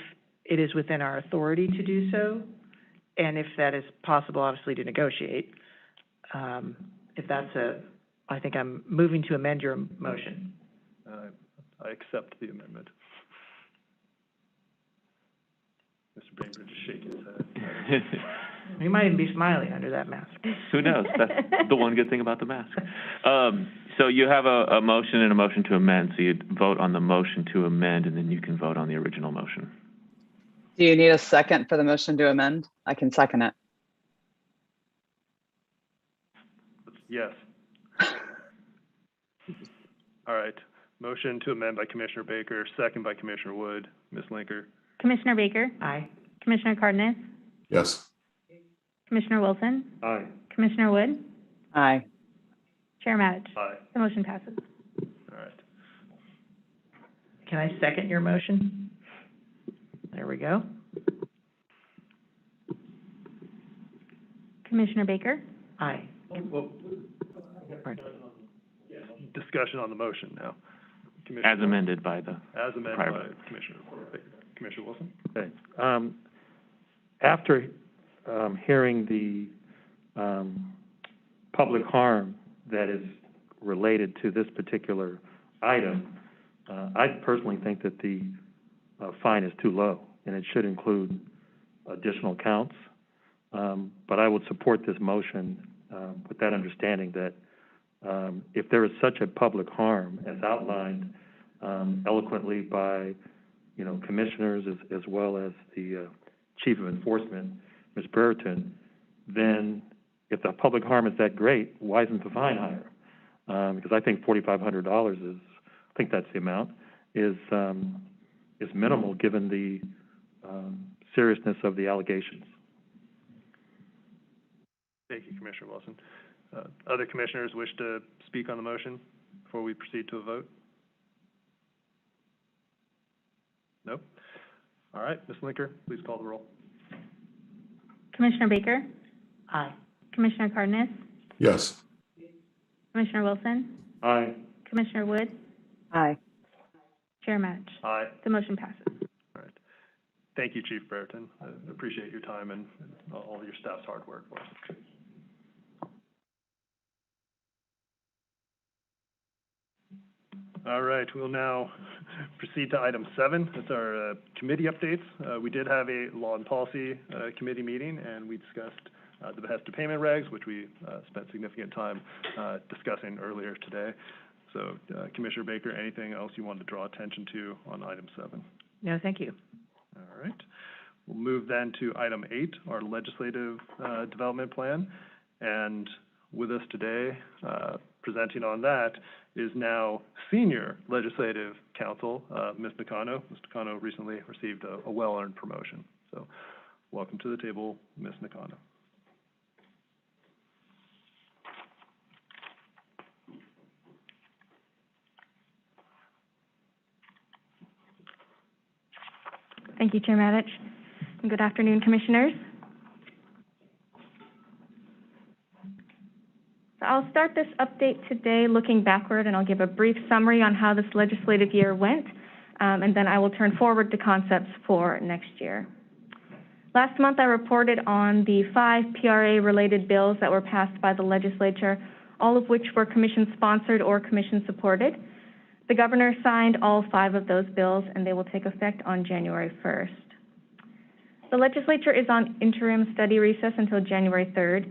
it is within our authority to do so, and if that is possible, obviously, to negotiate. If that's I think I'm moving to amend your motion. I accept the amendment. Mr. Bainbridge is shaking his head. He might even be smiling under that mask. Who knows? That's the one good thing about the mask. So you have a motion and a motion to amend. So you'd vote on the motion to amend, and then you can vote on the original motion. Do you need a second for the motion to amend? I can second it. Yes. All right. Motion to amend by Commissioner Baker, second by Commissioner Wood. Ms. Linker. Commissioner Baker? Aye. Commissioner Cardenas? Yes. Commissioner Wilson, Aye. Commissioner Wood, Aye. Chair Matich. Aye. The motion passes. All right. Can I second your motion? There we go. Commissioner Baker, Aye. Well, discussion on the motion now. As amended by the, As amended Prior by vote. Commissioner Wilson. Okay. After hearing the public harm that is related to this particular item, I personally think that the fine is too low, and it should include additional counts. But I would support this motion with that understanding that if there is such a public harm as outlined eloquently by, commissioners as well as the Chief of Enforcement, Ms. Brereton, then if the public harm is that great, why isn't the fine higher? Because I think $4,500 is, I think that's the amount, is minimal given the seriousness of the allegations. Thank you, Commissioner Wilson. Other commissioners wish to speak on the motion before we proceed to a vote? Nope. All right, Ms. Linker, please call the roll. Commissioner Baker, Aye. Commissioner Cardenas, Yes. Commissioner Wilson, Aye. Commissioner Wood, Aye. Chair Matich. Aye. The motion passes. All right. Thank you, Chief Brereton. I appreciate your time and all of your staff's hard work. All right, we'll now proceed to item 7. That's our committee updates. We did have a Law and Policy Committee meeting, and we discussed the Behested Payment regs, which we spent significant time discussing earlier today. So, Commissioner Baker, anything else you want to draw attention to on item 7? No, thank you. All right. We'll move then to item 8, our legislative development plan. And with us today, presenting on that, is now Senior Legislative Counsel, Ms. Nakano. Ms. Nakano recently received a well-earned promotion. So welcome to the table, Ms. Nakano. Thank you, Chair Matich. And good afternoon, Commissioners. So I'll start this update today looking backward, and I'll give a brief summary on how this legislative year went, and then I will turn forward to concepts for next year. Last month, I reported on the 5 PRA-related bills that were passed by the legislature, all of which were commission-sponsored or commission-supported. The governor signed all 5 of those bills, and they will take effect on January 1st. The legislature is on interim study recess until January 3rd.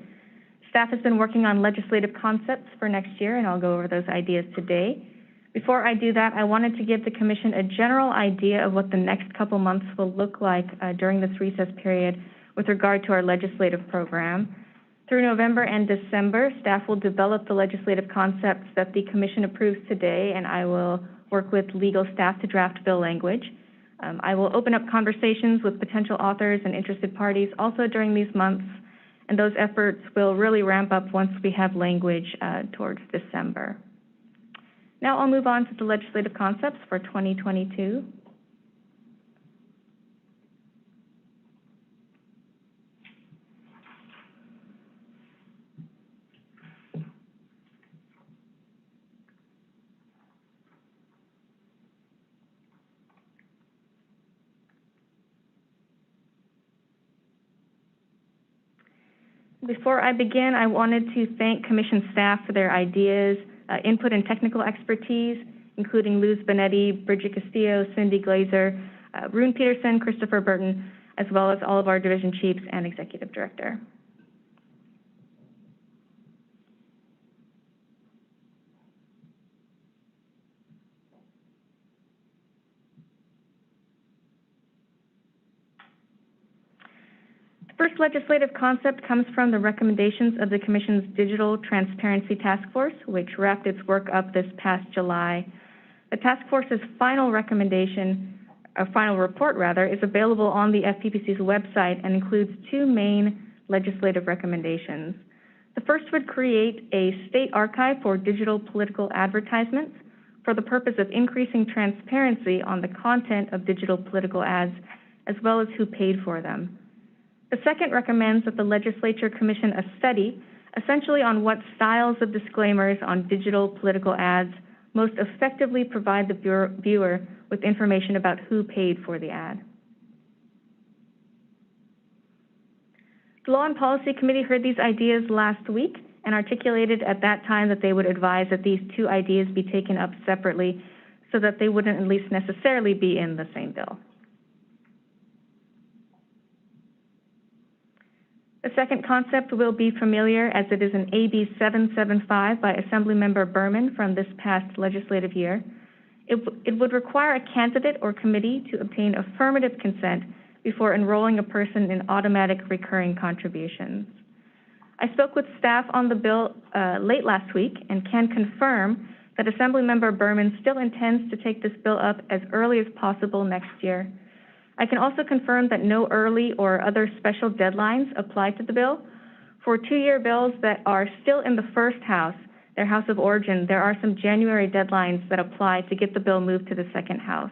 Staff has been working on legislative concepts for next year, and I'll go over those ideas today. Before I do that, I wanted to give the Commission a general idea of what the next couple months will look like during this recess period with regard to our legislative program. Through November and December, staff will develop the legislative concepts that the Commission approves today, and I will work with legal staff to draft bill language. I will open up conversations with potential authors and interested parties also during these months, and those efforts will really ramp up once we have language towards December. Now I'll move on to the legislative concepts for 2022. Before I begin, I wanted to thank Commission staff for their ideas, input, and technical expertise, including Luz Benetti, Bridget Castillo, Cindy Glazer, Rune Peterson, Christopher Burton, as well as all of our division chiefs and executive director. First legislative concept comes from the recommendations of the Commission's Digital Transparency Task Force, which wrapped its work up this past July. The task force's final recommendation final report rather, is available on the FPPC's website and includes two main legislative recommendations. The first would create a state archive for digital political advertisements for the purpose of increasing transparency on the content of digital political ads, as well as who paid for them. The second recommends that the legislature commission a study essentially on what styles of disclaimers on digital political ads most effectively provide the viewer with information about who paid for the ad. The Law and Policy Committee heard these ideas last week and articulated at that time that they would advise that these two ideas be taken up separately so that they wouldn't at least necessarily be in the same bill. The second concept will be familiar as it is an AB 775 by Assemblymember Berman from this past legislative year. It would require a candidate or committee to obtain affirmative consent before enrolling a person in automatic recurring contributions. I spoke with staff on the bill late last week and can confirm that Assemblymember Berman still intends to take this bill up as early as possible next year. I can also confirm that no early or other special deadlines apply to the bill. For two-year bills that are still in the first house, their house of origin, there are some January deadlines that apply to get the bill moved to the second house.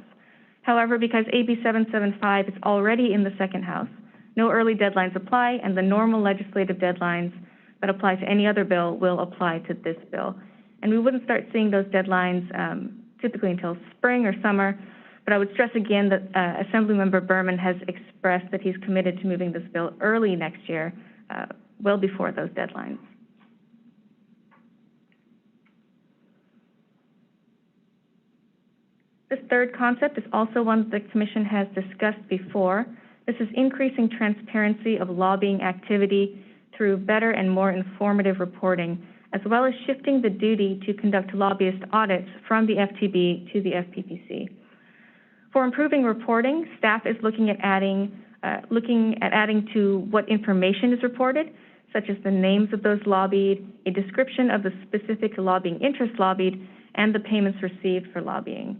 However, because AB 775 is already in the second house, no early deadlines apply, and the normal legislative deadlines that apply to any other bill will apply to this bill. And we wouldn't start seeing those deadlines typically until spring or summer, but I would stress again that Assemblymember Berman has expressed that he's committed to moving this bill early next year, well before those deadlines. This third concept is also one that the Commission has discussed before. This is increasing transparency of lobbying activity through better and more informative reporting, as well as shifting the duty to conduct lobbyist audits from the FTB to the FPPC. For improving reporting, staff is looking at adding to what information is reported, such as the names of those lobbied, a description of the specific lobbying interest lobbied, and the payments received for lobbying.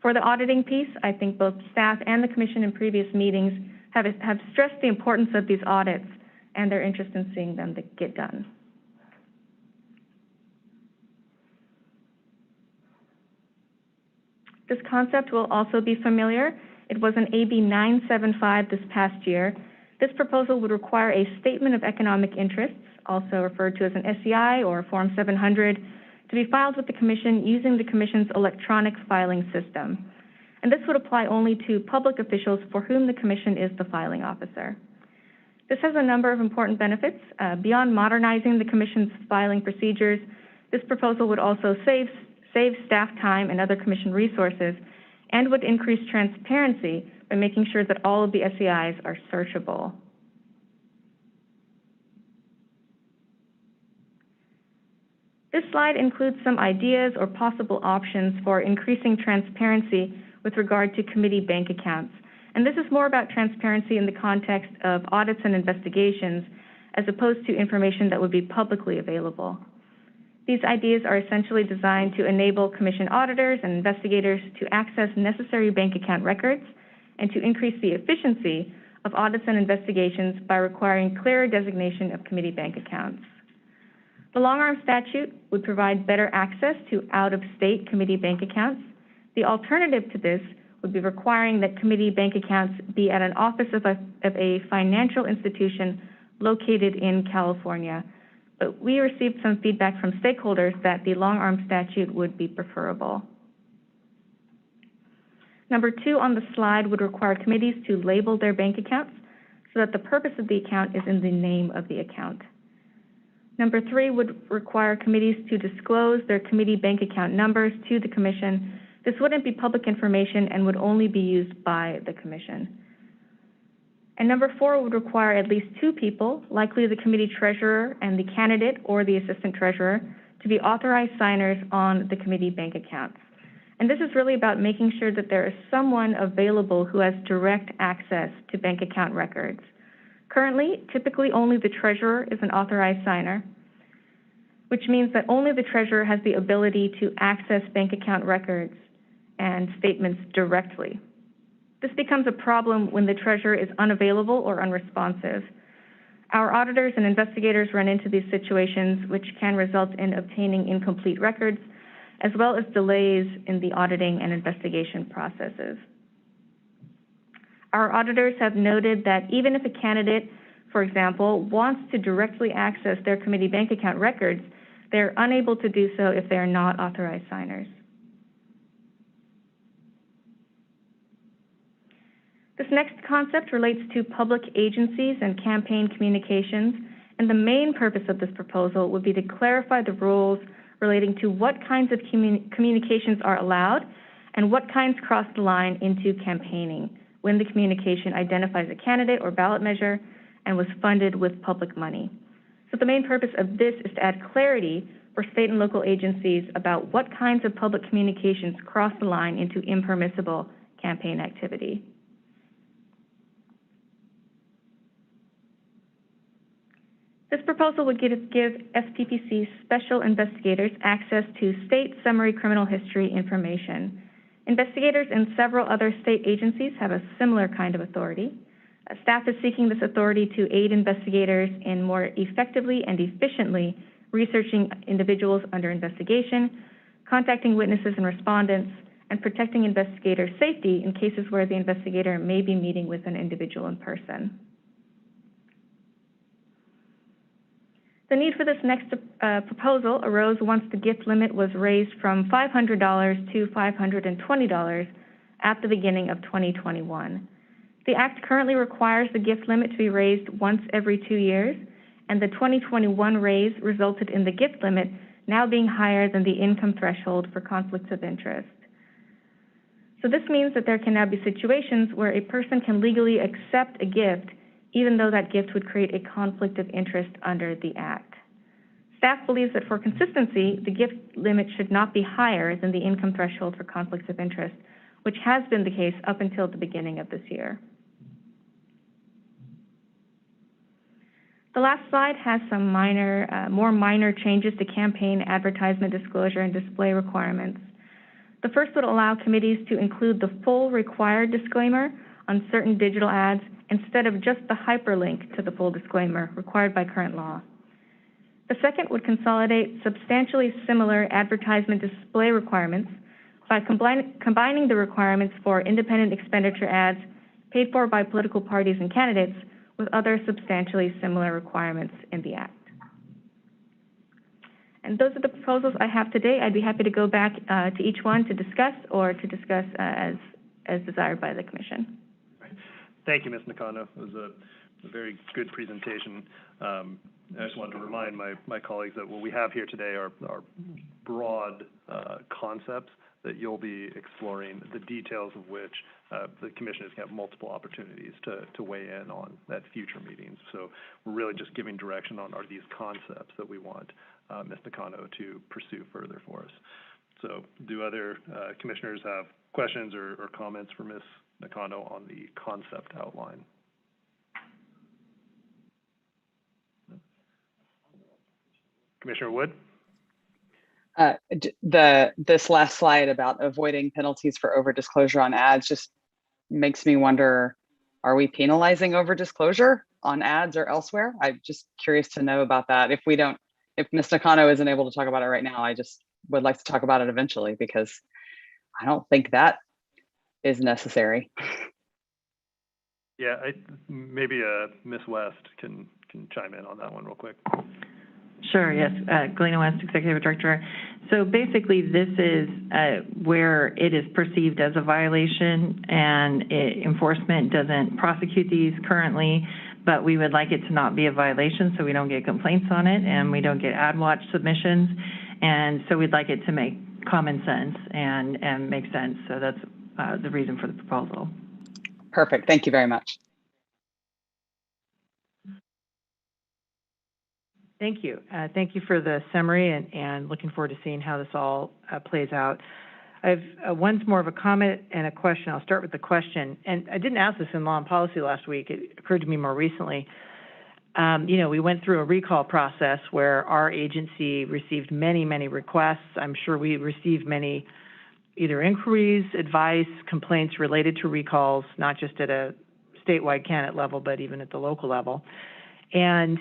For the auditing piece, I think both staff and the Commission in previous meetings have stressed the importance of these audits and their interest in seeing them get done. This concept will also be familiar. It was an AB 975 this past year. This proposal would require a Statement of Economic Interests, also referred to as an SEI or Form 700, to be filed with the Commission using the Commission's electronic filing system. And this would apply only to public officials for whom the Commission is the filing officer. This has a number of important benefits. Beyond modernizing the Commission's filing procedures, this proposal would also save staff time and other Commission resources, and would increase transparency by making sure that all of the SEIs are searchable. This slide includes some ideas or possible options for increasing transparency with regard to committee bank accounts. And this is more about transparency in the context of audits and investigations, as opposed to information that would be publicly available. These ideas are essentially designed to enable Commission auditors and investigators to access necessary bank account records and to increase the efficiency of audits and investigations by requiring clearer designation of committee bank accounts. The long-arm statute would provide better access to out-of-state committee bank accounts. The alternative to this would be requiring that committee bank accounts be at an office of a financial institution located in California. But we received some feedback from stakeholders that the long-arm statute would be preferable. Number 2 on the slide would require committees to label their bank accounts so that the purpose of the account is in the name of the account. Number 3 would require committees to disclose their committee bank account numbers to the Commission. This wouldn't be public information and would only be used by the Commission. And number 4 would require at least 2 people, likely the committee treasurer and the candidate or the assistant treasurer, to be authorized signers on the committee bank accounts. And this is really about making sure that there is someone available who has direct access to bank account records. Currently, typically only the treasurer is an authorized signer, which means that only the treasurer has the ability to access bank account records and statements directly. This becomes a problem when the treasurer is unavailable or unresponsive. Our auditors and investigators run into these situations, which can result in obtaining incomplete records, as well as delays in the auditing and investigation processes. Our auditors have noted that even if a candidate, for example, wants to directly access their committee bank account records, they're unable to do so if they are not authorized signers. This next concept relates to public agencies and campaign communications, and the main purpose of this proposal would be to clarify the rules relating to what kinds of communications are allowed and what kinds cross the line into campaigning when the communication identifies a candidate or ballot measure and was funded with public money. So the main purpose of this is to add clarity for state and local agencies about what kinds of public communications cross the line into impermissible campaign activity. This proposal would give SPPC special investigators access to state summary criminal history information. Investigators in several other state agencies have a similar kind of authority. Staff is seeking this authority to aid investigators in more effectively and efficiently researching individuals under investigation, contacting witnesses and respondents, and protecting investigator safety in cases where the investigator may be meeting with an individual in person. The need for this next proposal arose once the gift limit was raised from $500 to $520 at the beginning of 2021. The Act currently requires the gift limit to be raised once every 2 years, and the 2021 raise resulted in the gift limit now being higher than the income threshold for conflicts of interest. So this means that there can now be situations where a person can legally accept a gift even though that gift would create a conflict of interest under the Act. Staff believes that for consistency, the gift limit should not be higher than the income threshold for conflicts of interest, which has been the case up until the beginning of this year. The last slide has some more minor changes to campaign advertisement disclosure and display requirements. The first would allow committees to include the full required disclaimer on certain digital ads instead of just the hyperlink to the full disclaimer required by current law. The second would consolidate substantially similar advertisement display requirements by combining the requirements for independent expenditure ads paid for by political parties and candidates with other substantially similar requirements in the Act. And those are the proposals I have today. I'd be happy to go back to each one to discuss or to discuss as desired by the Commission. Thank you, Ms. Nakano. It was a very good presentation. I just wanted to remind my colleagues that what we have here today are broad concepts that you'll be exploring, the details of which the Commission is going to have multiple opportunities to weigh in on at future meetings. So we're really just giving direction on are these concepts that we want Ms. Nakano to pursue further for us. So do other commissioners have questions or comments for Ms. Nakano on the concept outline? Commissioner Wood? This last slide about avoiding penalties for over-disclosure on ads just makes me wonder, are we penalizing over-disclosure on ads or elsewhere? I'm just curious to know about that. If Ms. Nakano isn't able to talk about it right now, I just would like to talk about it eventually because I don't think that is necessary. Yeah, maybe Ms. West can chime in on that one real quick. Sure, yes. Galena West, Executive Director. So basically, this is where it is perceived as a violation, and enforcement doesn't prosecute these currently, but we would like it to not be a violation so we don't get complaints on it and we don't get ad watch submissions. And so we'd like it to make common sense and make sense. So that's the reason for the proposal. Perfect. Thank you very much. Thank you. Thank you for the summary and looking forward to seeing how this all plays out. I've one's more of a comment and a question. I'll start with the question. And I didn't ask this in Law and Policy last week. It occurred to me more recently. We went through a recall process where our agency received many, many requests. I'm sure we received many either inquiries, advice, complaints related to recalls, not just at a statewide candidate level, but even at the local level. And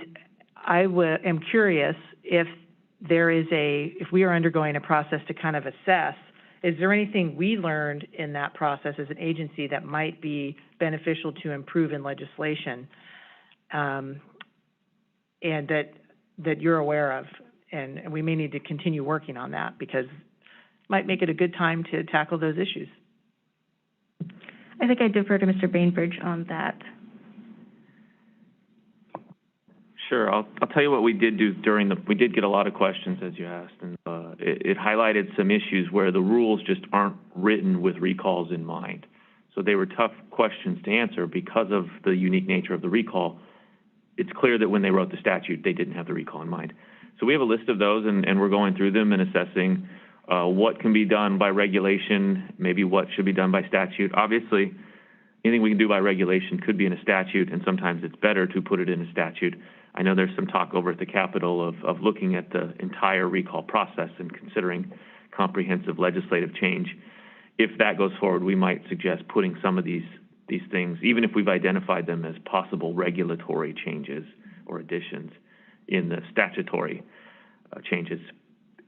I am curious if if we are undergoing a process to kind of assess, is there anything we learned in that process as an agency that might be beneficial to improve in legislation, and that you're aware of? And we may need to continue working on that because it might make it a good time to tackle those issues. I think I defer to Mr. Bainbridge on that. Sure, I'll tell you what we did do we did get a lot of questions, as you asked, and it highlighted some issues where the rules just aren't written with recalls in mind. So they were tough questions to answer because of the unique nature of the recall. It's clear that when they wrote the statute, they didn't have the recall in mind. So we have a list of those, and we're going through them and assessing what can be done by regulation, maybe what should be done by statute. Obviously, anything we can do by regulation could be in a statute, and sometimes it's better to put it in a statute. I know there's some talk over at the Capitol of looking at the entire recall process and considering comprehensive legislative change. If that goes forward, we might suggest putting some of these things, even if we've identified them as possible regulatory changes or additions, in the statutory changes.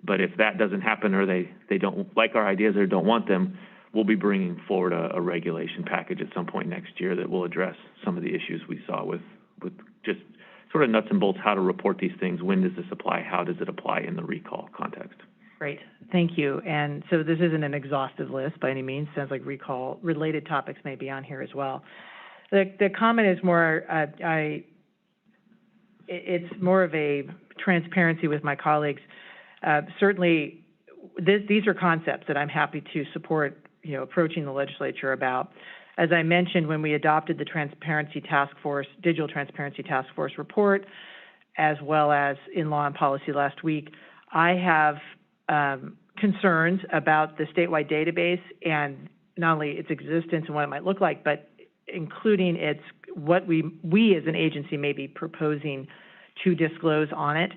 But if that doesn't happen, or they don't like our ideas or don't want them, we'll be bringing forward a regulation package at some point next year that will address some of the issues we saw with just sort of nuts and bolts, how to report these things, when does this apply, how does it apply in the recall context. Great, thank you. And so this isn't an exhaustive list by any means. Sounds like recall-related topics may be on here as well. The comment is more, it's more of a transparency with my colleagues. Certainly, these are concepts that I'm happy to support, approaching the legislature about. As I mentioned, when we adopted the Transparency Task Force, Digital Transparency Task Force report, as well as in Law and Policy last week, I have concerns about the statewide database and not only its existence and what it might look like, but including what we as an agency may be proposing to disclose on it.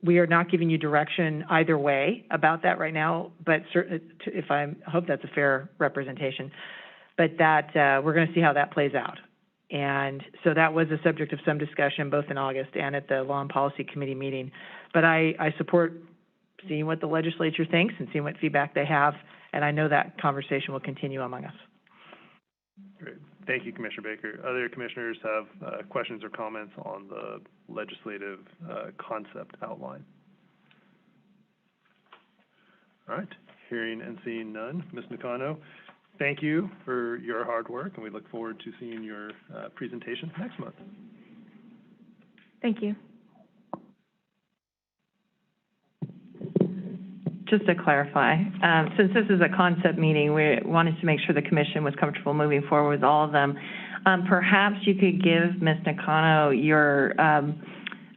We are not giving you direction either way about that right now, but certainly, I hope that's a fair representation. But that we're going to see how that plays out. And so that was a subject of some discussion both in August and at the Law and Policy Committee meeting. But I support seeing what the legislature thinks and seeing what feedback they have, and I know that conversation will continue among us. Great. Thank you, Commissioner Baker. Other commissioners have questions or comments on the legislative concept outline? All right. Hearing and seeing none. Ms. Nakano, thank you for your hard work, and we look forward to seeing your presentation next month. Thank you. Just to clarify, since this is a concept meeting, we wanted to make sure the commission was comfortable moving forward with all of them. Perhaps you could give Ms. Nakano your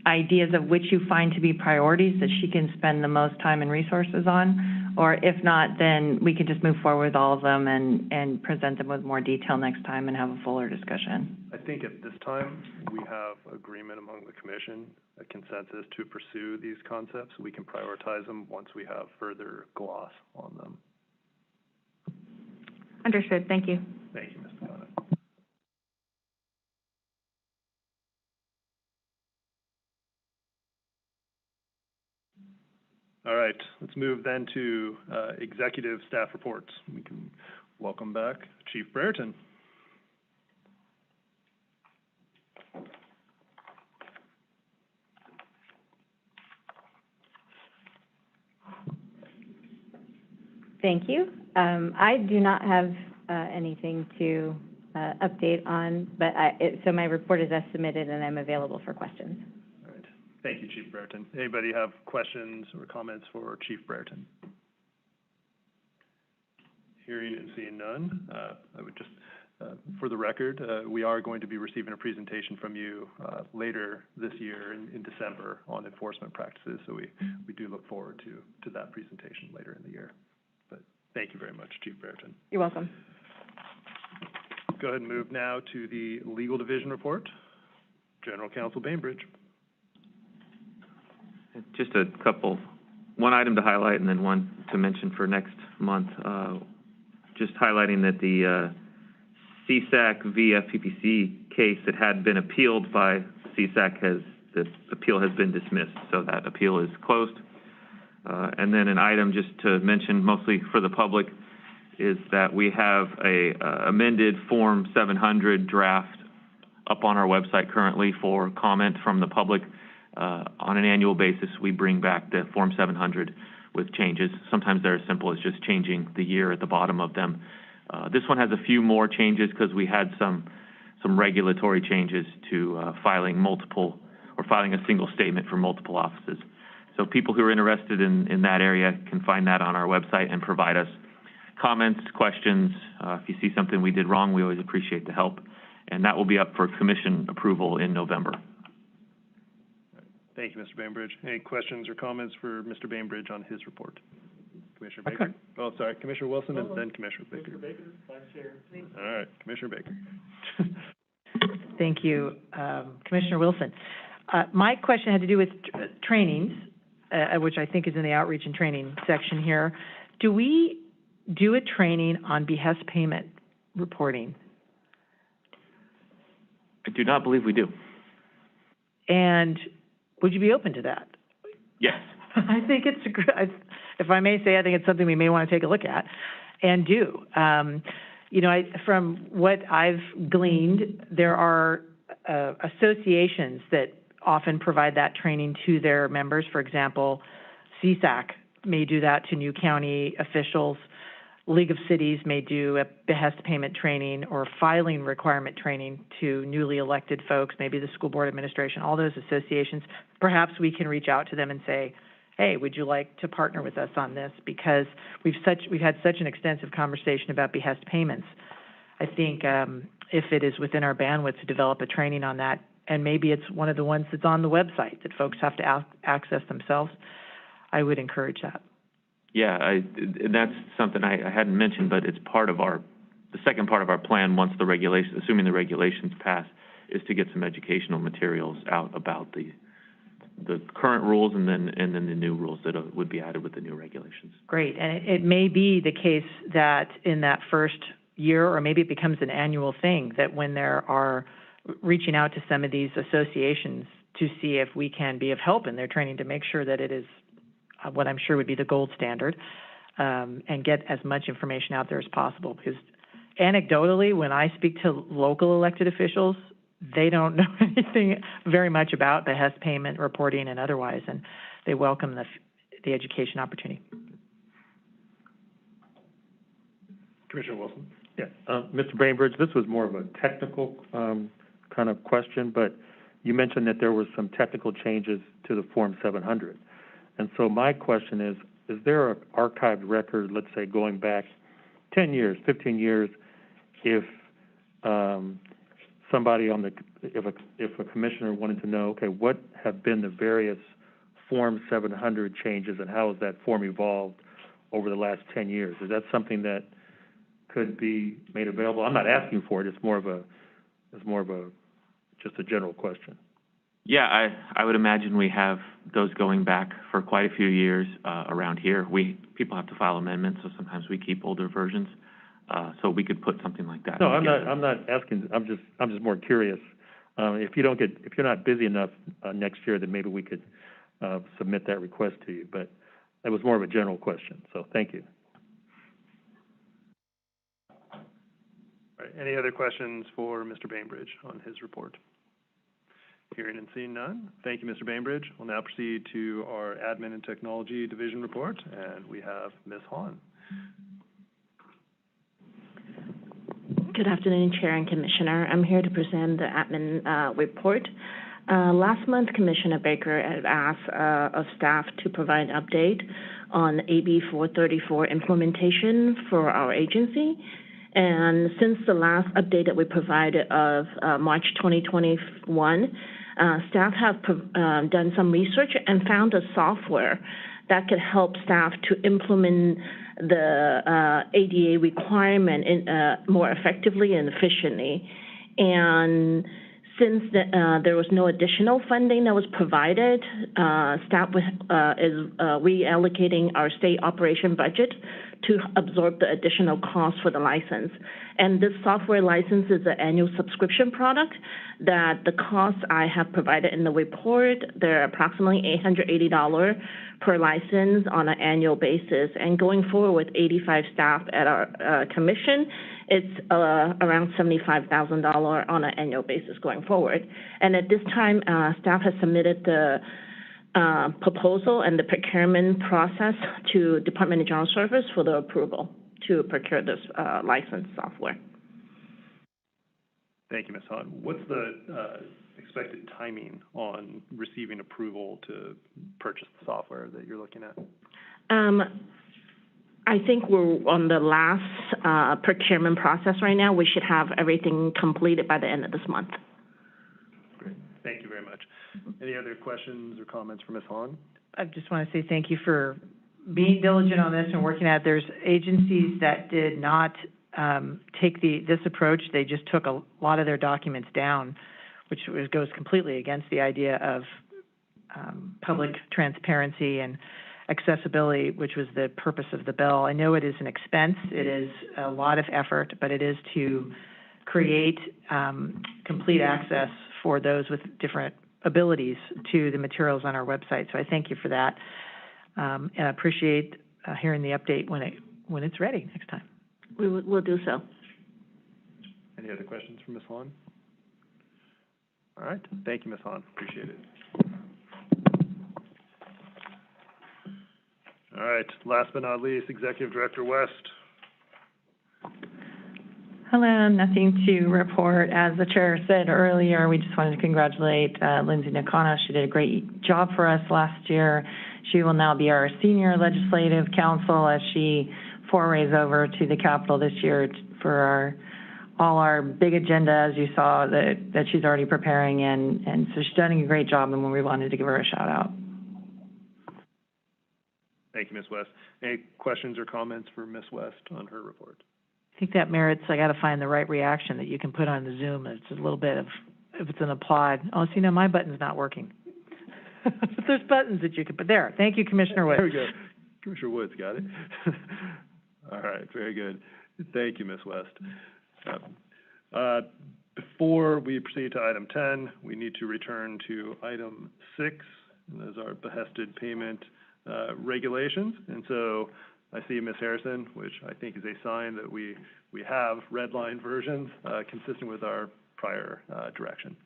ideas of which you find to be priorities that she can spend the most time and resources on, or if not, then we could just move forward with all of them and present them with more detail next time and have a fuller discussion. I think at this time, we have agreement among the commission, a consensus to pursue these concepts. We can prioritize them once we have further gloss on them. Understood. Thank you. Thank you, Ms. Nakano. All right, let's move then to executive staff reports. We can welcome back Chief Brereton. Thank you. I do not have anything to update on, but so my report is as submitted and I'm available for questions. All right. Thank you, Chief Brereton. Anybody have questions or comments for Chief Brereton? Hearing and seeing none, I would just, for the record, we are going to be receiving a presentation from you later this year in December on enforcement practices, so we do look forward to that presentation later in the year. But thank you very much, Chief Brereton. You're welcome. Go ahead and move now to the Legal Division report. General Counsel Bainbridge. Just one item to highlight and then one to mention for next month, just highlighting that the CSAC v. FPPC case that had been appealed by CSAC the appeal has been dismissed, so that appeal is closed. And then an item just to mention, mostly for the public, is that we have a amended Form 700 draft up on our website currently for comment from the public. On an annual basis, we bring back the Form 700 with changes. Sometimes they're as simple as just changing the year at the bottom of them. This one has a few more changes because we had some regulatory changes to filing a single statement for multiple offices. So people who are interested in that area can find that on our website and provide us comments, questions. If you see something we did wrong, we always appreciate the help. And that will be up for commission approval in November. Thank you, Mr. Bainbridge. Any questions or comments for Mr. Bainbridge on his report? Commissioner Baker? Okay. Oh, sorry, Commissioner Wilson and then Commissioner Baker. Mr. Baker, Vice Chair. All right, Commissioner Baker. Thank you, Commissioner Wilson. My question had to do with trainings, which I think is in the outreach and training section here. Do we do a training on behest payment reporting? I do not believe we do. And would you be open to that? Yes. I think it's a good, if I may say, I think it's something we may want to take a look at and do. You know, from what I've gleaned, there are associations that often provide that training to their members. For example, CSAC may do that to new county officials. League of Cities may do a behest payment training or filing requirement training to newly elected folks, maybe the school board administration, all those associations. Perhaps we can reach out to them and say, hey, would you like to partner with us on this? Because we've had such an extensive conversation about behest payments. I think if it is within our bandwidth to develop a training on that, and maybe it's one of the ones that's on the website that folks have to access themselves, I would encourage that. Yeah, and that's something I hadn't mentioned, but it's part of the second part of our plan once the regulations, assuming the regulations pass, is to get some educational materials out about the current rules and then the new rules that would be added with the new regulations. Great, and it may be the case that in that first year, or maybe it becomes an annual thing, that when there are reaching out to some of these associations to see if we can be of help in their training to make sure that it is what I'm sure would be the gold standard, and get as much information out there as possible. Because anecdotally, when I speak to local elected officials, they don't know anything very much about behest payment reporting and otherwise, and they welcome the education opportunity. Commissioner Wilson. Yeah, Mr. Bainbridge, this was more of a technical kind of question, but you mentioned that there were some technical changes to the Form 700. And so my question is there an archived record, let's say going back 10 years, 15 years, if somebody if a commissioner wanted to know, okay, what have been the various Form 700 changes and how has that form evolved over the last 10 years? Is that something that could be made available? I'm not asking for it. It's more of just a general question. Yeah, I would imagine we have those going back for quite a few years around here. People have to file amendments, so sometimes we keep older versions. So we could put something like that. No, I'm not asking. I'm just more curious. If you're not busy enough next year, then maybe we could submit that request to you. But it was more of a general question. So thank you. All right. Any other questions for Mr. Bainbridge on his report? Hearing and seeing none. Thank you, Mr. Bainbridge. We'll now proceed to our Admin and Technology Division report, and we have Ms. Hahn. Good afternoon, Chair and Commissioner. I'm here to present the admin report. Last month, Commissioner Baker had asked of staff to provide an update on AB 434 implementation for our agency. And since the last update that we provided of March 2021, staff have done some research and found a software that could help staff to implement the ADA requirement more effectively and efficiently. And since there was no additional funding that was provided, staff is reallocating our state operation budget to absorb the additional cost for the license. And this software license is an annual subscription product that the costs I have provided in the report, they're approximately $880 per license on an annual basis. And going forward with 85 staff at our commission, it's around $75,000 on an annual basis going forward. And at this time, staff has submitted the proposal and the procurement process to Department of General Service for the approval to procure this licensed software. Thank you, Ms. Hahn. What's the expected timing on receiving approval to purchase the software that you're looking at? I think we're on the last procurement process right now. We should have everything completed by the end of this month. Great. Thank you very much. Any other questions or comments for Ms. Hahn? I just want to say thank you for being diligent on this and working at it. There's agencies that did not take this approach. They just took a lot of their documents down, which goes completely against the idea of public transparency and accessibility, which was the purpose of the bill. I know it is an expense. It is a lot of effort, but it is to create complete access for those with different abilities to the materials on our website. So I thank you for that, and I appreciate hearing the update when it's ready next time. We'll do so. Any other questions for Ms. Hahn? All right. Thank you, Ms. Hahn. Appreciate it. All right. Last but not least, Executive Director West. Hello, nothing to report. As the chair said earlier, we just wanted to congratulate Lindsay Nakano. She did a great job for us last year. She will now be our senior legislative counsel as she forays over to the Capitol this year for all our big agenda, as you saw, that she's already preparing. And so she's done a great job, and we wanted to give her a shout out. Thank you, Ms. West. Any questions or comments for Ms. West on her report? I think that merits, I got to find the right reaction that you can put on the Zoom. It's a little bit of, if it's an applaud. Oh, see, now my button's not working. But there's buttons that you can put there. Thank you, Commissioner Woods. There we go. Commissioner Woods got it. All right, very good. Thank you, Ms. West. Before we proceed to item 10, we need to return to item 6, and those are Behested payment regulations. And so I see Ms. Harrison, which I think is a sign that we have red line versions consistent with our prior direction.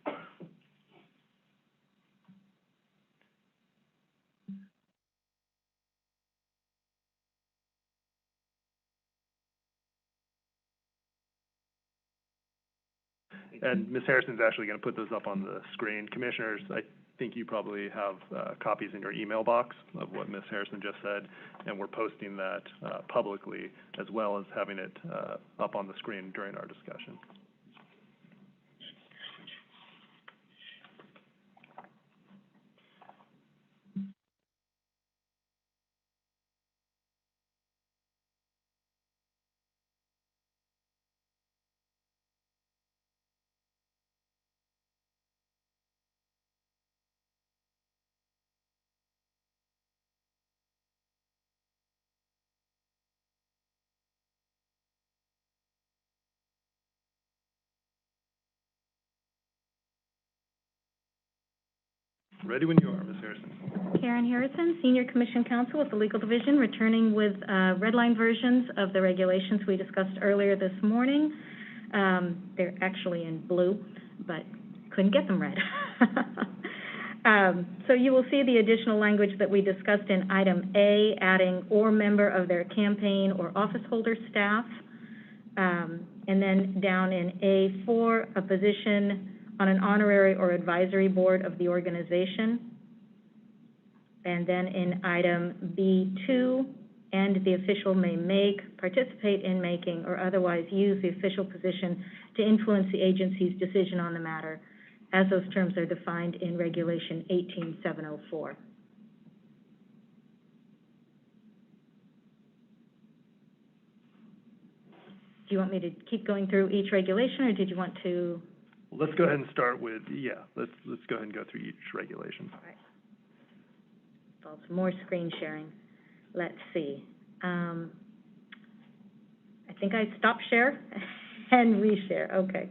And Ms. Harrison's actually going to put those up on the screen. Commissioners, I think you probably have copies in your email box of what Ms. Harrison just said, and we're posting that publicly as well as having it up on the screen during our discussion. Ready when you are, Ms. Harrison. Karen Harrison, Senior Commission Counsel with the Legal Division, returning with red line versions of the regulations we discussed earlier this morning. They're actually in blue, but couldn't get them red. So you will see the additional language that we discussed in item A, adding or member of their campaign or office holder staff. And then down in A4, a position on an honorary or advisory board of the organization. And then in item B2, and the official may make, participate in making, or otherwise use the official position to influence the agency's decision on the matter, as those terms are defined in Regulation 18704. Do you want me to keep going through each regulation, or did you want to Let's go ahead and start with, let's go ahead and go through each regulation. All right. So some more screen sharing. Let's see. I think I stop share and reshare. Okay.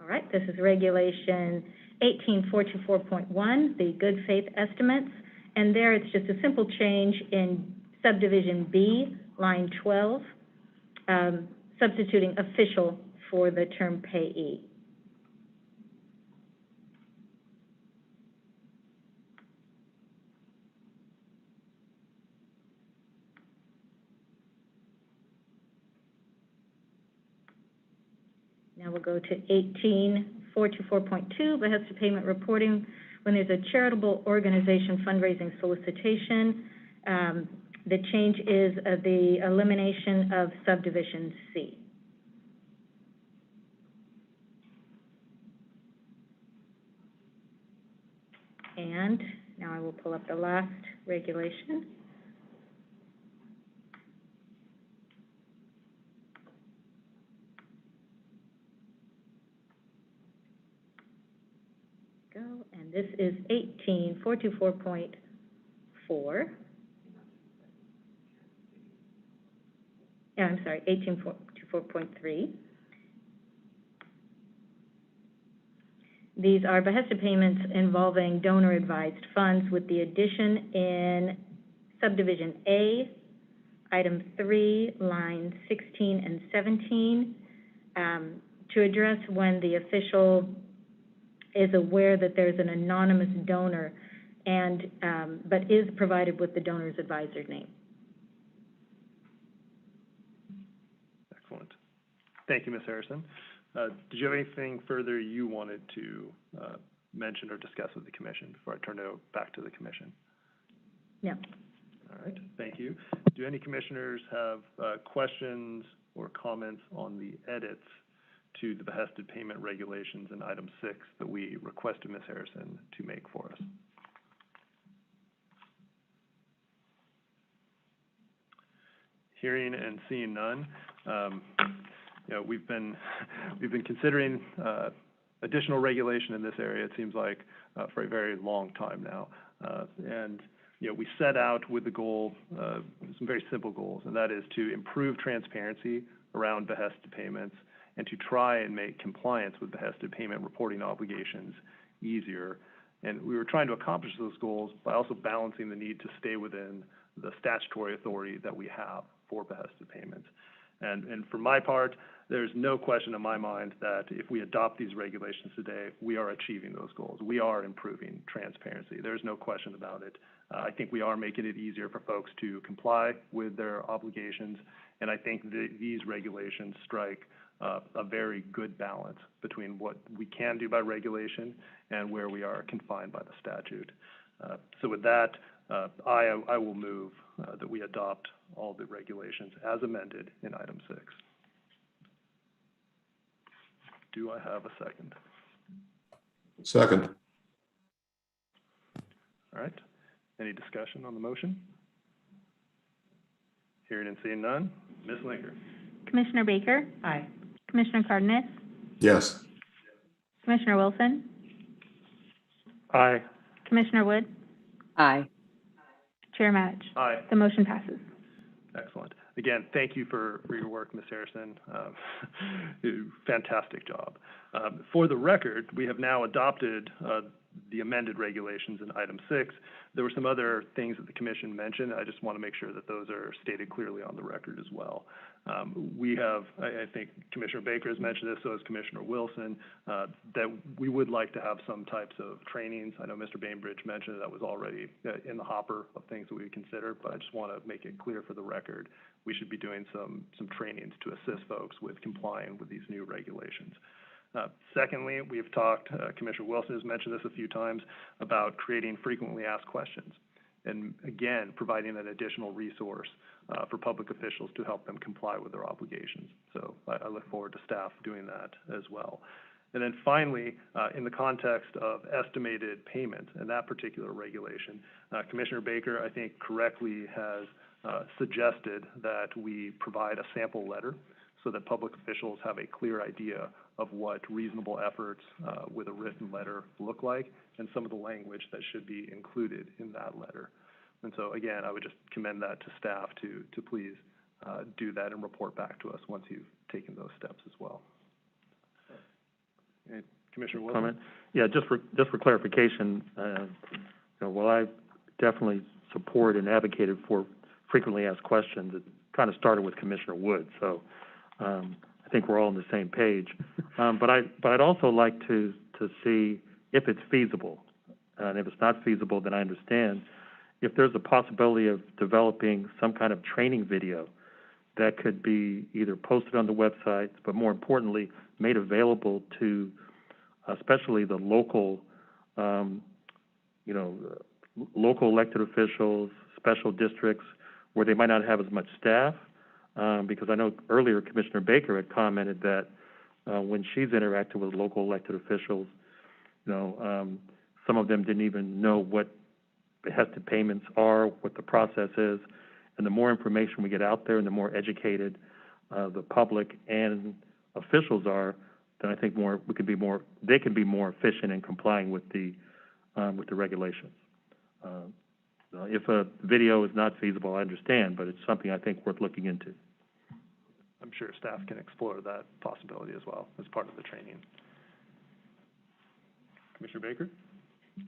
All right, this is Regulation 18424.1, the good faith estimates. And there it's just a simple change in subdivision B, line 12, substituting official for the term payee. Now we'll go to 18424.2, Behested Payment Reporting. When there's a charitable organization fundraising solicitation, the change is the elimination of subdivision C. And now I will pull up the last regulation. And this is 18424.4. Yeah, I'm sorry, 18424.3. These are Behested payments involving donor-advised funds with the addition in subdivision A, item 3, line 16 and 17, to address when the official is aware that there's an anonymous donor and but is provided with the donor's advisor name. Excellent. Thank you, Ms. Harrison. Did you have anything further you wanted to mention or discuss with the commission before I turn it back to the commission? No. All right, thank you. Do any commissioners have questions or comments on the edits to the Behested payment regulations in item 6 that we requested Ms. Harrison to make for us? Hearing and seeing none, we've been considering additional regulation in this area. It seems like for a very long time now, and we set out with the goal, some very simple goals, and that is to improve transparency around Behested payments and to try and make compliance with Behested payment reporting obligations easier. And we were trying to accomplish those goals by also balancing the need to stay within the statutory authority that we have for Behested payments. And for my part, there's no question in my mind that if we adopt these regulations today, we are achieving those goals. We are improving transparency. There's no question about it. I think we are making it easier for folks to comply with their obligations, and I think these regulations strike a very good balance between what we can do by regulation and where we are confined by the statute. So with that, I will move that we adopt all the regulations as amended in item 6. Do I have a second? Second. All right. Any discussion on the motion? Hearing and seeing none. Ms. Linker. Commissioner Baker? Aye. Commissioner Cardenas? Yes. Commissioner Wilson? Aye. Commissioner Wood? Aye. Chair Matich? Aye. The motion passes. Excellent. Again, thank you for your work, Ms. Harrison. Fantastic job. For the record, we have now adopted the amended regulations in item 6. There were some other things that the commission mentioned. I just want to make sure that those are stated clearly on the record as well. We have, I think Commissioner Baker has mentioned this, so has Commissioner Wilson, that we would like to have some types of trainings. I know Mr. Bainbridge mentioned that was already in the hopper of things that we would consider, but I just want to make it clear for the record, we should be doing some trainings to assist folks with complying with these new regulations. Secondly, we've talked, Commissioner Wilson has mentioned this a few times, about creating frequently asked questions. And again, providing an additional resource for public officials to help them comply with their obligations. So I look forward to staff doing that as well. And then finally, in the context of estimated payment and that particular regulation, Commissioner Baker, I think, correctly has suggested that we provide a sample letter so that public officials have a clear idea of what reasonable efforts with a written letter look like and some of the language that should be included in that letter. And so again, I would just commend that to staff to please do that and report back to us once you've taken those steps as well. Commissioner Wilson? Comment? Yeah, just for clarification, while I definitely support and advocated for frequently asked questions, it kind of started with Commissioner Wood, so I think we're all on the same page. But I'd also like to see if it's feasible, and if it's not feasible, then I understand. If there's a possibility of developing some kind of training video that could be either posted on the website, but more importantly, made available to especially the local, local elected officials, special districts, where they might not have as much staff, because I know earlier Commissioner Baker had commented that when she's interacted with local elected officials, some of them didn't even know what Hested Payments are, what the process is, and the more information we get out there and the more educated the public and officials are, then I think they can be more efficient in complying with the regulations. If a video is not feasible, I understand, but it's something I think worth looking into. I'm sure staff can explore that possibility as well as part of the training. Commissioner Baker?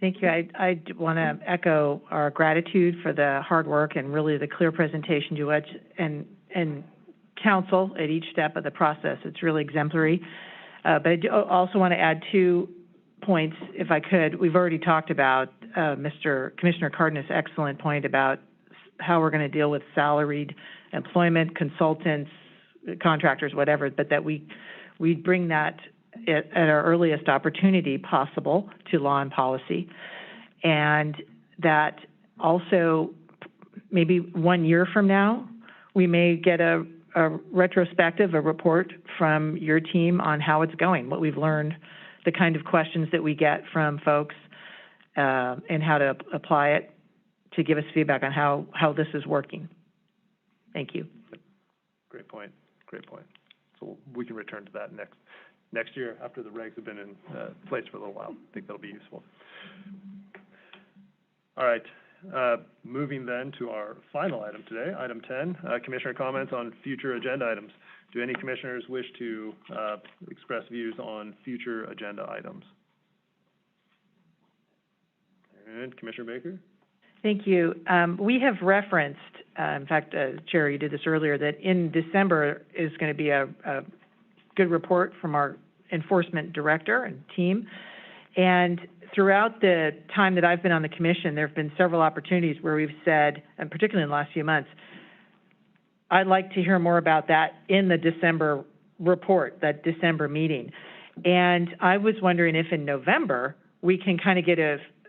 Thank you. I want to echo our gratitude for the hard work and really the clear presentation to us and counsel at each step of the process. It's really exemplary. But I also want to add 2 points, if I could. We've already talked about Commissioner Cardenas' excellent point about how we're going to deal with salaried employment, consultants, contractors, whatever, but that we bring that at our earliest opportunity possible to law and policy. And that also maybe 1 year from now, we may get a retrospective, a report from your team on how it's going, what we've learned, the kind of questions that we get from folks, and how to apply it to give us feedback on how this is working. Thank you. Great point. Great point. So we can return to that next year after the regs have been in place for a little while. I think that'll be useful. All right. Moving then to our final item today, item 10, commissioner comments on future agenda items. Do any commissioners wish to express views on future agenda items? And Commissioner Baker? Thank you. We have referenced, in fact, Chair, you did this earlier, that in December is going to be a good report from our enforcement director and team. And throughout the time that I've been on the commission, there have been several opportunities where we've said, and particularly in the last few months, I'd like to hear more about that in the December report, that December meeting. And I was wondering if in November we can kind of get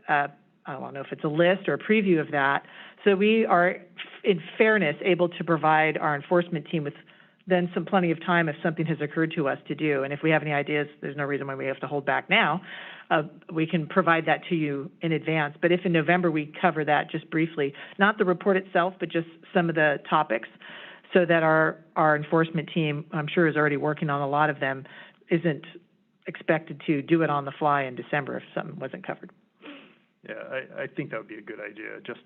I don't know if it's a list or a preview of that, so we are, in fairness, able to provide our enforcement team with then plenty of time if something has occurred to us to do. And if we have any ideas, there's no reason why we have to hold back now. We can provide that to you in advance. But if in November we cover that just briefly, not the report itself, but just some of the topics, so that our enforcement team, I'm sure is already working on a lot of them, isn't expected to do it on the fly in December if something wasn't covered. Yeah, I think that would be a good idea. Just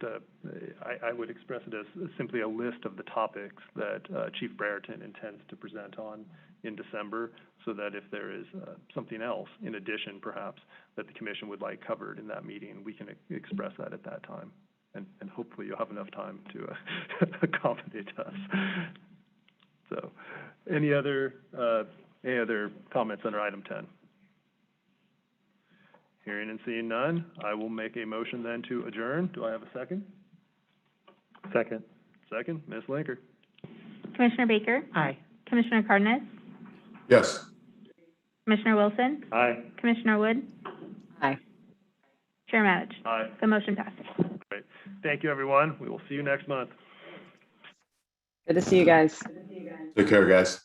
I would express it as simply a list of the topics that Chief Brereton intends to present on in December, so that if there is something else in addition, perhaps, that the commission would like covered in that meeting, we can express that at that time. And hopefully you'll have enough time to accommodate us. So, any other comments under item 10? Hearing and seeing none, I will make a motion then to adjourn. Do I have a second? Second. Second, Ms. Linker. Commissioner Baker? Aye. Commissioner Cardenas? Yes. Commissioner Wilson? Aye. Commissioner Wood? Aye. Chair Matich? Aye. The motion passes. Great. Thank you, everyone. We will see you next month. Good to see you guys. Take care, guys.